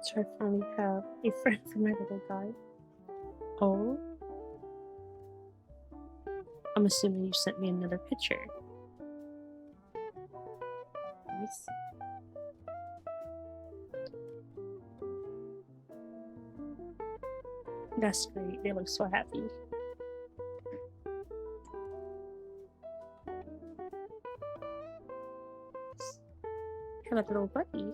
So I finally have a friend for my little guy. Oh. I'm assuming you sent me another picture. Nice. That's great. They look so happy. Have a little buddy.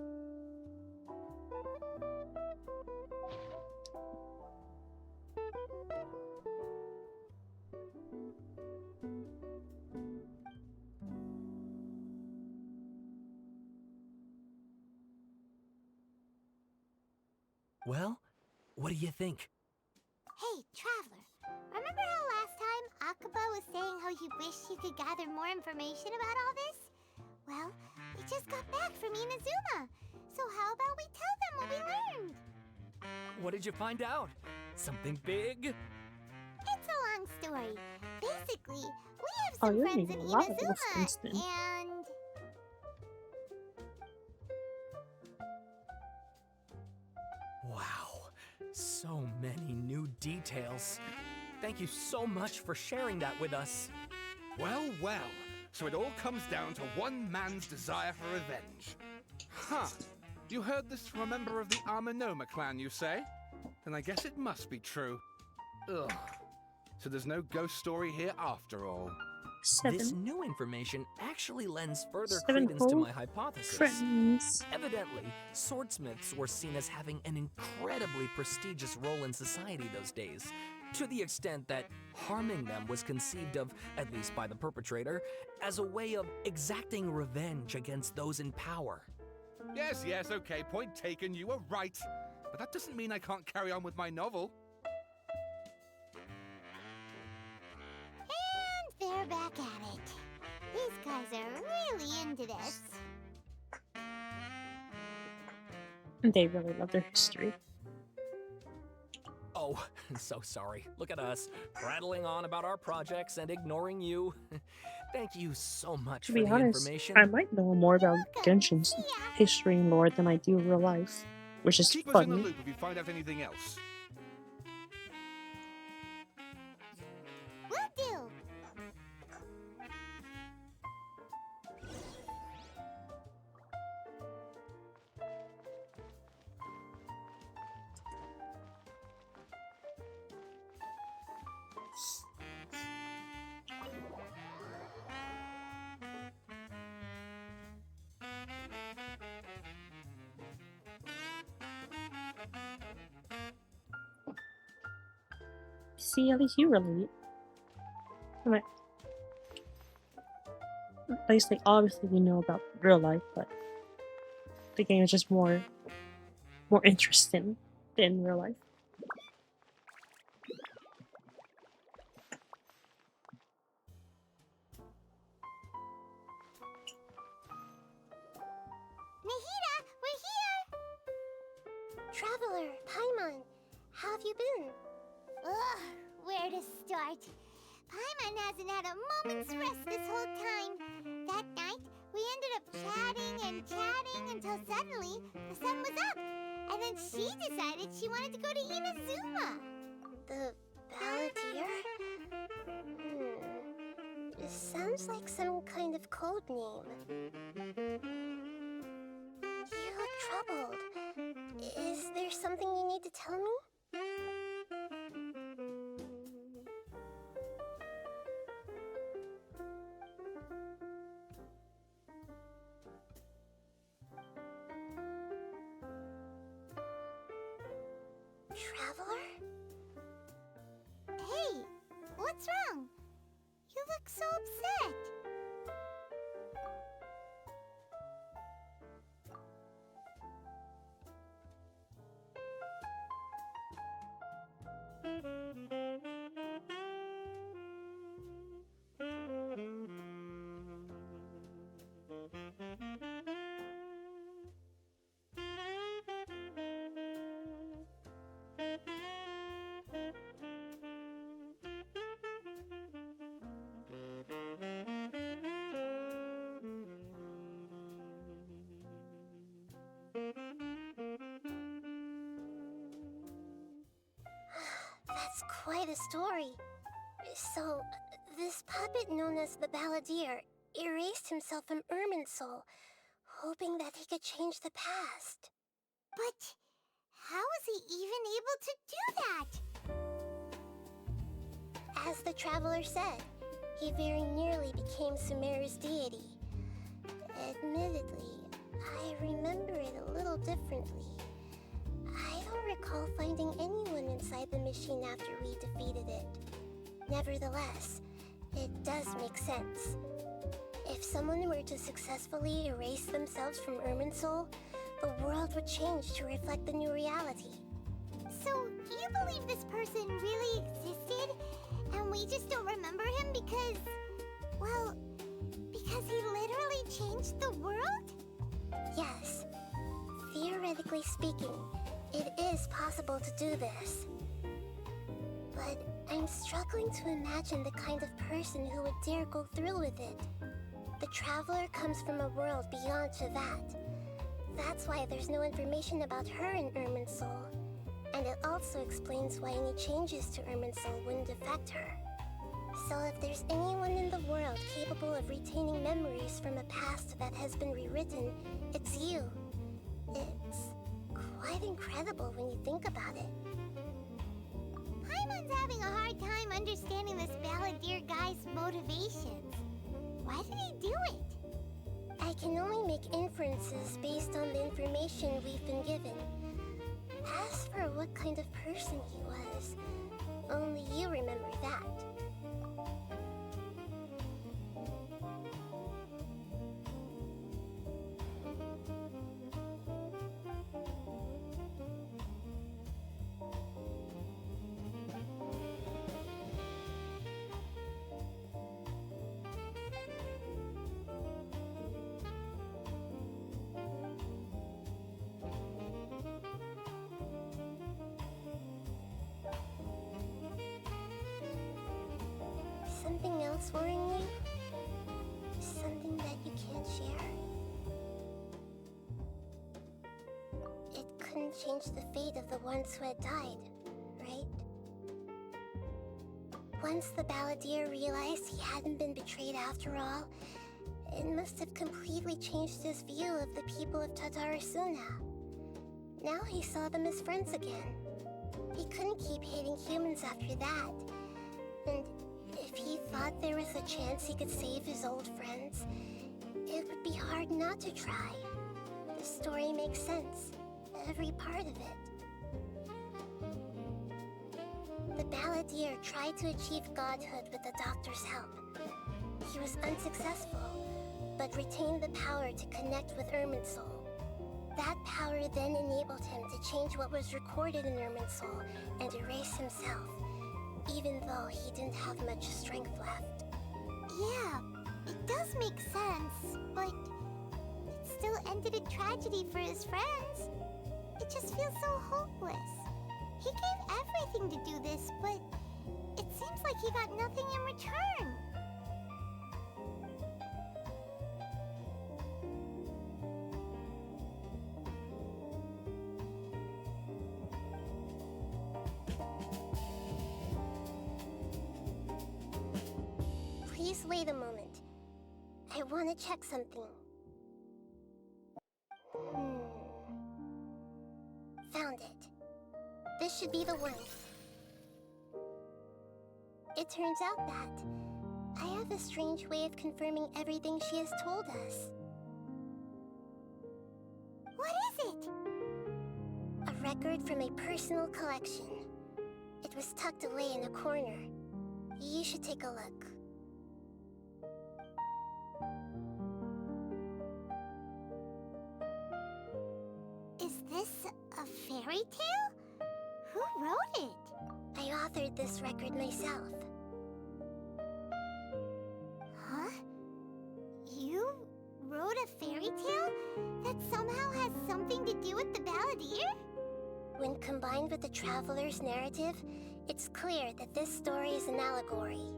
Well, what do you think? Hey, Traveler. Remember how last time Akaba was saying how he wished he could gather more information about all this? Well, we just got back from Inazuma. So how about we tell them what we learned? What did you find out? Something big? It's a long story. Basically, we have Oh, some you're friends making in a lot of those Inazuma, things then. and... Wow, so many new details. Thank you so much for sharing that with us. Well, well. So it all comes down to one man's desire for revenge. Huh. You heard this from a member of the Amanoma clan, you say? Then I guess it must be true. Ugh. So there's no ghost story here after all. This new information actually lends further 7 credence to whole my hypothesis. friends. Evidently, swordsmiths were seen as having an incredibly prestigious role in society those days, to the extent that harming them was conceived of, at least by the perpetrator, as a way of exacting revenge against those in power. Yes, okay, point taken, you were right. But that doesn't mean I can't carry on with my novel. And they're back at it. These guys are really into this. They really love their history. Oh, so sorry. Look at us, prattling on about our projects and ignoring you. Thank you so much To for be the honest, information. I might know more about Genshin's history and lore than I do real life, which is Keep us in the funny. loop if you find out anything else. Will do. See, at least you relate. Right. At least, like, obviously we know about real life, but the game is just more interesting than real life. Nahida, we're here! Traveler, Paimon, how have you been? Ugh, where to start? Paimon hasn't had a moment's rest this whole time. That night, we ended up chatting and chatting until suddenly the sun was up. And then she decided she wanted to go to Inazuma. The Balladeer? It sounds like some kind of code name. You look troubled. Is there something you need to tell me? Traveler? Hey, what's wrong? You look so upset. That's quite a story. So, this puppet known as the Balladeer erased himself from Irminsul, hoping that he could change the past. But how was he even able to do that? As the Traveler said, he very nearly became Sumeru's deity. Admittedly, I remember it a little differently. I don't recall finding anyone inside the machine after we defeated it. Nevertheless, it does make sense. If someone were to successfully erase themselves from Irminsul, the world would change to reflect the new reality. So, you believe this person really existed, and we just don't remember him because, well, because he literally changed the world? Yes. Theoretically speaking, it is possible to do this. But I'm struggling to imagine the kind of person who would dare go through with it. The Traveler comes from a world beyond Tevat. That's why there's no information about her in Irminsul. And it also explains why any changes to Irminsul wouldn't affect her. So if there's anyone in the world capable of retaining memories from a past that has been rewritten, it's you. It's quite incredible when you think about it. Paimon's having a hard time understanding this balladeer guy's motivations. Why did he do it? I can only make inferences based on the information we've been given. As for what kind of person he was, only you remember that. Something else worrying you? Something that you can't share? It couldn't change the fate of the ones who had died, right? Once the balladeer realized he hadn't been betrayed after all, it must have completely changed his view of the people of Tatarasuna. Now he saw them as friends again. He couldn't keep hating humans after that. And if he thought there was a chance he could save his old friends, it would be hard not to try. The story makes sense, every part of it. The balladeer tried to achieve godhood with the doctor's help. He was unsuccessful, but retained the power to connect with Irminsul. That power then enabled him to change what was recorded in Irminsul and erase himself, even though he didn't have much strength left. Yeah, it does make sense, but it still ended in tragedy for his friends. It just feels so hopeless. He gave everything to do this, but it seems like he got nothing in return. Please wait a moment. I want to check something. Found it. This should be the one. It turns out that I have a strange way of confirming everything she has told us. What is it? A record from a personal collection. It was tucked away in a corner. You should take a look. Is this a fairy tale? Who wrote it? I authored this record myself. Huh? You wrote a fairy tale that somehow has something to do with the balladeer? When combined with the traveler's narrative, it's clear that this story is an allegory.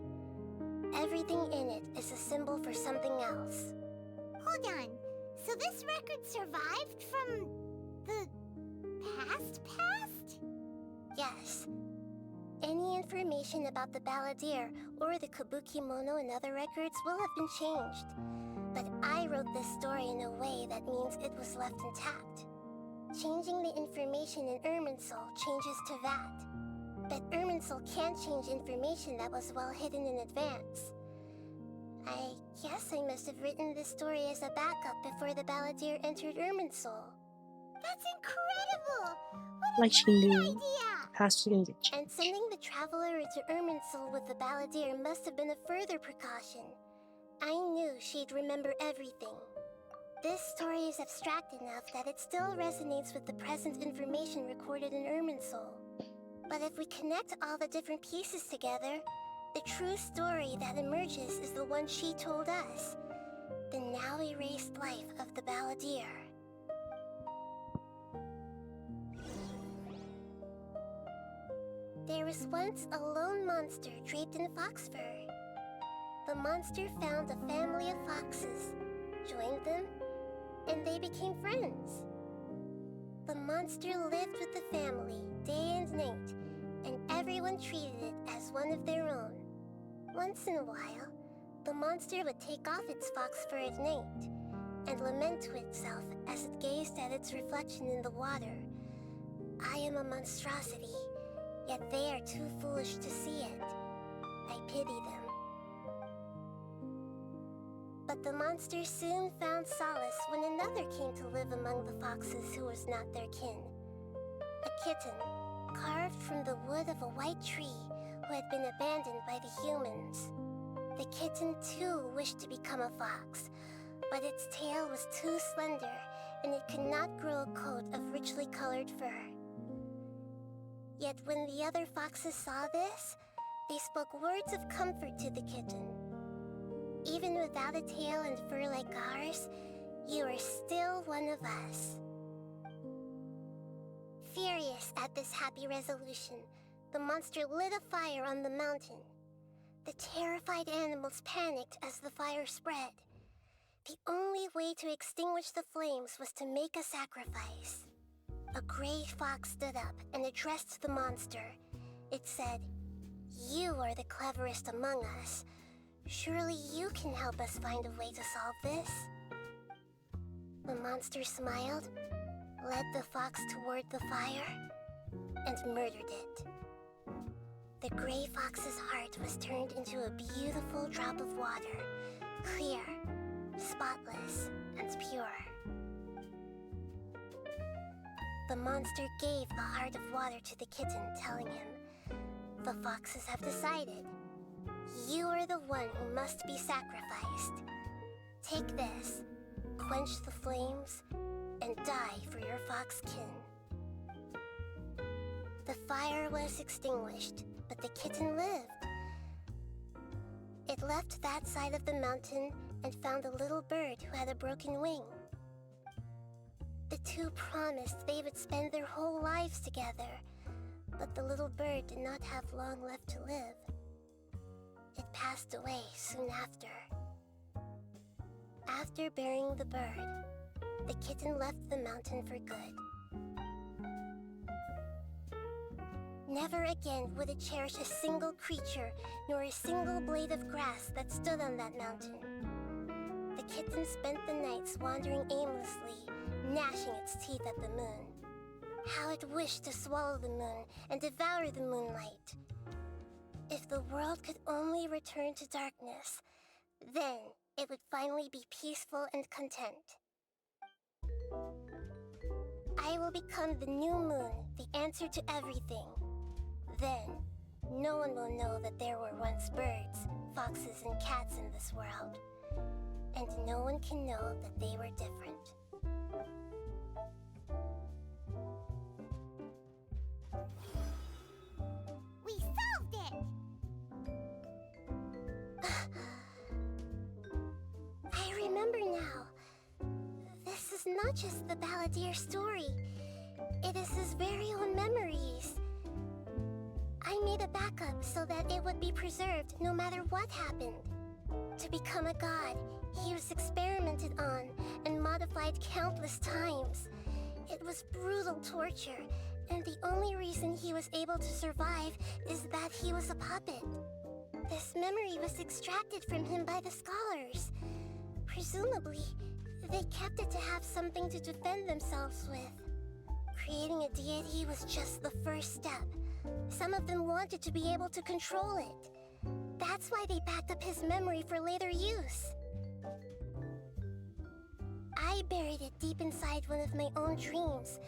Everything in it is a symbol for something else. Hold on. So this record survived from the past? Yes. Any information about the balladeer or the kabuki mono and other records will have been changed. But I wrote this story in a way that means it was left intact. Changing the information in Irminsul changes to that. But Irminsul can't change information that was well hidden in advance. I guess I must have written this story as a backup before the balladeer entered Irminsul. That's incredible! Like she knew past was gonna get changed. And sending the traveler into Irminsul with the balladeer must have been a further precaution. I knew she'd remember everything. This story is abstract enough that it still resonates with the present information recorded in Irminsul. But if we connect all the different pieces together, the true story that emerges is the one she told us. The now erased life of the balladeer. There was once a lone monster draped in fox fur. The monster found a family of foxes, joined them, and they became friends. The monster lived with the family day and night, and everyone treated it as one of their own. Once in a while, the monster would take off its fox fur at night and lament to itself as it gazed at its reflection in the water. I am a monstrosity, yet they are too foolish to see it. I pity them. But the monsters soon found solace when another came to live among the foxes who was not their kin. A kitten, carved from the wood of a white tree who had been abandoned by the humans. The kitten too wished to become a fox, but its tail was too slender and it could not grow a coat of richly colored fur. Yet when the other foxes saw this, they spoke words of comfort to the kitten. Even without a tail and fur like ours, you are still one of us. Furious at this happy resolution, the monster lit a fire on the mountain. The terrified animals panicked as the fire spread. The only way to extinguish the flames was to make a sacrifice. A gray fox stood up and addressed the monster. It said, "You are the cleverest among us. Surely you can help us find a way to solve this." The monster smiled, led the fox toward the fire, and murdered it. The gray fox's heart was turned into a beautiful drop of water, clear, spotless, and pure. The monster gave the heart of water to the kitten, telling him, "The foxes have decided. You are the one who must be sacrificed. Take this, quench the flames, and die for your fox kin." The fire was extinguished, but the kitten lived. It left that side of the mountain and found a little bird who had a broken wing. The two promised they would spend their whole lives together, but the little bird did not have long left to live. It passed away soon after. After burying the bird, the kitten left the mountain for good. Never again would it cherish a single creature, nor a single blade of grass that stood on that mountain. The kitten spent the nights wandering aimlessly, gnashing its teeth at the moon. How it wished to swallow the moon and devour the moonlight. If the world could only return to darkness, then it would finally be peaceful and content. I will become the new moon, the answer to everything. Then, no one will know that there were once birds, foxes, and cats in this world. And no one can know that they were different. We solved it! I remember now. This is not just the Balladeer story. It is his very own memories. I made a backup so that it would be preserved no matter what happened. To become a god, he was experimented on and modified countless times. It was brutal torture, and the only reason he was able to survive is that he was a puppet. This memory was extracted from him by the scholars. Presumably, they kept it to have something to defend themselves with. Creating a deity was just the first step. Some of them wanted to be able to control it. That's why they backed up his memory for later use. I buried it deep inside one of my own dreams,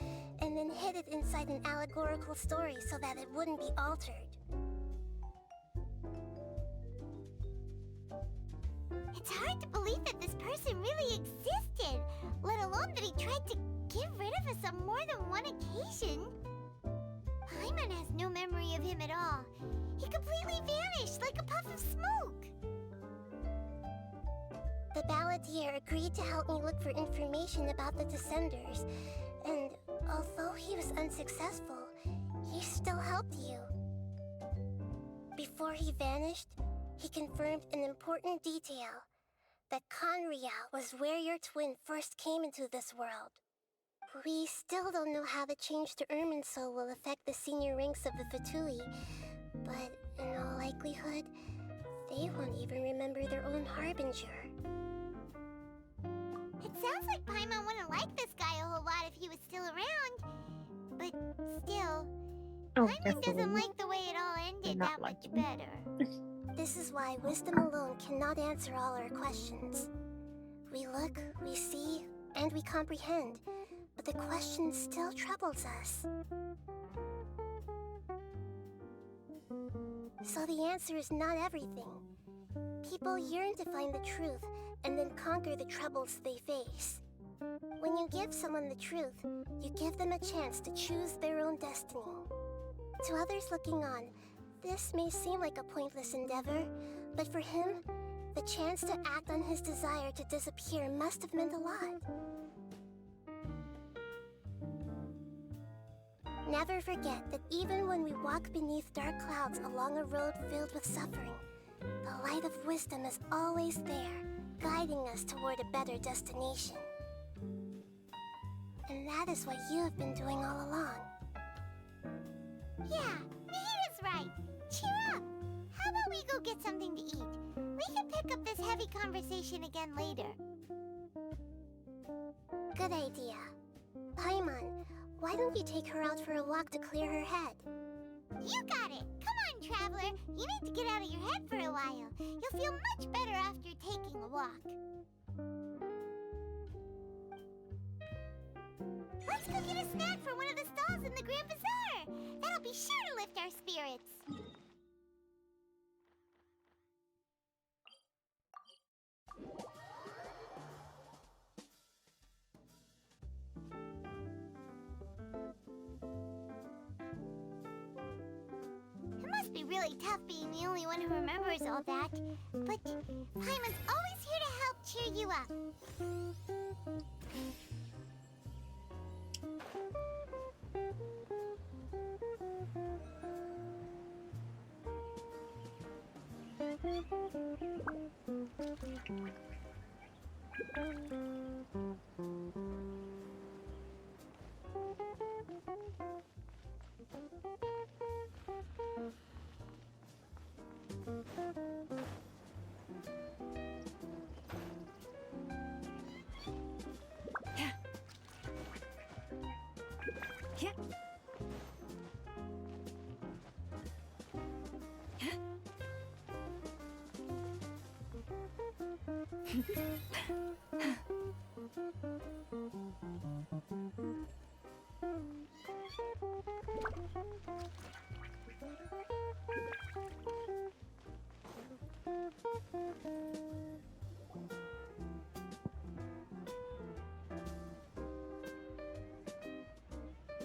and then hid it inside an allegorical story so that it wouldn't be altered. It's hard to believe that this person really existed, let alone that he tried to get rid of us on more than one occasion. Paimon has no memory of him at all. He completely vanished like a puff of smoke. The Balladeer agreed to help me look for information about the Descenders, and although he was unsuccessful, he still helped you. Before he vanished, he confirmed an important detail, that Conria was where your twin first came into this world. We still don't know how the change to Irminsul will affect the senior ranks of the Fatui, but in all likelihood, they won't even remember their own Harbinger. It sounds like Paimon wouldn't like this guy a whole lot if he was still around. But still, Oh, Paimon doesn't definitely. like the way it all ended Not that like much him. better. This is why wisdom alone cannot answer all our questions. We look, we see, and we comprehend, but the question still troubles us. So the answer is not everything. People yearn to find the truth and then conquer the troubles they face. When you give someone the truth, you give them a chance to choose their own destiny. To others looking on, this may seem like a pointless endeavor, but for him, the chance to act on his desire to disappear must have meant a lot. Never forget that even when we walk beneath dark clouds along a road filled with suffering, the light of wisdom is always there, guiding us toward a better destination. And that is what you have been doing all along. Yeah, Nahira's right. Cheer up. How about we go get something to eat? We can pick up this heavy conversation again later. Good idea. Paimon, why don't you take her out for a walk to clear her head? You got it. Come on, Traveler. You need to get out of your head for a while. You'll feel much better after taking a walk. Let's go get a snack from one of the stalls in the Grand Bazaar. That'll be sure to lift our spirits. It must be really tough being the only one who remembers all that. But Paimon's always here to help cheer you up.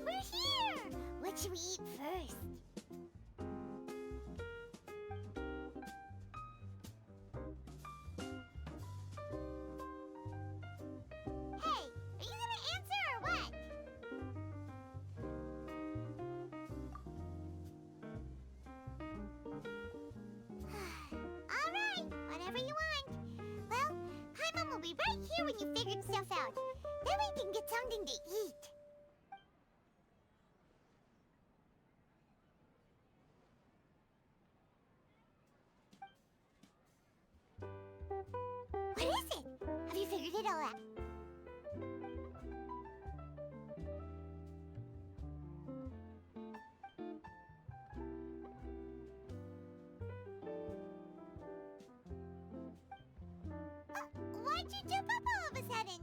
We're here! What should we eat first? Hey, are you gonna answer or what? Alright, whatever you want. Well, Paimon will be right here when you figured stuff out. Then we can get something to eat. What is it? Have you figured it all out? Why'd you jump up all of a sudden?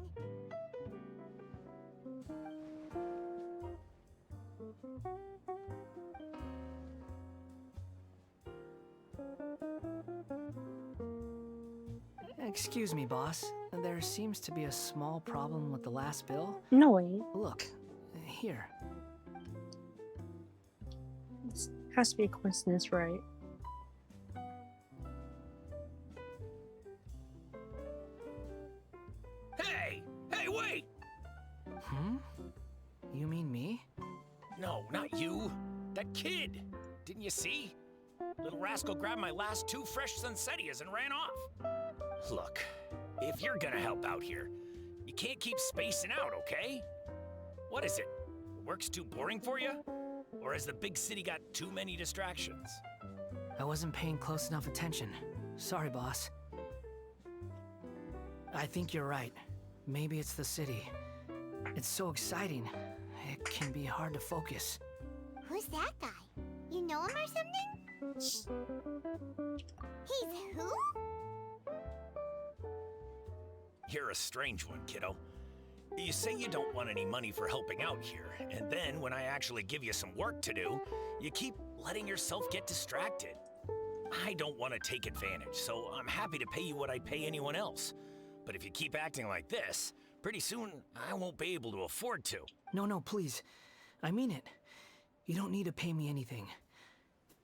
Excuse me, boss. There seems to be a small problem with the last bill. No way. Look, here. This has to be a coincidence, right? Hey! Hey, wait! Hmm? You mean me? No, not you. That kid. Didn't you see? Little rascal grabbed my last 2 fresh Sunsettias and ran off. Look, if you're gonna help out here, you can't keep spacing out, okay? What is it? Work's too boring for you? Or has the big city got too many distractions? I wasn't paying close enough attention. Sorry, boss. I think you're right. Maybe it's the city. It's so exciting. It can be hard to focus. Who's that guy? You know him or something? He's who? You're a strange one, kiddo. You say you don't want any money for helping out here, and then when I actually give you some work to do, you keep letting yourself get distracted. I don't want to take advantage, so I'm happy to pay you what I'd pay anyone else. But if you keep acting like this, pretty soon I won't be able to afford to. No, please. I mean it. You don't need to pay me anything.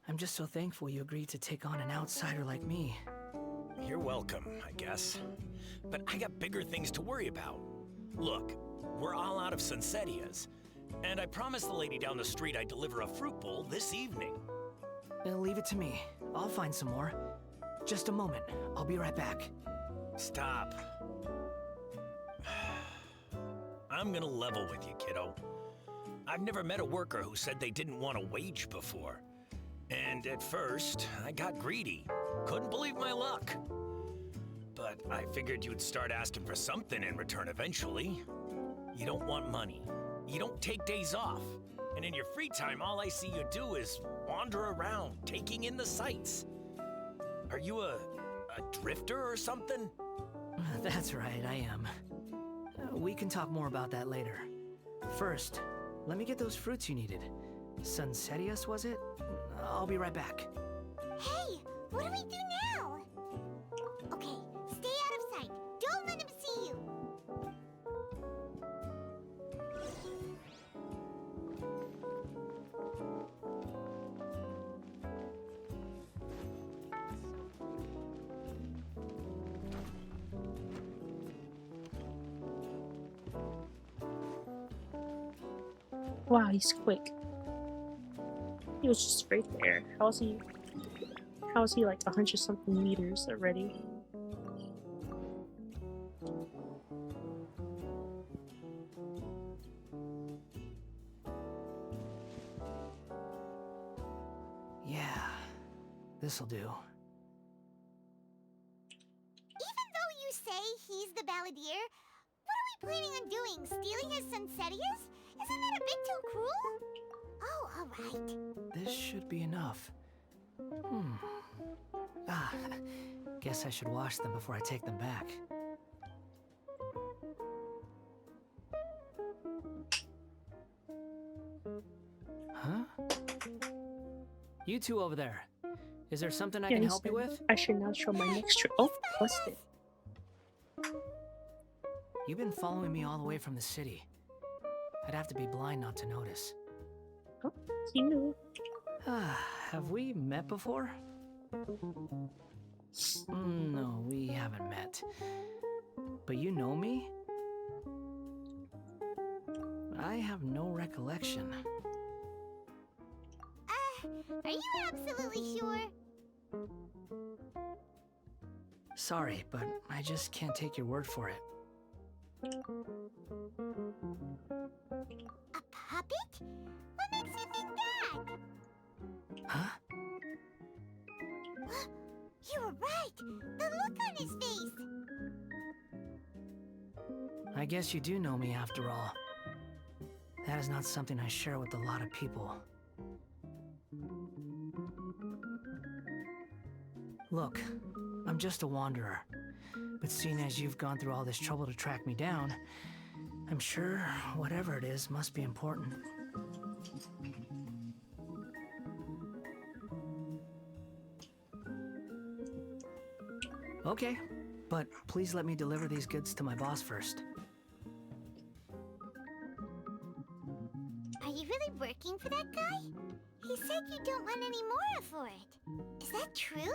I'm just so thankful you agreed to take on an outsider like me. You're welcome, I guess. But I got bigger things to worry about. Look, we're all out of Sunsettias, and I promised the lady down the street I'd deliver a fruit bowl this evening. Leave it to me. I'll find some more. Just a moment. I'll be right back. Stop. I'm gonna level with you, kiddo. I've never met a worker who said they didn't want a wage before. And at first, I got greedy. Couldn't believe my luck. But I figured you'd start asking for something in return eventually. You don't want money. You don't take days off. And in your free time, all I see you do is wander around, taking in the sights. Are you a drifter or something? That's right, I am. We can talk more about that later. First, let me get those fruits you needed. Sunsettias, was it? I'll be right back. Hey, what do we do now? Okay, stay out of sight. Don't let him see you. Wow, he's quick. He was just right there. How is he like 100 something meters already? Yeah, this'll do. Even though you say he's the balladeer, what are we planning on doing? Stealing his Sunsettias? Isn't that a bit too cruel? Oh, alright. This should be enough. Guess I should wash them before I take them back. Huh? You two over there. Is there something I can help you with? I should not show my next trick. Oh, busted. You've been following me all the way from the city. I'd have to be blind not to notice. Oh, he knew. Have we met before? No, we haven't met. But you know me? I have no recollection. Are you absolutely sure? Sorry, but I just can't take your word for it. A puppet? What makes you think that? Huh? You were right! The look on his face! I guess you do know me after all. That is not something I share with a lot of people. Look, I'm just a wanderer. But seeing as you've gone through all this trouble to track me down, I'm sure whatever it is must be important. Okay, but please let me deliver these goods to my boss first. Are you really working for that guy? He said you don't want any more for it. Is that true?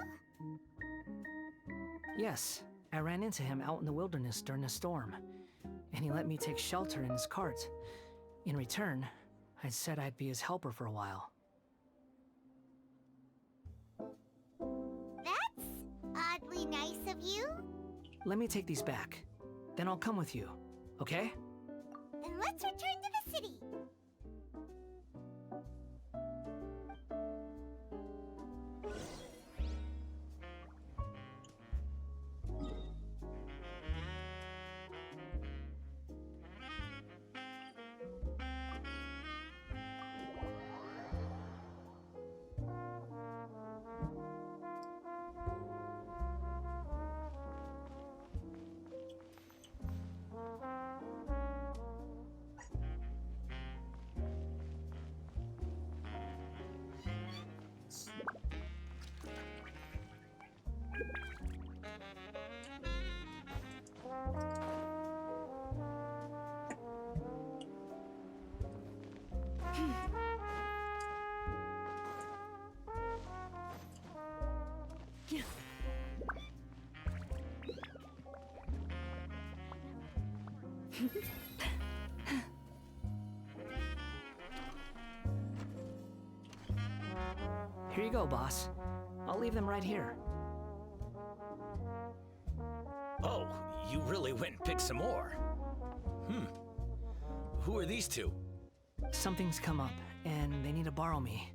Yes, I ran into him out in the wilderness during a storm, and he let me take shelter in his cart. In return, I said I'd be his helper for a while. That's oddly nice of you. Let me take these back. Then I'll come with you, okay? Then let's return to the city. Here you go, boss. I'll leave them right here. Oh, you really went and picked some more. Who are these two? Something's come up, and they need to borrow me.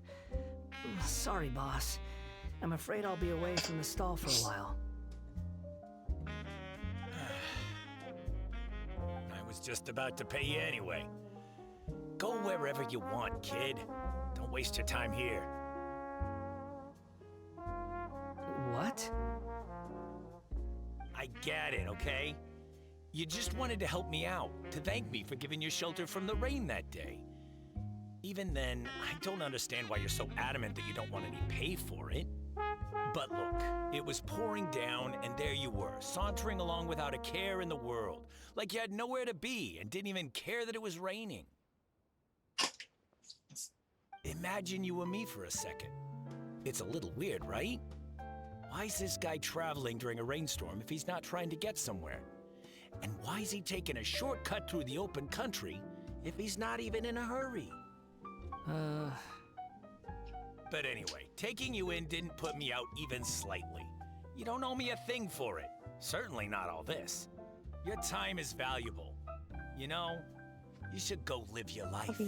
Sorry, boss. I'm afraid I'll be away from the stall for a while. I was just about to pay you anyway. Go wherever you want, kid. Don't waste your time here. What? I get it, okay? You just wanted to help me out, to thank me for giving you shelter from the rain that day. Even then, I don't understand why you're so adamant that you don't want any pay for it. But look, it was pouring down, and there you were, sauntering along without a care in the world, like you had nowhere to be and didn't even care that it was raining. Imagine you were me for a second. It's a little weird, right? Why is this guy traveling during a rainstorm if he's not trying to get somewhere? And why is he taking a shortcut through the open country if he's not even in a hurry? But anyway, taking you in didn't put me out even slightly. You don't owe me a thing for it. Certainly not all this. Your time is valuable. You know, you should go live your life.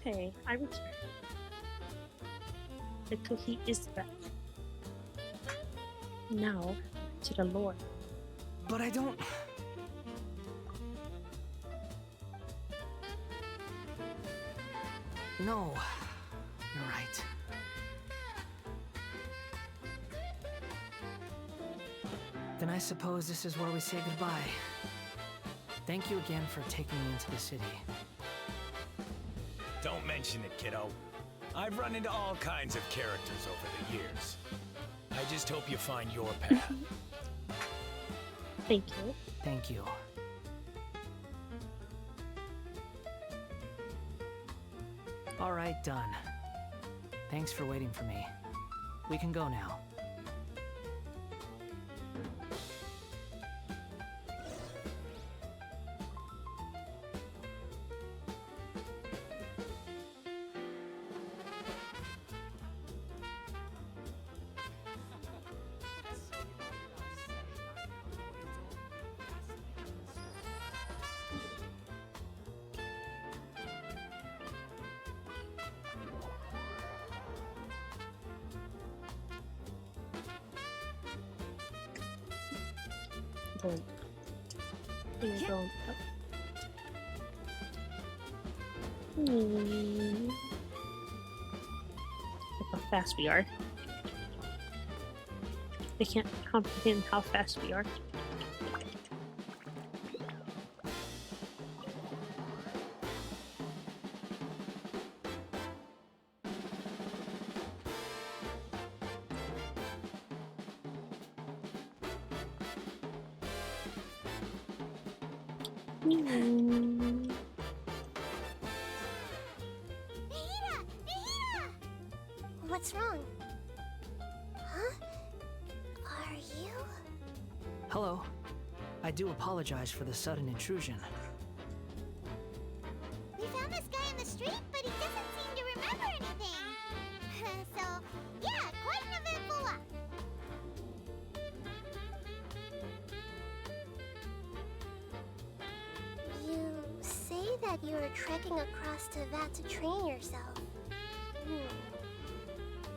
Okay, I return. The cookie is back. Now, to the Lord. But I don't... No, you're right. Then I suppose this is where we say goodbye. Thank you again for taking me into the city. Don't mention it, kiddo. I've run into all kinds of characters over the years. I just hope you find your path. Thank you. Thank you. All right, done. Thanks for waiting for me. We can go now. Don't. Please don't. Look how fast we are. They can't comprehend how fast we are. What's wrong? Huh? Are you? Hello. I do apologize for the sudden intrusion. We found this guy in the street, but he doesn't seem to remember anything. So, yeah, quite an eventful walk. You say that you are trekking across Teyvat to train yourself.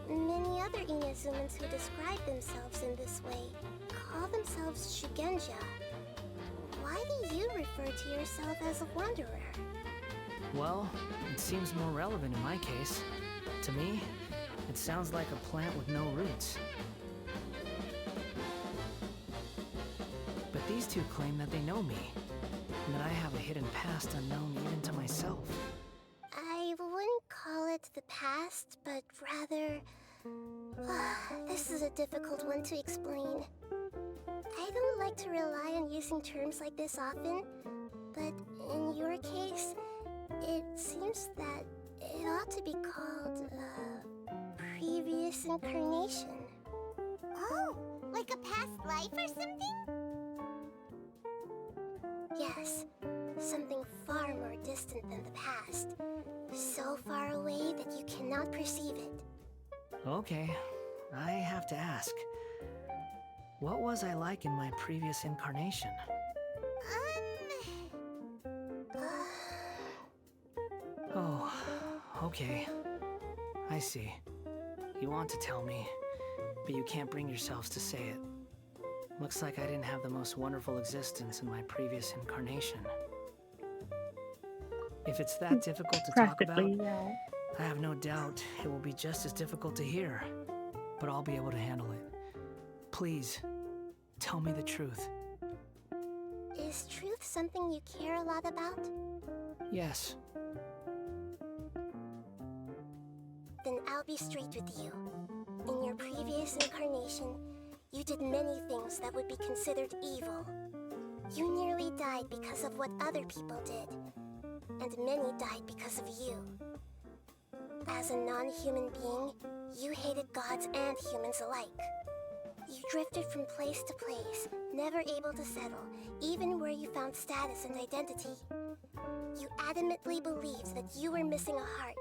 Many other Inazumans who describe themselves in this way call themselves Shugenja. Why do you refer to yourself as a wanderer? Well, it seems more relevant in my case. To me, it sounds like a plant with no roots. But these two claim that they know me, and that I have a hidden past unknown even to myself. I wouldn't call it the past, but rather... this is a difficult one to explain. I don't like to rely on using terms like this often, but in your case, it seems that it ought to be called previous incarnation. Oh, like a past life or something? Yes, something far more distant than the past. So far away that you cannot perceive it. Okay, I have to ask. What was I like in my previous incarnation? Oh, okay. I see. You want to tell me, but you can't bring yourselves to say it. Looks like I didn't have the most wonderful existence in my previous incarnation. If it's that difficult to talk about, yeah. I have no doubt it will be just as difficult to hear, but I'll be able to handle it. Please, tell me the truth. Is truth something you care a lot about? Yes. Then I'll be straight with you. In your previous incarnation, you did many things that would be considered evil. You nearly died because of what other people did, and many died because of you. As a non-human being, you hated gods and humans alike. You drifted from place to place, never able to settle, even where you found status and identity. You adamantly believed that you were missing a heart.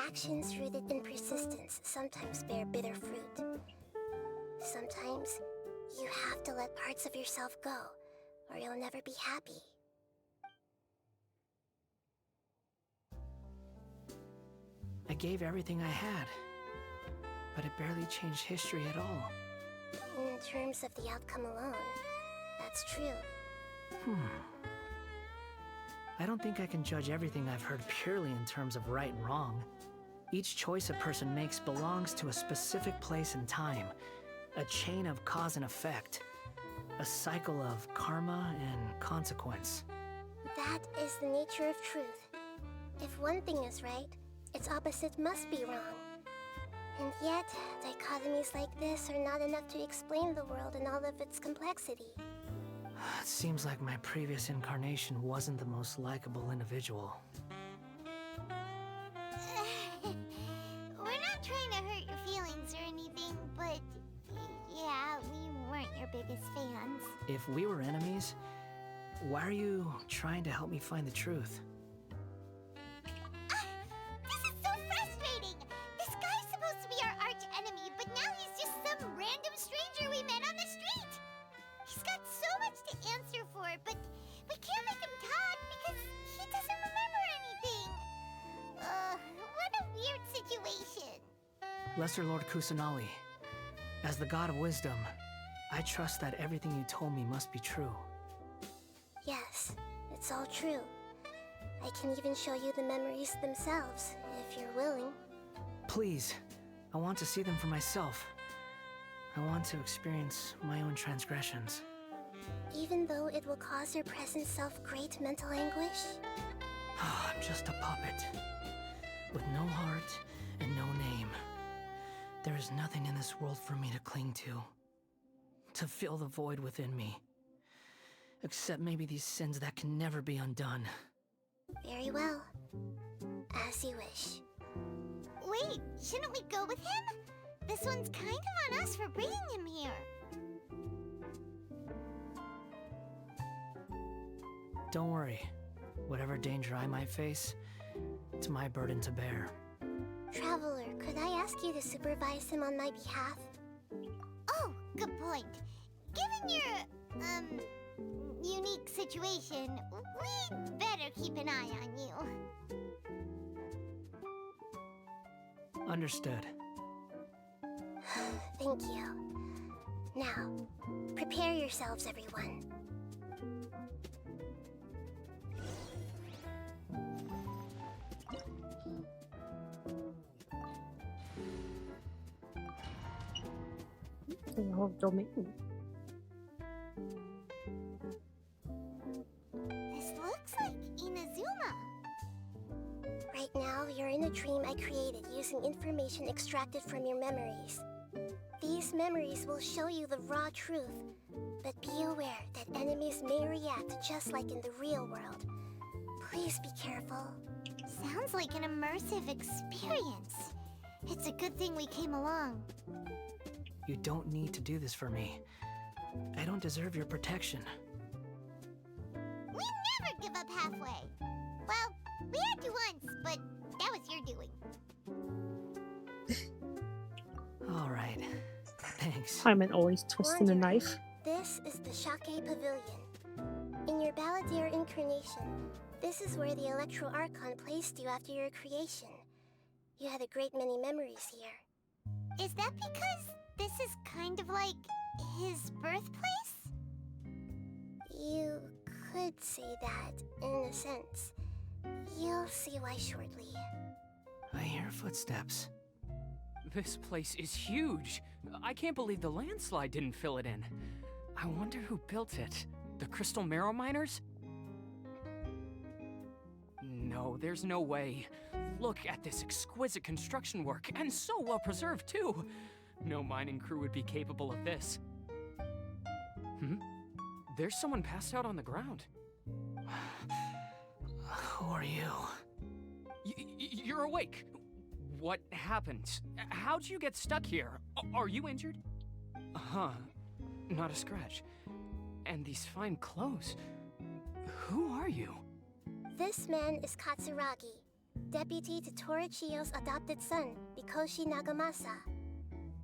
Actions rooted in persistence sometimes bear bitter fruit. Sometimes, you have to let parts of yourself go, or you'll never be happy. I gave everything I had, but it barely changed history at all. In terms of the outcome alone, that's true. I don't think I can judge everything I've heard purely in terms of right and wrong. Each choice a person makes belongs to a specific place and time, a chain of cause and effect, a cycle of karma and consequence. That is the nature of truth. If one thing is right, its opposite must be wrong. And yet, dichotomies like this are not enough to explain the world in all of its complexity. It seems like my previous incarnation wasn't the most likable individual. We're not trying to hurt your feelings or anything, but yeah, we weren't your biggest fans. If we were enemies, why are you trying to help me find the truth? This is so frustrating! This guy's supposed to be our arch enemy, but now he's just some random stranger we met on the street! He's got so much to answer for, but we can't make him talk because he doesn't remember anything! What a weird situation. Lesser Lord Kusanali, as the god of wisdom, I trust that everything you told me must be true. Yes, it's all true. I can even show you the memories themselves, if you're willing. Please, I want to see them for myself. I want to experience my own transgressions. Even though it will cause your present self great mental anguish? I'm just a puppet, with no heart and no name. There is nothing in this world for me to cling to fill the void within me. Except maybe these sins that can never be undone. Very well. As you wish. Wait, shouldn't we go with him? This one's kind of on us for bringing him here. Don't worry. Whatever danger I might face, it's my burden to bear. Traveler, could I ask you to supervise him on my behalf? Oh, good point. Given your, unique situation, we'd better keep an eye on you. Understood. Thank you. Now, prepare yourselves, everyone. The whole domain. This looks like Inazuma. Right now, you're in a dream I created using information extracted from your memories. These memories will show you the raw truth, but be aware that enemies may react just like in the real world. Please be careful. Sounds like an immersive experience. It's a good thing we came along. You don't need to do this for me. I don't deserve your protection. We never give up halfway. Well, we had to once, but that was your doing. All right. Thanks. Hyman always twisting the knife. This is the Shake Pavilion. In your Balladeer incarnation, this is where the Electro Archon placed you after your creation. You had a great many memories here. Is that because this is kind of like his birthplace? You could say that, in a sense. You'll see why shortly. I hear footsteps. This place is huge. I can't believe the landslide didn't fill it in. I wonder who built it. The Crystal Marrow Miners? No, there's no way. Look at this exquisite construction work, and so well preserved too. No mining crew would be capable of this. There's someone passed out on the ground. Who are you? You're awake. What happened? How'd you get stuck here? Are you injured? Huh. Not a scratch. And these fine clothes. Who are you? This man is Katsuragi, deputy to Torichio's adopted son, Mikoshi Nagamasa.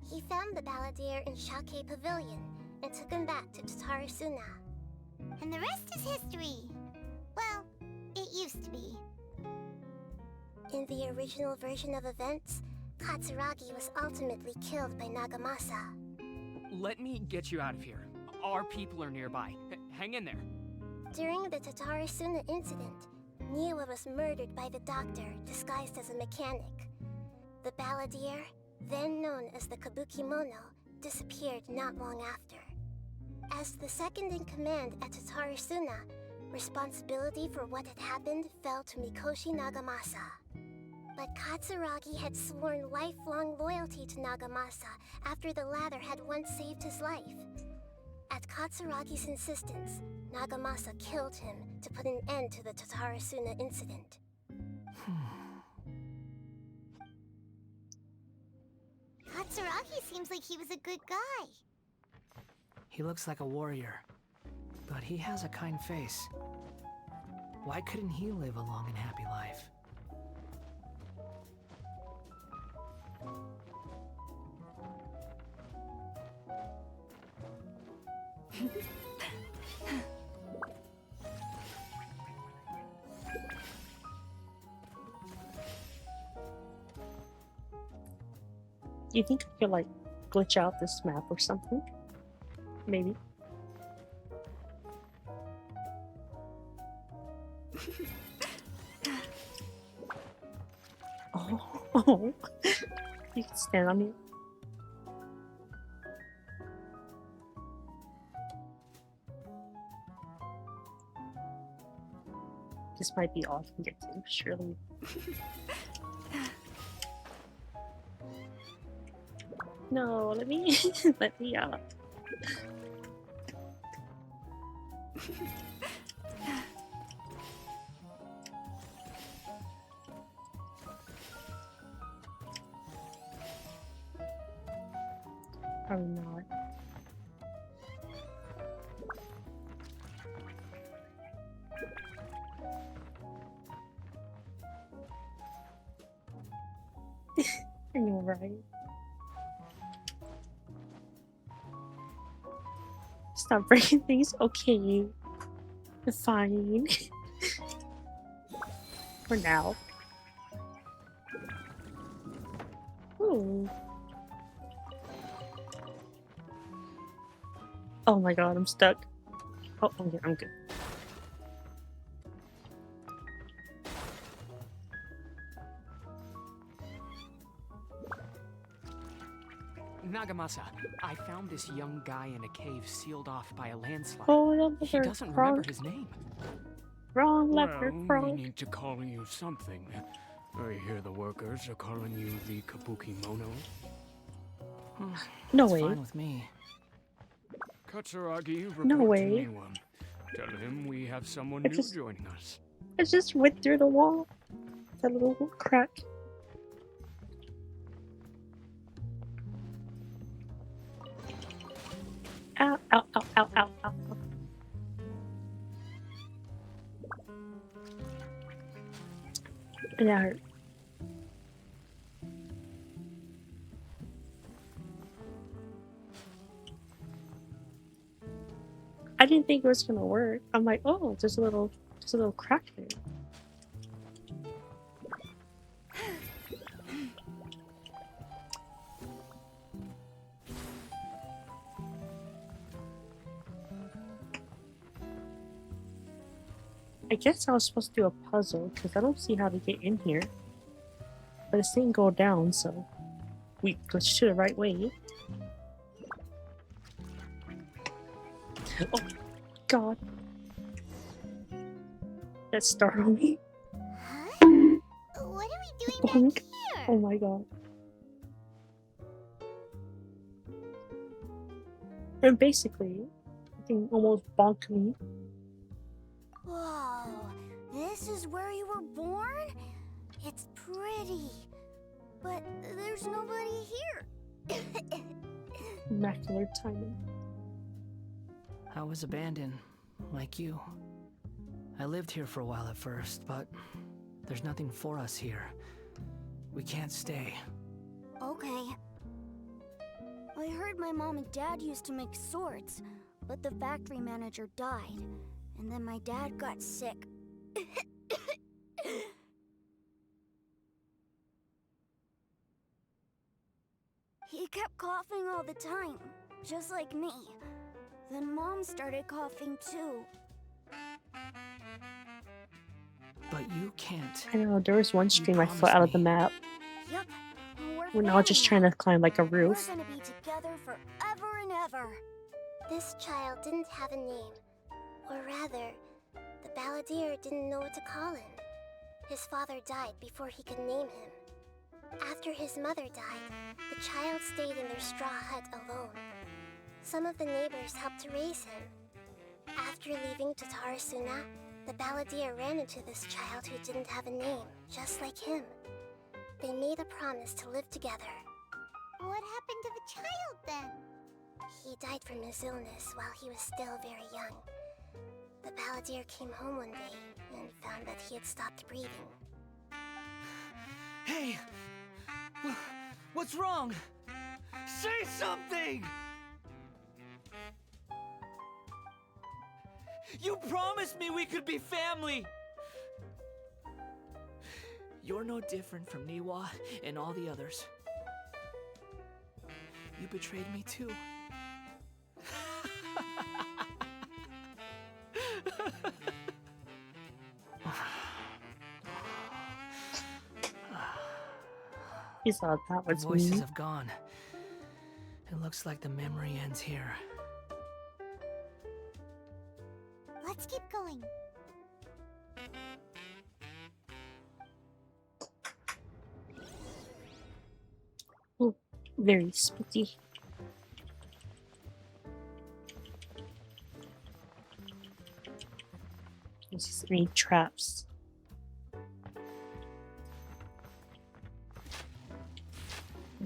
He found the Balladeer in Shake Pavilion and took him back to Tatarasuna. And the rest is history. Well, it used to be. In the original version of events, Katsuragi was ultimately killed by Nagamasa. Let me get you out of here. Our people are nearby. Hang in there. During the Tatarasuna incident, Niwa was murdered by the doctor disguised as a mechanic. The Balladeer, then known as the Kabukimono, disappeared not long after. As the second in command at Tatarasuna, Responsibility for what had happened fell to Mikoshi Nagamasa. But Katsuragi had sworn lifelong loyalty to Nagamasa after the latter had once saved his life. At Katsuragi's insistence, Nagamasa killed him to put an end to the Tatarasuna incident. Katsuragi seems like he was a good guy. He looks like a warrior, but he has a kind face. Why couldn't he live a long and happy life? Do you think I could like glitch out this map or something? Maybe. Oh, you can stand on me. This might be all I can get to, surely. No, let me let me out. Probably not. I know, right? Stop breaking things. Okay. Fine. For now. Ooh. Oh my god, I'm stuck. Oh, I'm good. I'm good. Nagamasa, I found this young guy in a cave sealed off by a landslide. Oh, he doesn't remember his name. Wrong letter, Well, we need to call you something. I hear the workers are calling you the Kabuki Mono. No It's way. fine with me. Katsuragi, report No to way. anyone. Tell him we have someone new joining us. I just went through the wall. That little crack. Ow, ow, ow, ow, ow, ow. That hurt. I didn't think it was gonna work. I'm like, oh, there's a little crack there. I guess I was supposed to do a puzzle because I don't see how to get in here. But it's saying go down, so we glitched to the right way. Oh god. That startled me. What are we doing back here? Oh my god. And basically, I think almost bonked me. Whoa, this is where you were born? It's pretty, but there's nobody here. Immaculate timing. I was abandoned, like you. I lived here for a while at first, but there's nothing for us here. We can't stay. Okay. I heard my mom and dad used to make swords, but the factory manager died, and then my dad got sick. He kept coughing all the time, just like me. Then Mom started coughing too. But you can't. I know, there was one stream I fell out of the map. Yup, When I was just trying to climb like a roof. We're gonna be together forever and ever. This child didn't have a name. Or rather, the Balladeer didn't know what to call him. His father died before he could name him. After his mother died, the child stayed in their straw hut alone. Some of the neighbors helped to raise him. After leaving Tatarasuna, the Balladeer ran into this child who didn't have a name, just like him. They made a promise to live together. What happened to the child then? He died from his illness while he was still very young. The Balladeer came home one day and found that he had stopped breathing. Hey! What's wrong? Say something! You promised me we could be family! You're no different from Niwa and all the others. You betrayed me too. You thought that was The voices me. have gone. It looks like the memory ends here. Let's keep going. Ooh, very spooky. This is any traps.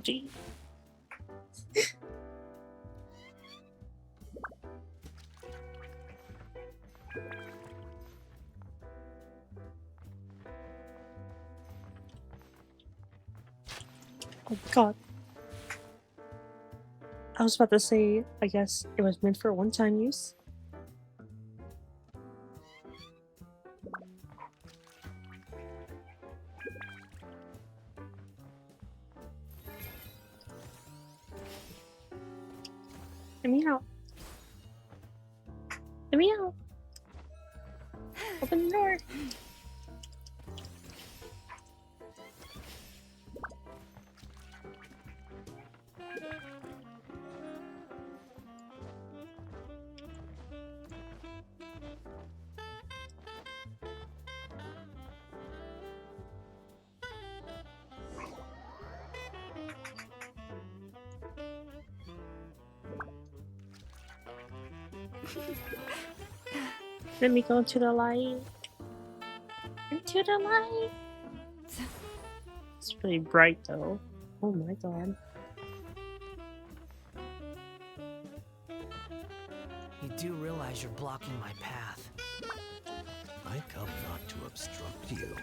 Gee. Oh god. I was about to say, I guess it was meant for one-time use. Let me out. Let me out. Open the door. Let me go into the light. Into the light. It's really bright though. Oh my god. You do realize you're blocking my path. I come not to obstruct you.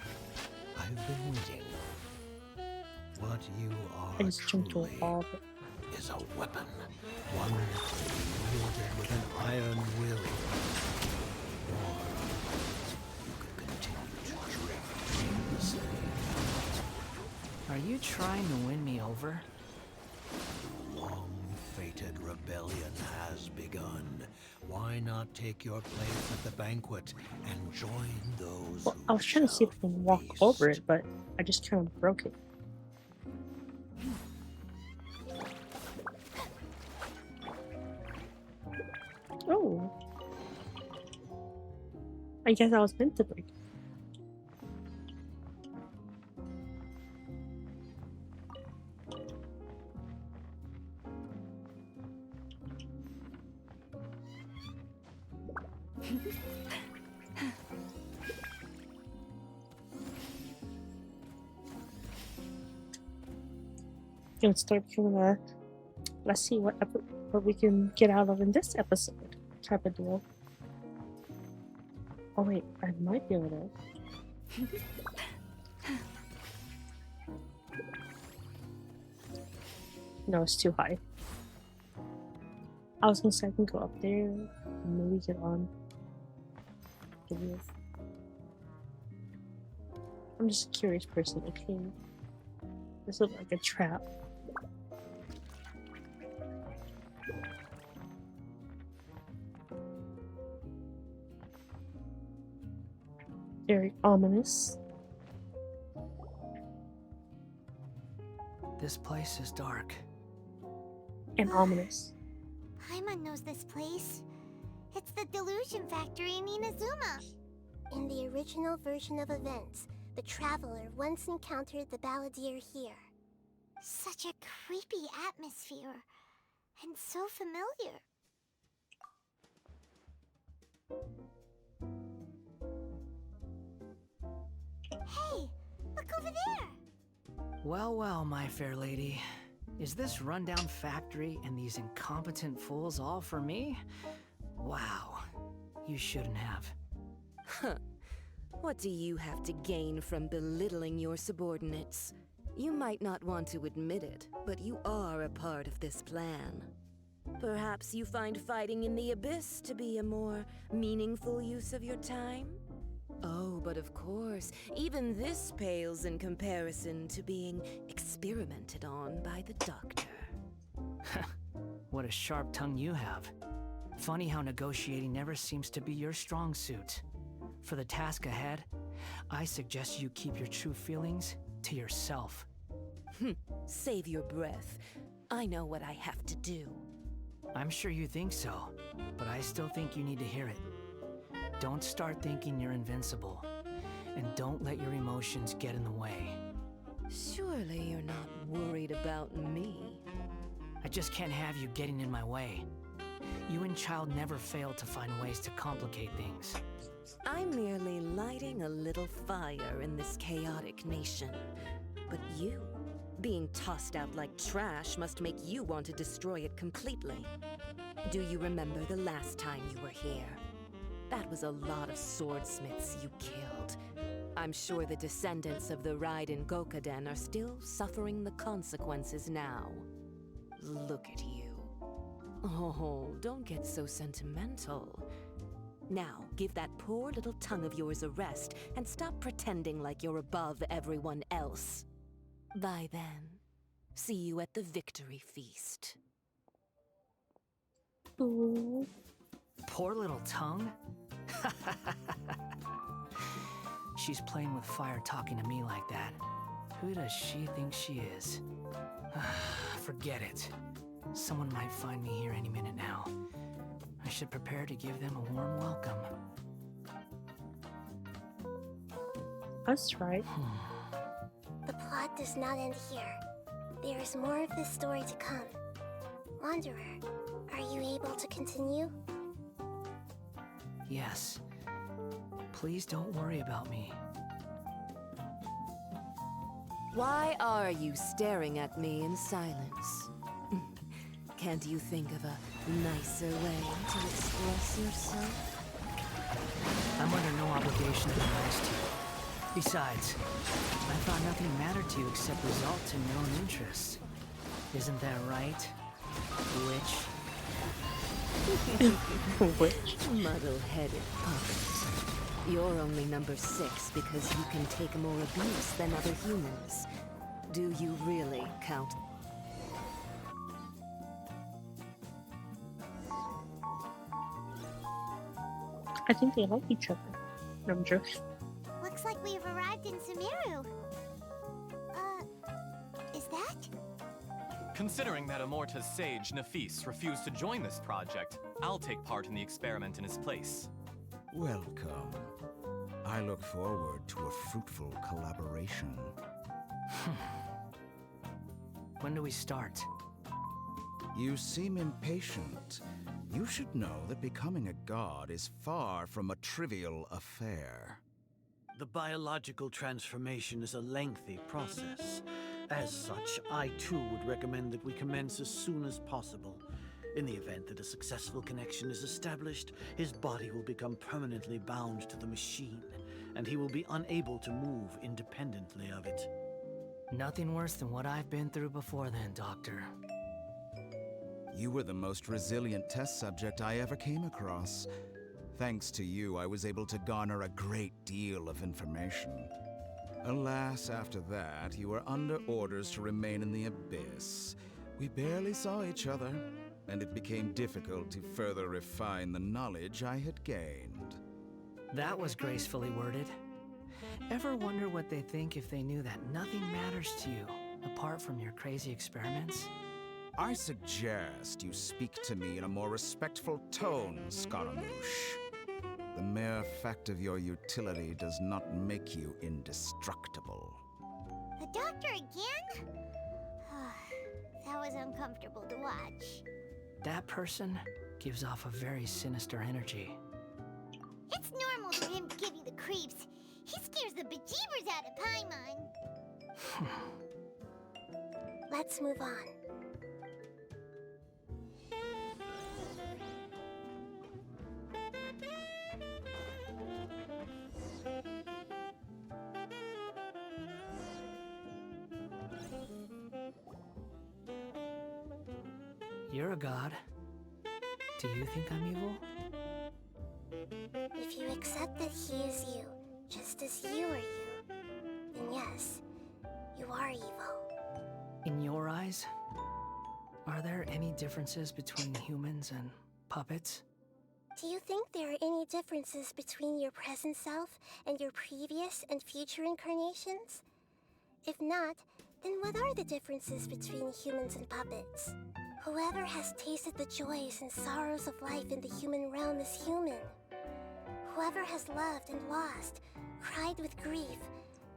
I've been waiting. What you I are just jumped to a truly wall. is a weapon, one wielded with an iron will. Or you could continue to drift aimlessly. Are you trying to win me over? Long-fated rebellion has begun. Why not take your place at the banquet and join those Well, who I was trying to see if I can walk over it, but I just kind of broke it. Oh. I guess I was meant to break it. Gonna start becoming a let's see what we can get out of in this episode type of deal. Oh wait, I might be able to. No, it's too high. I was gonna say I can go up there and maybe get on the roof. I'm just a curious person, okay? This looks like a trap. Very ominous. This place is dark. And ominous. Paimon knows this place. It's the delusion factory in Inazuma. In the original version of events, the Traveler once encountered the Balladeer here. Such a creepy atmosphere. And so familiar. Hey, look over there! Well, well, my fair lady. Is this rundown factory and these incompetent fools all for me? Wow. You shouldn't have. Huh. What do you have to gain from belittling your subordinates? You might not want to admit it, but you are a part of this plan. Perhaps you find fighting in the Abyss to be a more meaningful use of your time? Oh, but of course, even this pales in comparison to being experimented on by the doctor. What a sharp tongue you have. Funny how negotiating never seems to be your strong suit. For the task ahead, I suggest you keep your true feelings to yourself. Save your breath. I know what I have to do. I'm sure you think so, but I still think you need to hear it. Don't start thinking you're invincible, and don't let your emotions get in the way. Surely you're not worried about me. I just can't have you getting in my way. You and Child never fail to find ways to complicate things. I'm merely lighting a little fire in this chaotic nation. But you, being tossed out like trash, must make you want to destroy it completely. Do you remember the last time you were here? That was a lot of swordsmiths you killed. I'm sure the descendants of the Raiden Gokaden are still suffering the consequences now. Look at you. Oh, don't get so sentimental. Now, give that poor little tongue of yours a rest and stop pretending like you're above everyone else. Bye then. See you at the victory feast. Ooh. Poor little tongue? She's playing with fire talking to me like that. Who does she think she is? Forget it. Someone might find me here any minute now. I should prepare to give them a warm welcome. That's right. The plot does not end here. There is more of this story to come. Wanderer, are you able to continue? Yes. Please don't worry about me. Why are you staring at me in silence? Can't you think of a nicer way to express yourself? I'm under no obligation to be nice to you. Besides, I thought nothing mattered to you except results in your own interests. Isn't that right, witch? Witch? Muddle-headed puppet. You're only number 6 because you can take more abuse than other humans. Do you really count? I think they like each other. I'm joking. Looks like we've arrived in Sumeru. Is that? Considering that Amorta's sage, Nafis, refused to join this project, I'll take part in the experiment in his place. Welcome. I look forward to a fruitful collaboration. When do we start? You seem impatient. You should know that becoming a god is far from a trivial affair. The biological transformation is a lengthy process. As such, I too would recommend that we commence as soon as possible. In the event that a successful connection is established, his body will become permanently bound to the machine, and he will be unable to move independently of it. Nothing worse than what I've been through before then, Doctor. You were the most resilient test subject I ever came across. Thanks to you, I was able to garner a great deal of information. Alas, after that, you were under orders to remain in the Abyss. We barely saw each other, and it became difficult to further refine the knowledge I had gained. That was gracefully worded. Ever wonder what they think if they knew that nothing matters to you, apart from your crazy experiments? I suggest you speak to me in a more respectful tone, Scaramouche. The The mere fact of your utility does not make you indestructible. The doctor again? That was uncomfortable to watch. That person gives off a very sinister energy. It's normal for him to give you the creeps. He scares the bejeebers out of Paimon. Let's move on. You're a god. Do you think I'm evil? If you accept that he is you, just as you are you, then yes, you are evil. In your eyes, are there any differences between humans and puppets? Do you think there are any differences between your present self and your previous and future incarnations? If not, then what are the differences between humans and puppets? Whoever has tasted the joys and sorrows of life in the human realm is human. Whoever has loved and lost, cried with grief,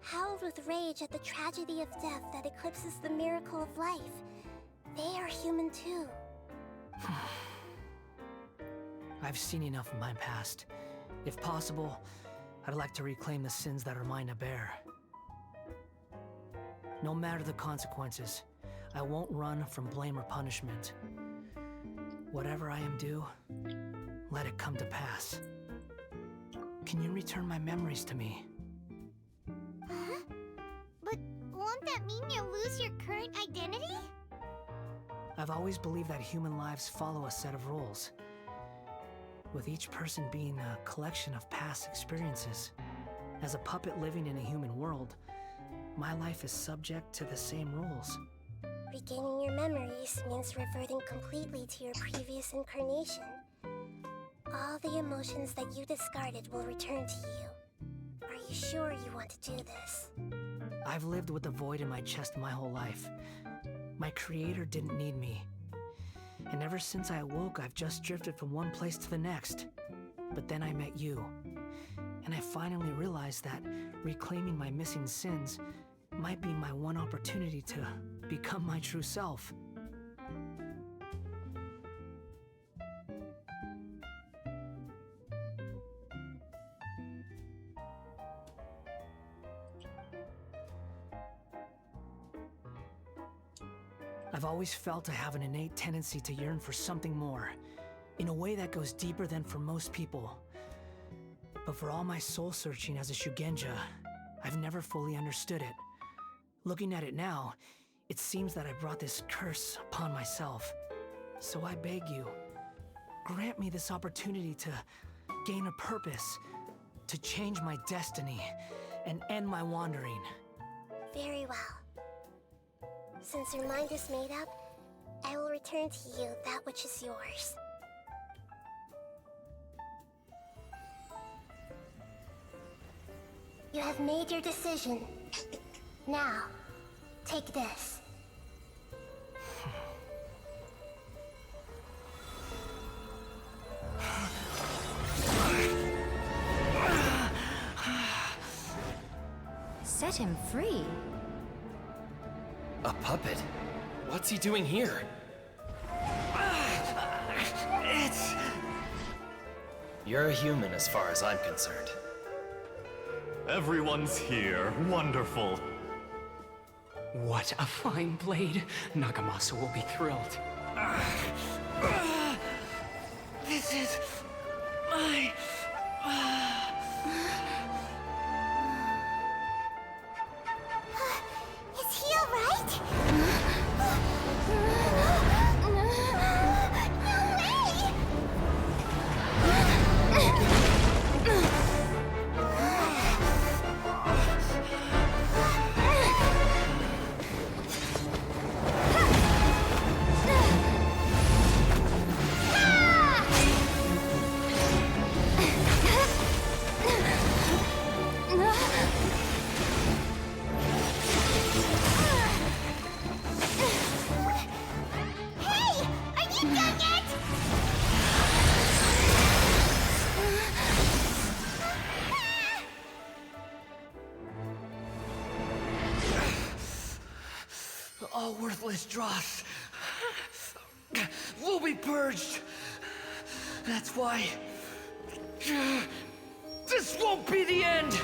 howled with rage at the tragedy of death that eclipses the miracle of life, they are human too. I've seen enough of my past. If possible, I'd like to reclaim the sins that are mine to bear. No matter the consequences, I won't run from blame or punishment. Whatever I am due, let it come to pass. Can you return my memories to me? Huh? But won't that mean you'll lose your current identity? I've always believed that human lives follow a set of rules, with each person being a collection of past experiences. As a puppet living in a human world, my life is subject to the same rules. Regaining your memories means reverting completely to your previous incarnation. All the emotions that you discarded will return to you. Are you sure you want to do this? I've lived with a void in my chest my whole life. My creator didn't need me. And ever since I awoke, I've just drifted from one place to the next. But then I met you. And I finally realized that reclaiming my missing sins might be my one opportunity to become my true self. I've always felt I have an innate tendency to yearn for something more, in a way that goes deeper than for most people. But for all my soul-searching as a Shugenja, I've never fully understood it. Looking at it now, it seems that I brought this curse upon myself. So I beg you, grant me this opportunity to gain a purpose, to change my destiny, and end my wandering. Very well. Since your mind is made up, I will return to you that which is yours. You have made your decision. Now, take this. Set him free? A puppet? What's he doing here? You're a human as far as I'm concerned. Everyone's here. Wonderful. What a fine blade. Nagamasa will be thrilled. This is my... Is he alright? All worthless dross will be purged. That's why this won't be the end.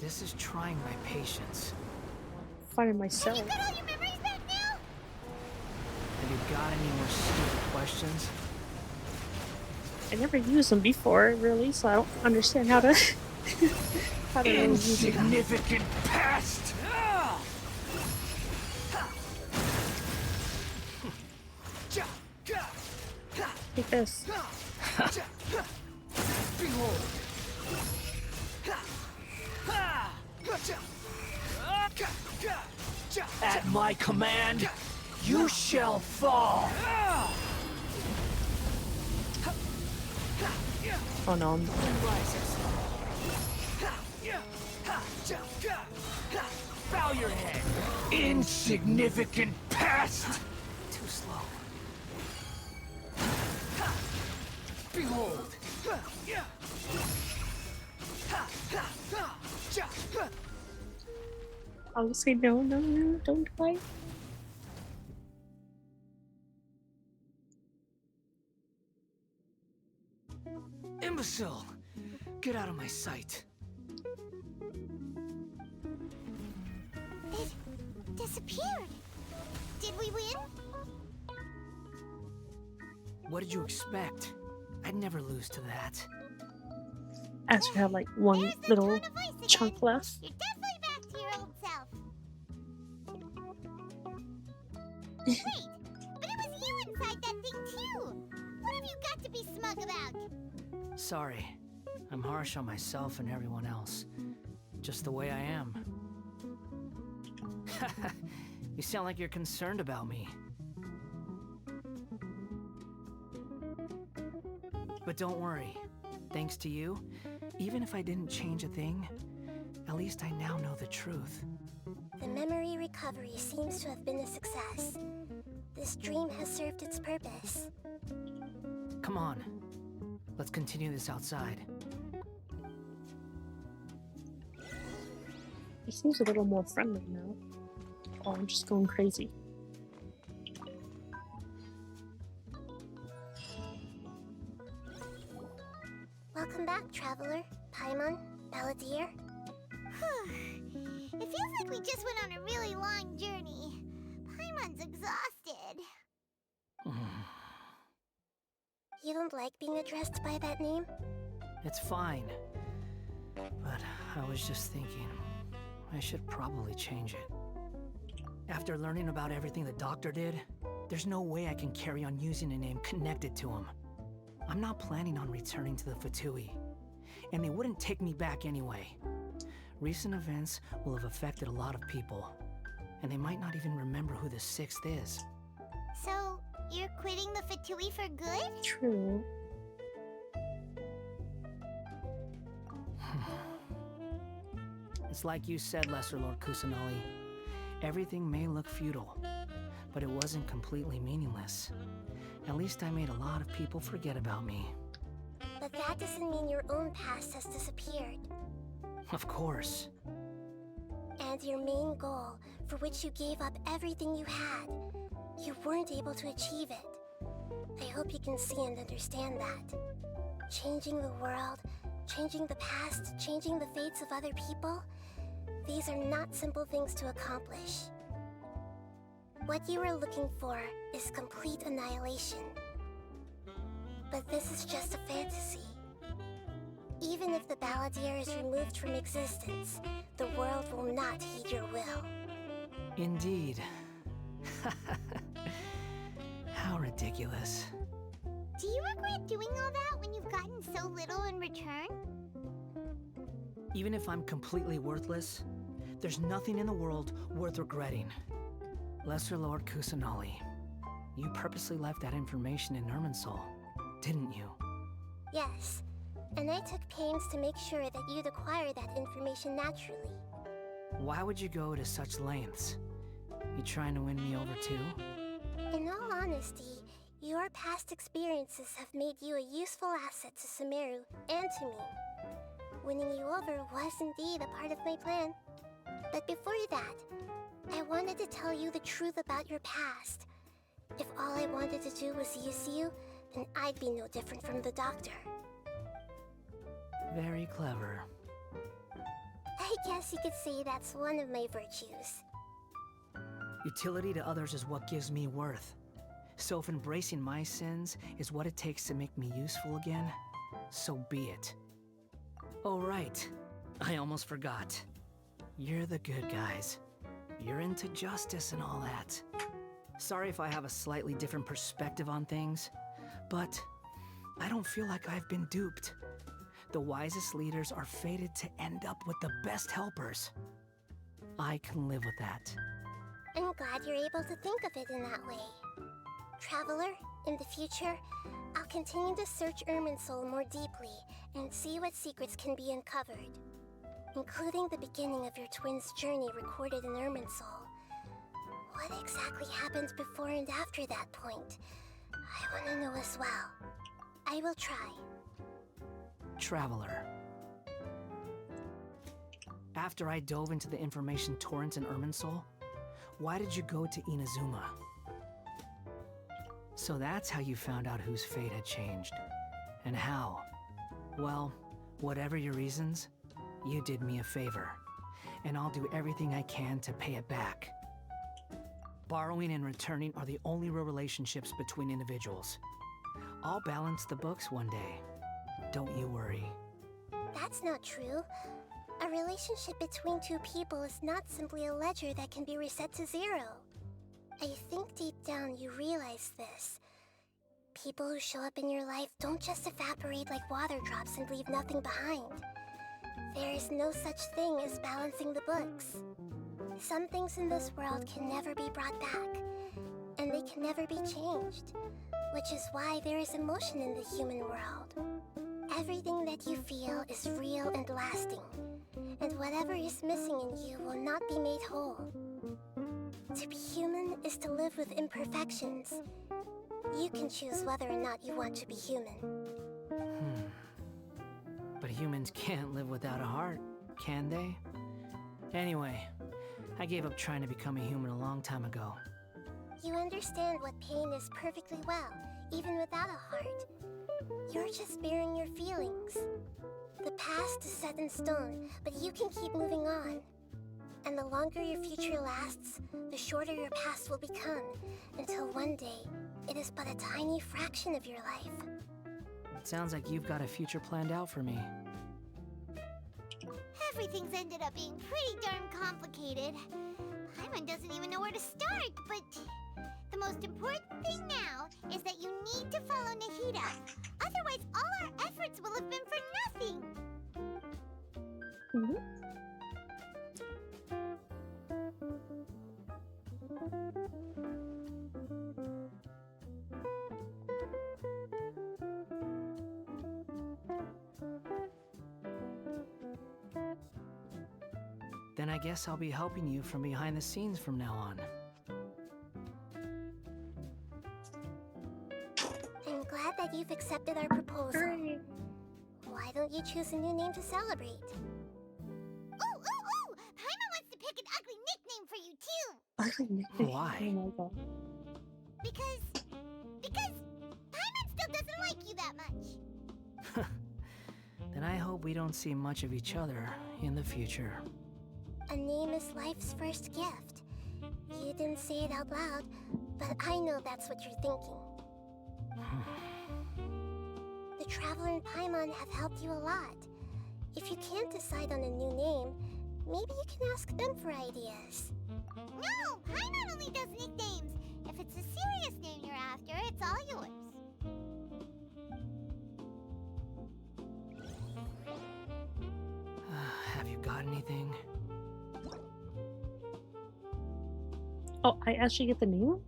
This is trying my patience. Finding myself. Have you got any more stupid questions? I never used them before, really, so I don't understand how to how to really use them. Insignificant past! Take this. Behold! At my command, you shall fall! Oh no. Bow your head! Insignificant past! Too slow. Behold! I will say no, no, no, don't fight. Imbecile! Get out of my sight. It disappeared. Did we win? What did you expect? I'd never lose to that. As we have like one little chunk left. You're definitely back to your old self. Wait, but it was you inside that thing too. What have you got to be smug about? Sorry. I'm harsh on myself and everyone else. Just the way I am. You sound like you're concerned about me. But don't worry. Thanks to you, even if I didn't change a thing, at least I now know the truth. The memory recovery seems to have been a success. This dream has served its purpose. Come on. Let's continue this outside. He seems a little more friendly now. Oh, I'm just going crazy. Welcome back, traveler. Paimon, Balladeer. It feels like we just went on a really long journey. Paimon's exhausted. You don't like being addressed by that name? It's fine. But I was just thinking, I should probably change it. After learning about everything the doctor did, there's no way I can carry on using a name connected to him. I'm not planning on returning to the Fatui, and they wouldn't take me back anyway. Recent events will have affected a lot of people, and they might not even remember who the Sixth is. So, you're quitting the Fatui for good? True. It's like you said, Lesser Lord Kusanali. Everything may look futile, but it wasn't completely meaningless. At least I made a lot of people forget about me. But that doesn't mean your own past has disappeared. Of course. And your main goal, for which you gave up everything you had, you weren't able to achieve it. I hope you can see and understand that. Changing the world, changing the past, changing the fates of other people, these are not simple things to accomplish. What you are looking for is complete annihilation. But this is just a fantasy. Even if the Balladeer is removed from existence, the world will not heed your will. Indeed. How ridiculous. Do you regret doing all that when you've gotten so little in return? Even if I'm completely worthless, there's nothing in the world worth regretting. Lesser Lord Kusanali, you purposely left that information in Irminsul, didn't you? Yes, and I took pains to make sure that you'd acquire that information naturally. Why would you go to such lengths? You trying to win me over too? In all honesty, your past experiences have made you a useful asset to Sumeru and to me. Winning you over was indeed a part of my plan. But before that, I wanted to tell you the truth about your past. If all I wanted to do was use you, then I'd be no different from the doctor. Very clever. I guess you could say that's one of my virtues. Utility to others is what gives me worth. So if embracing my sins is what it takes to make me useful again, so be it. Oh right, I almost forgot. You're the good guys. You're into justice and all that. Sorry if I have a slightly different perspective on things, but I don't feel like I've been duped. The wisest leaders are fated to end up with the best helpers. I can live with that. I'm glad you're able to think of it in that way. Traveler, in the future, I'll continue to search Irminsul more deeply and see what secrets can be uncovered, including the beginning of your twins' journey recorded in Irminsul. What exactly happened before and after that point? I want to know as well. I will try. Traveler. After I dove into the information torrents in Irminsul, why did you go to Inazuma? So that's how you found out whose fate had changed. And how. Well, whatever your reasons, you did me a favor. And I'll do everything I can to pay it back. Borrowing and returning are the only real relationships between individuals. I'll balance the books one day. Don't you worry. That's not true. A relationship between two people is not simply a ledger that can be reset to zero. I think deep down you realize this. People who show up in your life don't just evaporate like water drops and leave nothing behind. There is no such thing as balancing the books. Some things in this world can never be brought back, and they can never be changed, which is why there is emotion in the human world. Everything that you feel is real and lasting, and whatever is missing in you will not be made whole. To be human is to live with imperfections. You can choose whether or not you want to be human. But humans can't live without a heart, can they? Anyway, I gave up trying to become a human a long time ago. You understand what pain is perfectly well, even without a heart. You're just bearing your feelings. The past is set in stone, but you can keep moving on. And the longer your future lasts, the shorter your past will become, until one day, it is but a tiny fraction of your life. It sounds like you've got a future planned out for me. Everything's ended up being pretty darn complicated. Paimon doesn't even know where to start, but the most important thing now is that you need to follow Nahida. Otherwise, all our efforts will have been for nothing. Then I guess I'll be helping you from behind the scenes from now on. I'm glad that you've accepted our proposal. Why don't you choose a new name to celebrate? Ooh! Paimon wants to pick an ugly nickname for you, too! Ugly nickname? Why? Oh my god. Because Paimon still doesn't like you that much. Then I hope we don't see much of each other in the future. A name is life's first gift. You didn't say it out loud, but I know that's what you're thinking. The Traveler and Paimon have helped you a lot. If you can't decide on a new name, maybe you can ask them for ideas. No! Paimon only does nicknames! If it's a serious name you're after, it's all yours. Have you got anything? Oh, I actually get the name?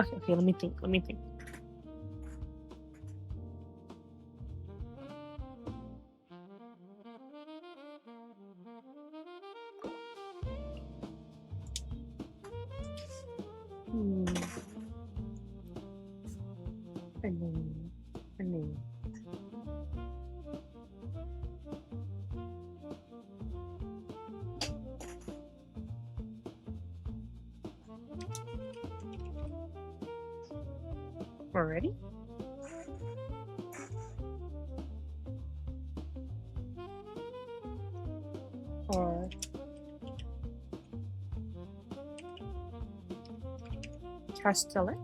Okay, let me think. A name. Already? Or Castellet?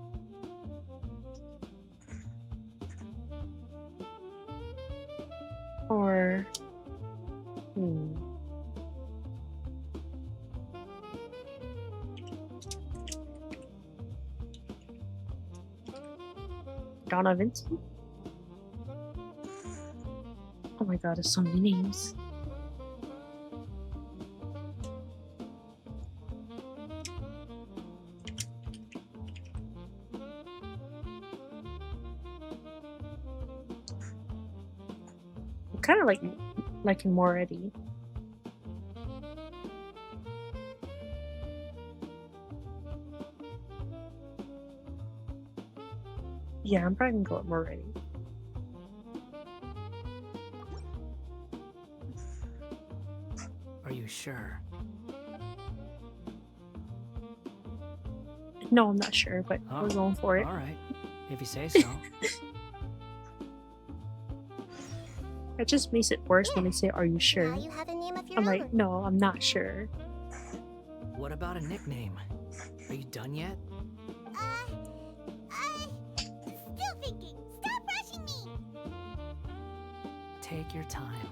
Or Donna Vincent? Oh my god, there's so many names. Kind of like him already. Yeah, I'm probably gonna go with Moretti. Are you sure? No, I'm not sure, but we're going for it. All right, if you say so. It just makes it worse when they say, "Are you sure?" Now you have a name of your I'm own. like, no, I'm not sure. What about a nickname? Are you done yet? Still thinking. Stop rushing me! Take your time.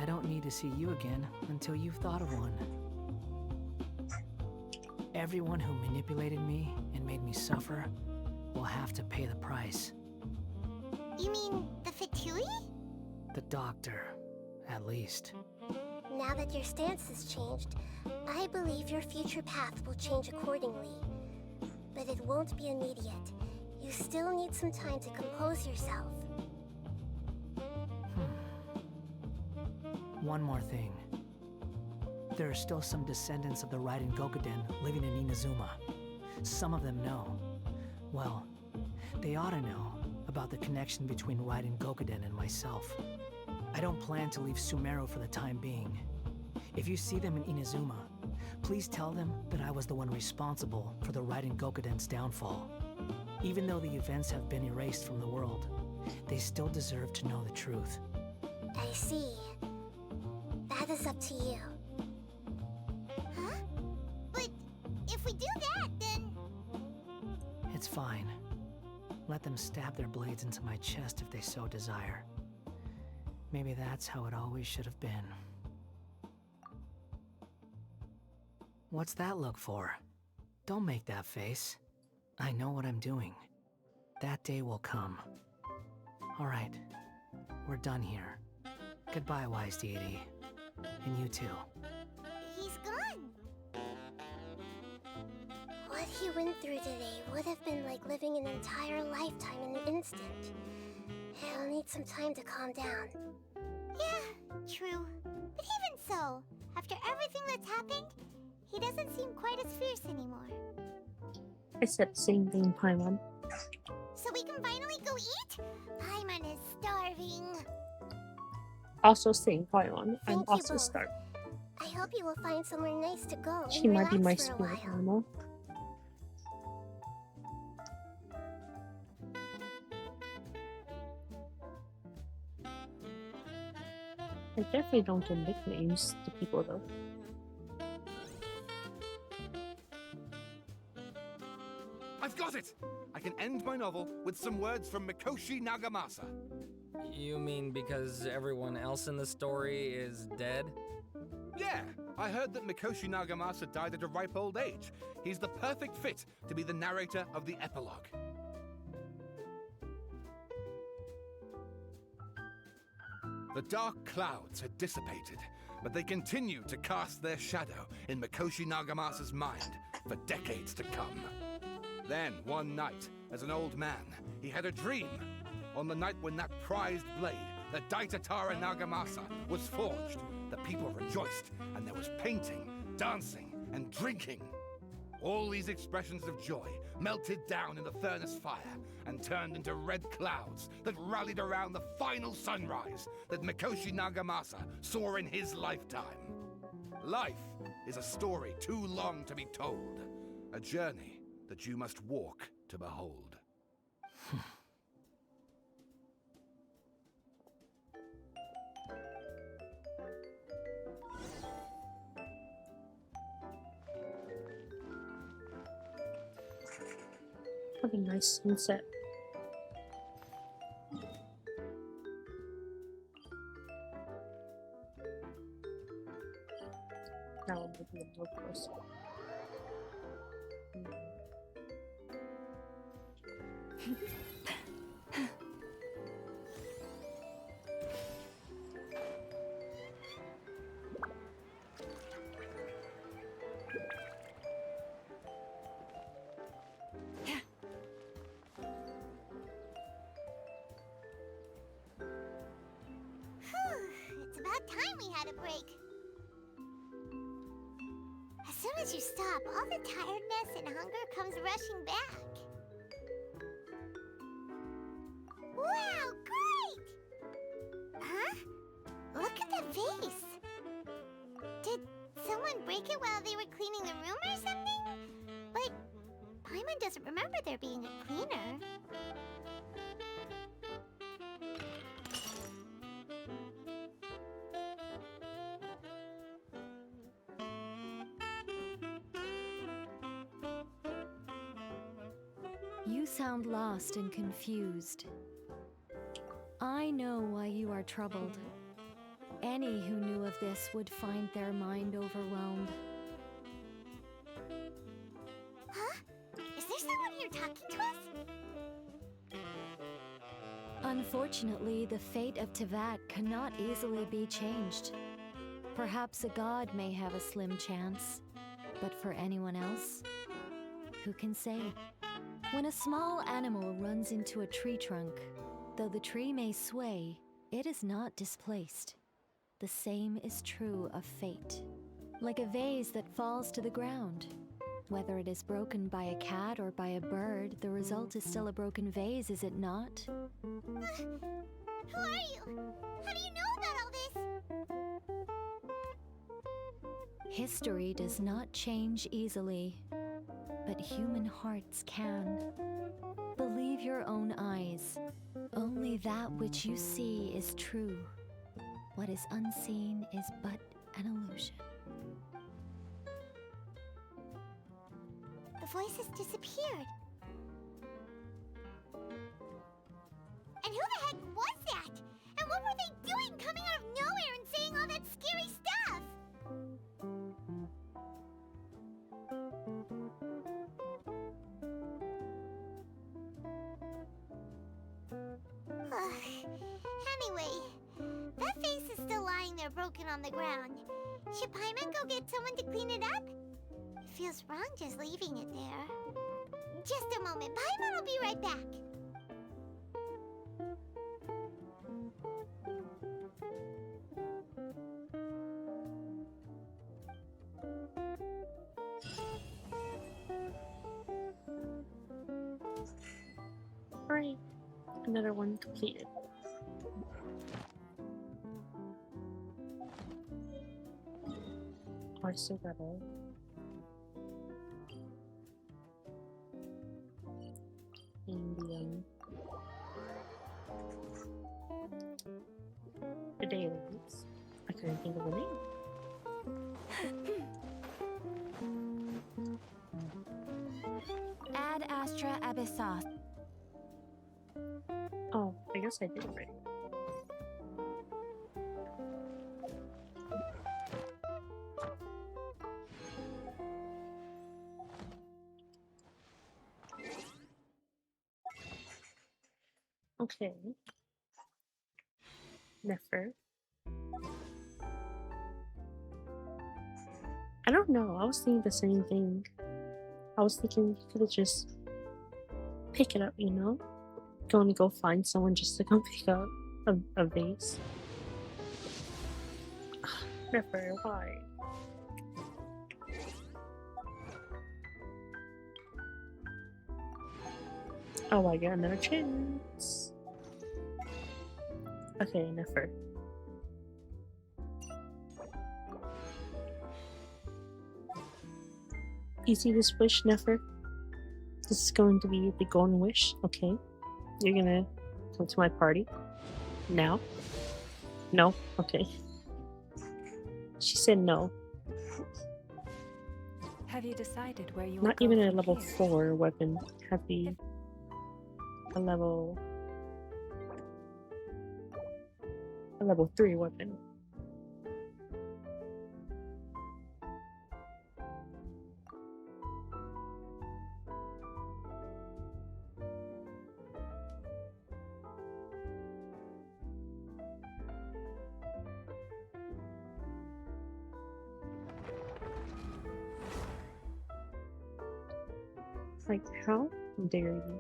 I don't need to see you again until you've thought of one. Everyone who manipulated me and made me suffer will have to pay the price. You mean the Fatui? The doctor, at least. Now that your stance has changed, I believe your future path will change accordingly. But it won't be immediate. You still need some time to compose yourself. One more thing. There are still some descendants of the Raiden Gokuden living in Inazuma. Some of them know. Well, they ought to know about the connection between Raiden Gokuden and myself. I don't plan to leave Sumeru for the time being. If you see them in Inazuma, please tell them that I was the one responsible for the Raiden Gokuden's downfall. Even though the events have been erased from the world, they still deserve to know the truth. I see. That is up to you. Huh? But if we do that, then... It's fine. Let them stab their blades into my chest if they so desire. Maybe that's how it always should have been. What's that look for? Don't make that face. I know what I'm doing. That day will come. All right, we're done here. Goodbye, wise deity. And you too. He's gone. What he went through today would have been like living an entire lifetime in an instant. He'll need some time to calm down. Yeah, true. But even so, after everything that's happened, he doesn't seem quite as fierce anymore. I said the same thing, Paimon. So we can finally go eat? Paimon is starving. Also saying Paimon. I'm Thank you also both. starving. I hope you will find somewhere nice to go She and might be my relax for a spirit while. animal. I definitely don't give nicknames to people though. I've got it! I can end my novel with some words from Mikoshi Nagamasa. You mean because everyone else in the story is dead? Yeah, I heard that Mikoshi Nagamasa died at a ripe old age. He's the perfect fit to be the narrator of the epilogue. The dark clouds had dissipated, but they continued to cast their shadow in Mikoshi Nagamasa's mind for decades to come. Then, one night, as an old man, he had a dream. On the night when that prized blade, the Daitatara Nagamasa, was forged, the people rejoiced, and there was painting, dancing, and drinking. All these expressions of joy melted down in the furnace fire and turned into red clouds that rallied around the final sunrise that Mikoshi Nagamasa saw in his lifetime. Life is a story too long to be told, a journey that you must walk to behold. What a nice sunset. Now I'm looking a little closer. It's about time we had a break. As soon as you stop, all the tiredness and hunger comes rushing back. Wow, great! Huh? Look at the vase. Did someone break it while they were cleaning the room or something? But Paimon doesn't remember there being a cleaner. You sound lost and confused. I know why you are troubled. Any who knew of this would find their mind overwhelmed. Huh? Is there someone here talking to us? Unfortunately, the fate of Tevat cannot easily be changed. Perhaps a god may have a slim chance, but for anyone else, who can say? When a small animal runs into a tree trunk, though the tree may sway, it is not displaced. The same is true of fate. Like a vase that falls to the ground. Whether it is broken by a cat or by a bird, the result is still a broken vase, is it not? Who are you? How do you know about all this? History does not change easily, but human hearts can. Believe your own eyes. Only that which you see is true. What is unseen is but an illusion. The voices disappeared. And who the heck was that? And what were they doing coming out of nowhere and saying all that scary stuff? Anyway, that vase is still lying there broken on the ground. Should Paimon go get someone to clean it up? It feels wrong just leaving it there. Just a moment, Paimon will be right back. Alright, another one completed. Hearts of Rebel. Indian. The Dailies. I couldn't think of the name. Ad Nostra Abyssos. Oh, I guess I did it right. Okay. Never. I don't know. I was thinking the same thing. I was thinking you could have just pick it up, you know? Go find someone just to come pick up a vase. Never. Why? Oh, I got another chance. Okay, never. You see this wish, Nefer? This is going to be the golden wish, okay? You're gonna come to my party? Now? No? Okay. She said no. Have you decided where you Not will even go a from level here? 4 weapon. Have the a level 3 weapon. Like, how dare you?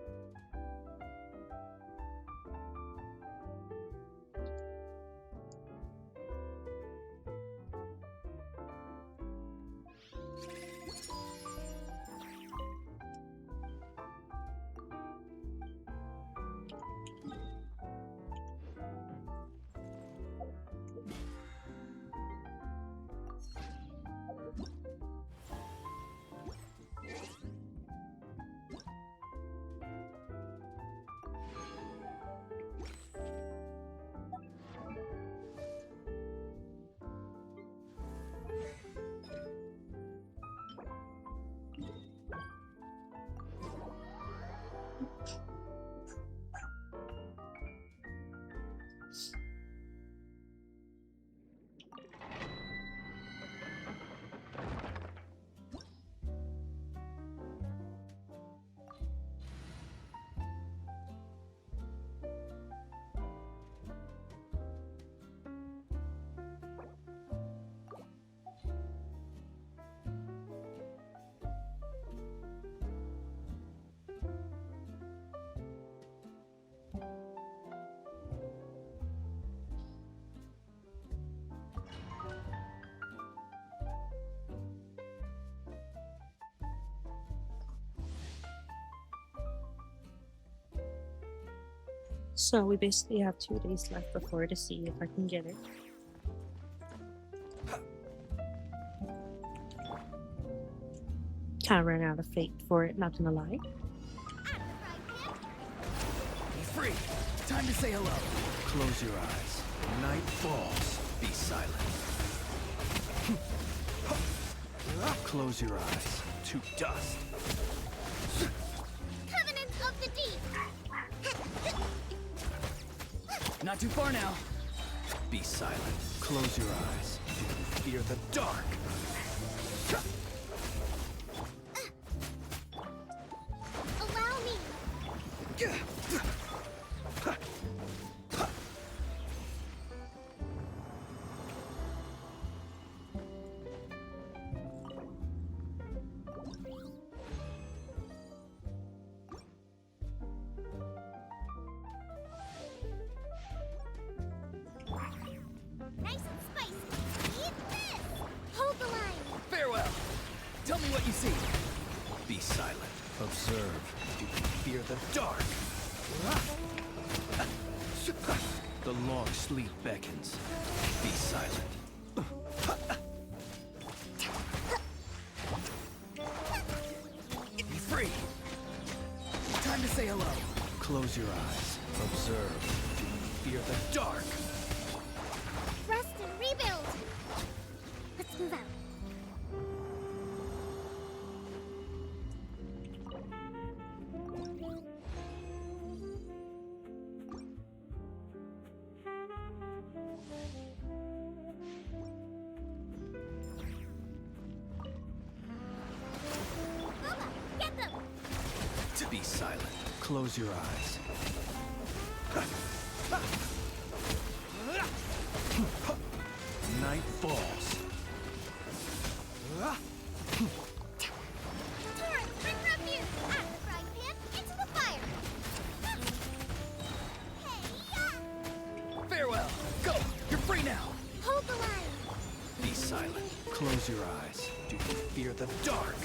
So we basically have 2 days left before to see if I can get it. Kinda ran out of fate for it, not gonna lie. Be free. Time to say hello. Close your eyes. Night falls. Be silent. Close your eyes. To dust. Covenant of the Deep. Not too far now. Be silent. Close your eyes. Fear the dark. Allow me. Nice and spicy. Eat this. Hold the line. Farewell. Tell me what you see. Be silent. Observe. Fear the dark. The long sleep beckons. Be silent. Be free. Time to say hello. Close your eyes. Observe. Fear the dark. Rest and rebuild. Let's move out. Close your eyes. Night falls. Torrent, bring refuge! Out of the frying pan, into the fire! Farewell. Go. You're free now. Hold the line! Be silent. Close your eyes. Do you fear the dark?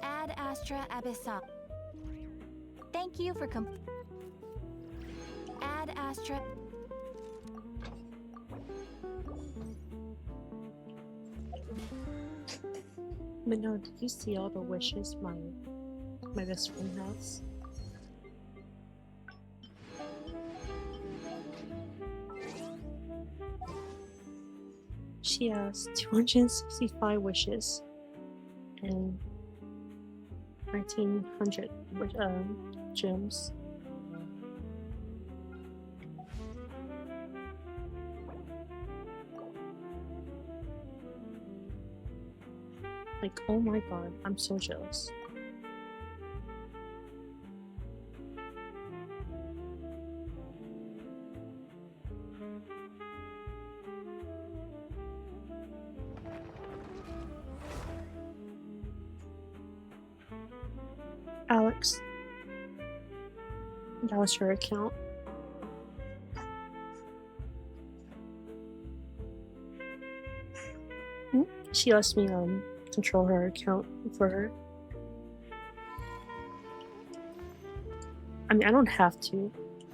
Ad Astra Abyssa. Thank you for Ad Astra. But no, did you see all the wishes my best friend has? She has 265 wishes and 1900 gems. Like, oh my god, I'm so jealous. Alex, that was her account. She lets me control her account for her. I mean, I don't have to,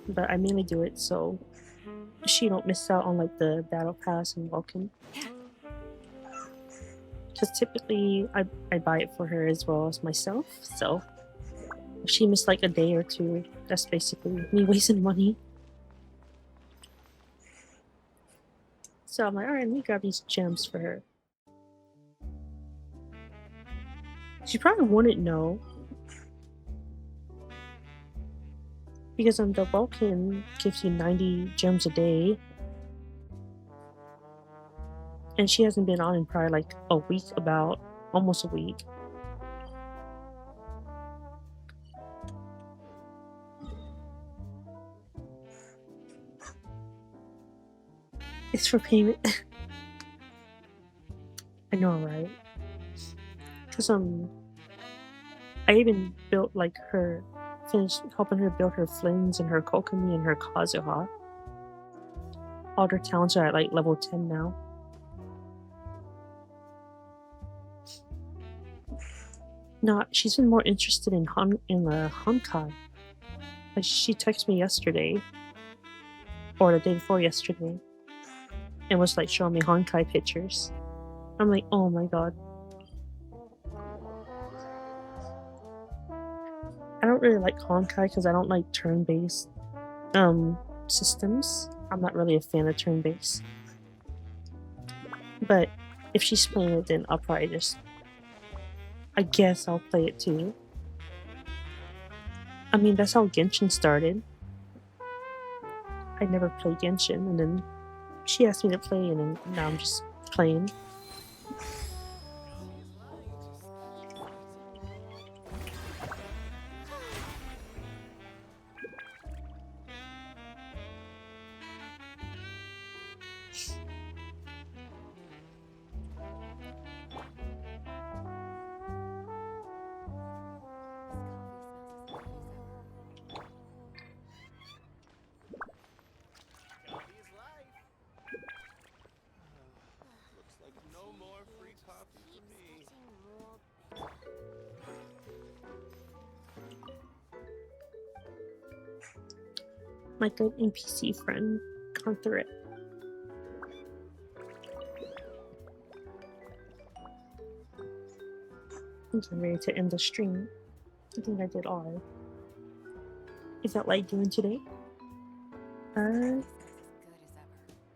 but I mainly do it so she don't miss out on like the battle pass and welcome. Because typically I buy it for her as well as myself, so if she missed like a day or two, that's basically me wasting money. So I'm like, alright, let me grab these gems for her. She probably wouldn't know, because the welcome gives you 90 gems a day, and she hasn't been on in probably like a week, almost a week. It's for payment. I know, right? Because I even built like finished helping her build her Flins and her Kokomi and her Kazuha. All their talents are at like level 10 now. No, she's been more interested in the Honkai. Like, she texted me yesterday, or the day before yesterday, and was like showing me Honkai pictures. I'm like, oh my god. I don't really like Honkai because I don't like turn-based systems. I'm not really a fan of turn-based. But if she's playing it, then I'll probably just, I guess I'll play it too. I mean, that's how Genshin started. I never played Genshin, and then she asked me to play, and then now I'm just playing. like an NPC friend gone through it. I'm getting ready to end the stream. I think I did all. Is that light doing today?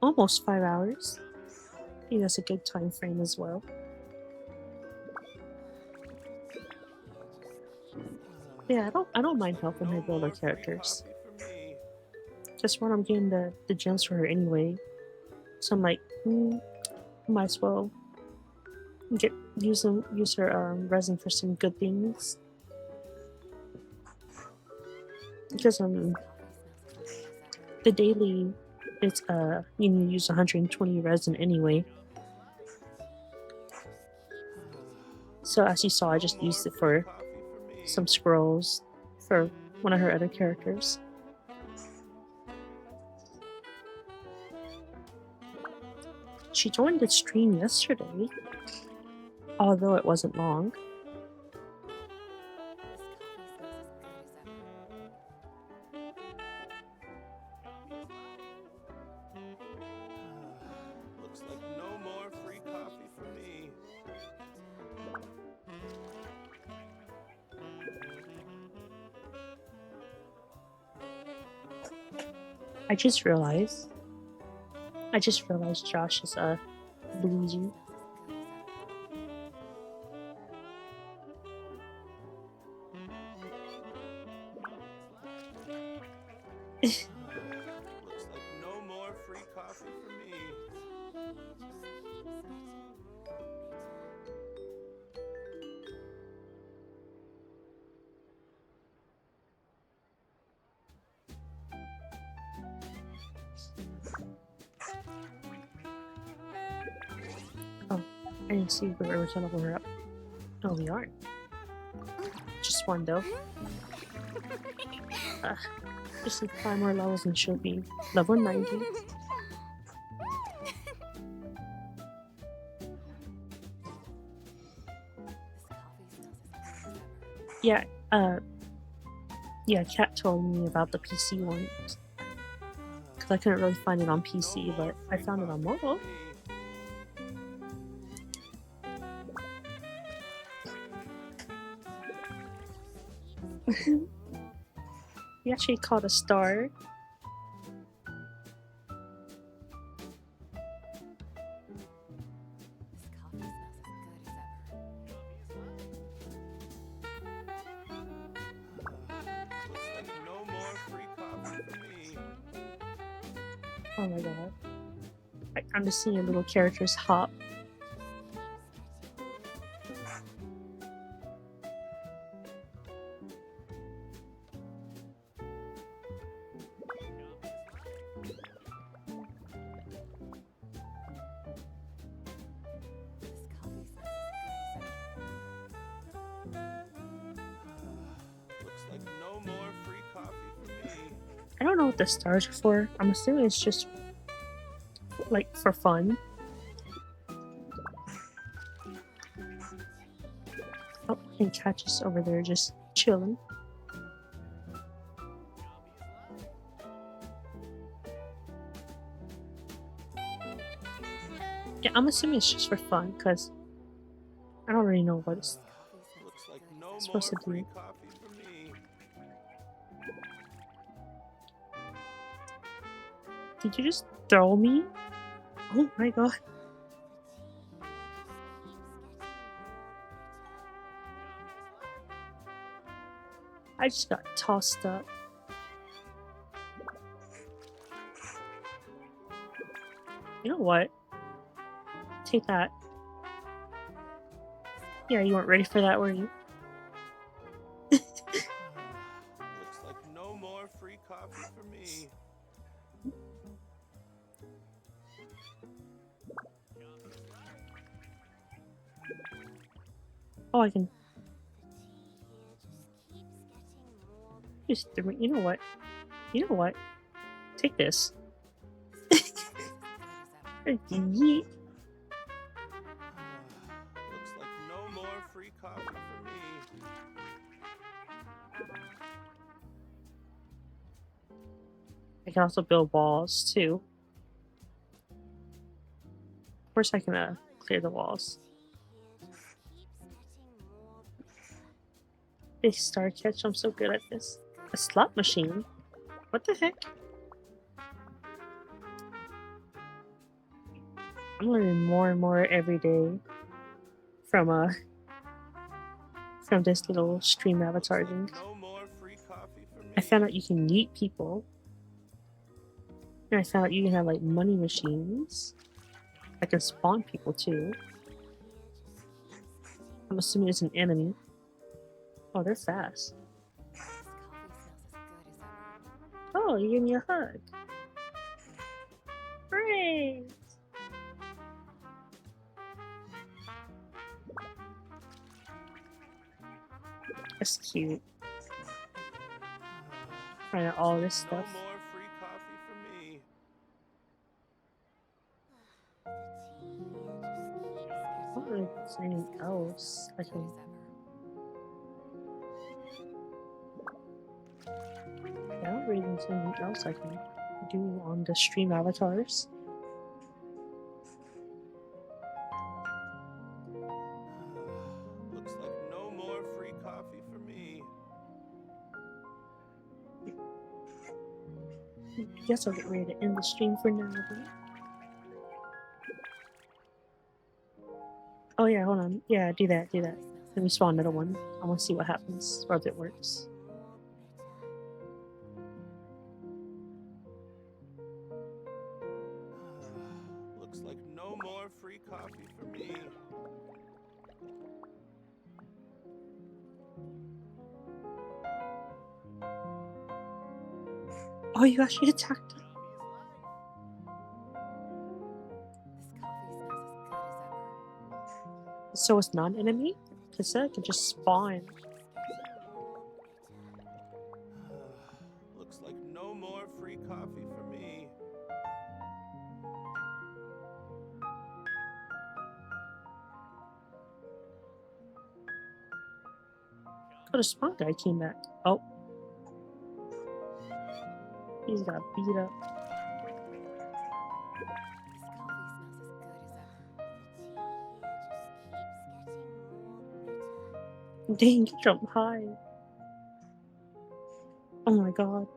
Almost 5 hours. I think that's a good time frame as well. Yeah, I don't mind helping her build her characters. Just when I'm getting the gems for her anyway. So I'm like, might as well use her resin for some good things. Because the daily it's you need to use 120 resin anyway. So as you saw, I just used it for some scrolls for one of her other characters. She joined the stream yesterday, although it wasn't long. Looks like no more free coffee for me. I just realized Josh is Luigi. Looks like no more free coffee for me. Oh, I didn't see if we were gonna level her up. No, we aren't. Just one though. Just need 5 more levels and she'll be level 90. Yeah, Kat told me about the PC one. Because I couldn't really find it on PC, but I found it on mobile. He actually caught a star. Oh my god. I'm just seeing little characters hop. I don't know what the stars are for. I'm assuming it's just like for fun. Oh, and Catch is over there just chilling. Yeah, I'm assuming it's just for fun because I don't really know what it's supposed to do. Did you just throw me? Oh my god. I just got tossed up. You know what? Take that. Yeah, you weren't ready for that, were you? Looks like no more free coffee for me. Oh, I can. Just you know what? You know what? Take this. Yeet. Looks like no more free coffee for me. I can also build walls too. Of course I can clear the walls. Big star catch, I'm so good at this. A slot machine? What the heck? I'm learning more and more every day from this little stream avatar thing. I found out you can yeet people. And I found out you can have like money machines. I can spawn people too. I'm assuming it's an enemy. Oh, they're fast. Oh, you gave me a hug. Great! That's cute. Trying out all this stuff. I don't really think there's anything else I can. Yeah, I don't really think there's anything else I can do on the stream avatars. Looks like no more free coffee for me. Guess I'll get ready to end the stream for now. Then. Oh yeah, hold on. Yeah, do that, do that. Let me spawn another one. I want to see what happens, or if it works. Looks like no more free coffee for me. Oh, you actually attacked him. So it's not an enemy? Because that could just spawn. Looks like no more free coffee for me. Oh, the spawn guy came back. Oh. He's got beat up. Dang, you jumped high. Oh my god.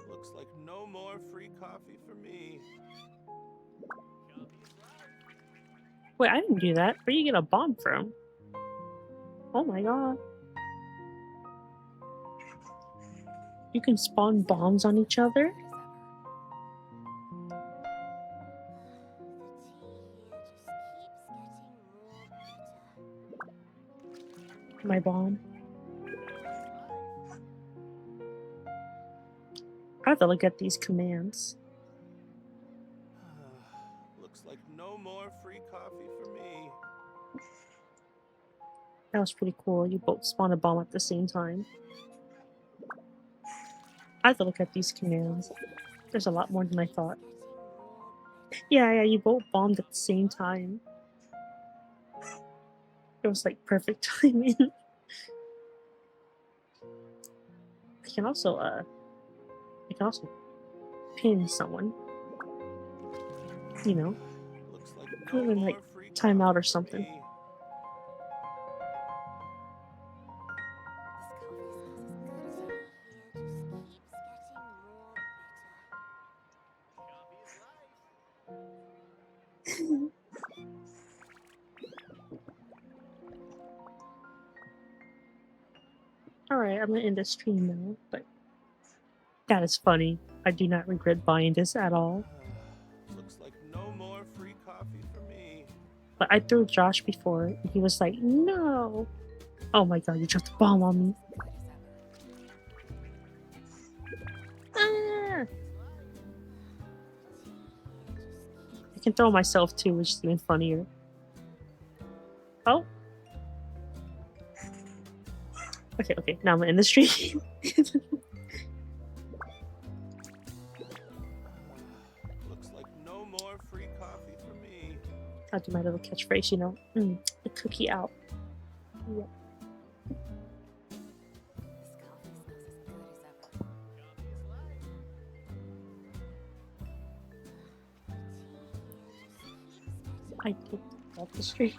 Looks like no more free coffee for me. Wait, I didn't do that. Where do you get a bomb from? Oh my god. You can spawn bombs on each other? My bomb. I have to look at these commands. Looks like no more free coffee for me. That was pretty cool. You both spawn a bomb at the same time. I have to look at these commands. There's a lot more than I thought. Yeah, you both bombed at the same time. It was like perfect timing. I can also pin someone. You know, put them in like timeout or something. Alright, I'm gonna end the stream now, but that is funny. I do not regret buying this at all. Looks like no more free coffee for me. But I threw Josh before, and he was like, no! Oh my god, you dropped a bomb on me. Ah! I can throw myself too, which is even funnier. Oh! Okay, now I'm in the stream. Looks like no more free coffee for me. I'll do my little catchphrase, you know. The cookie out. Yep. I kicked off the stream.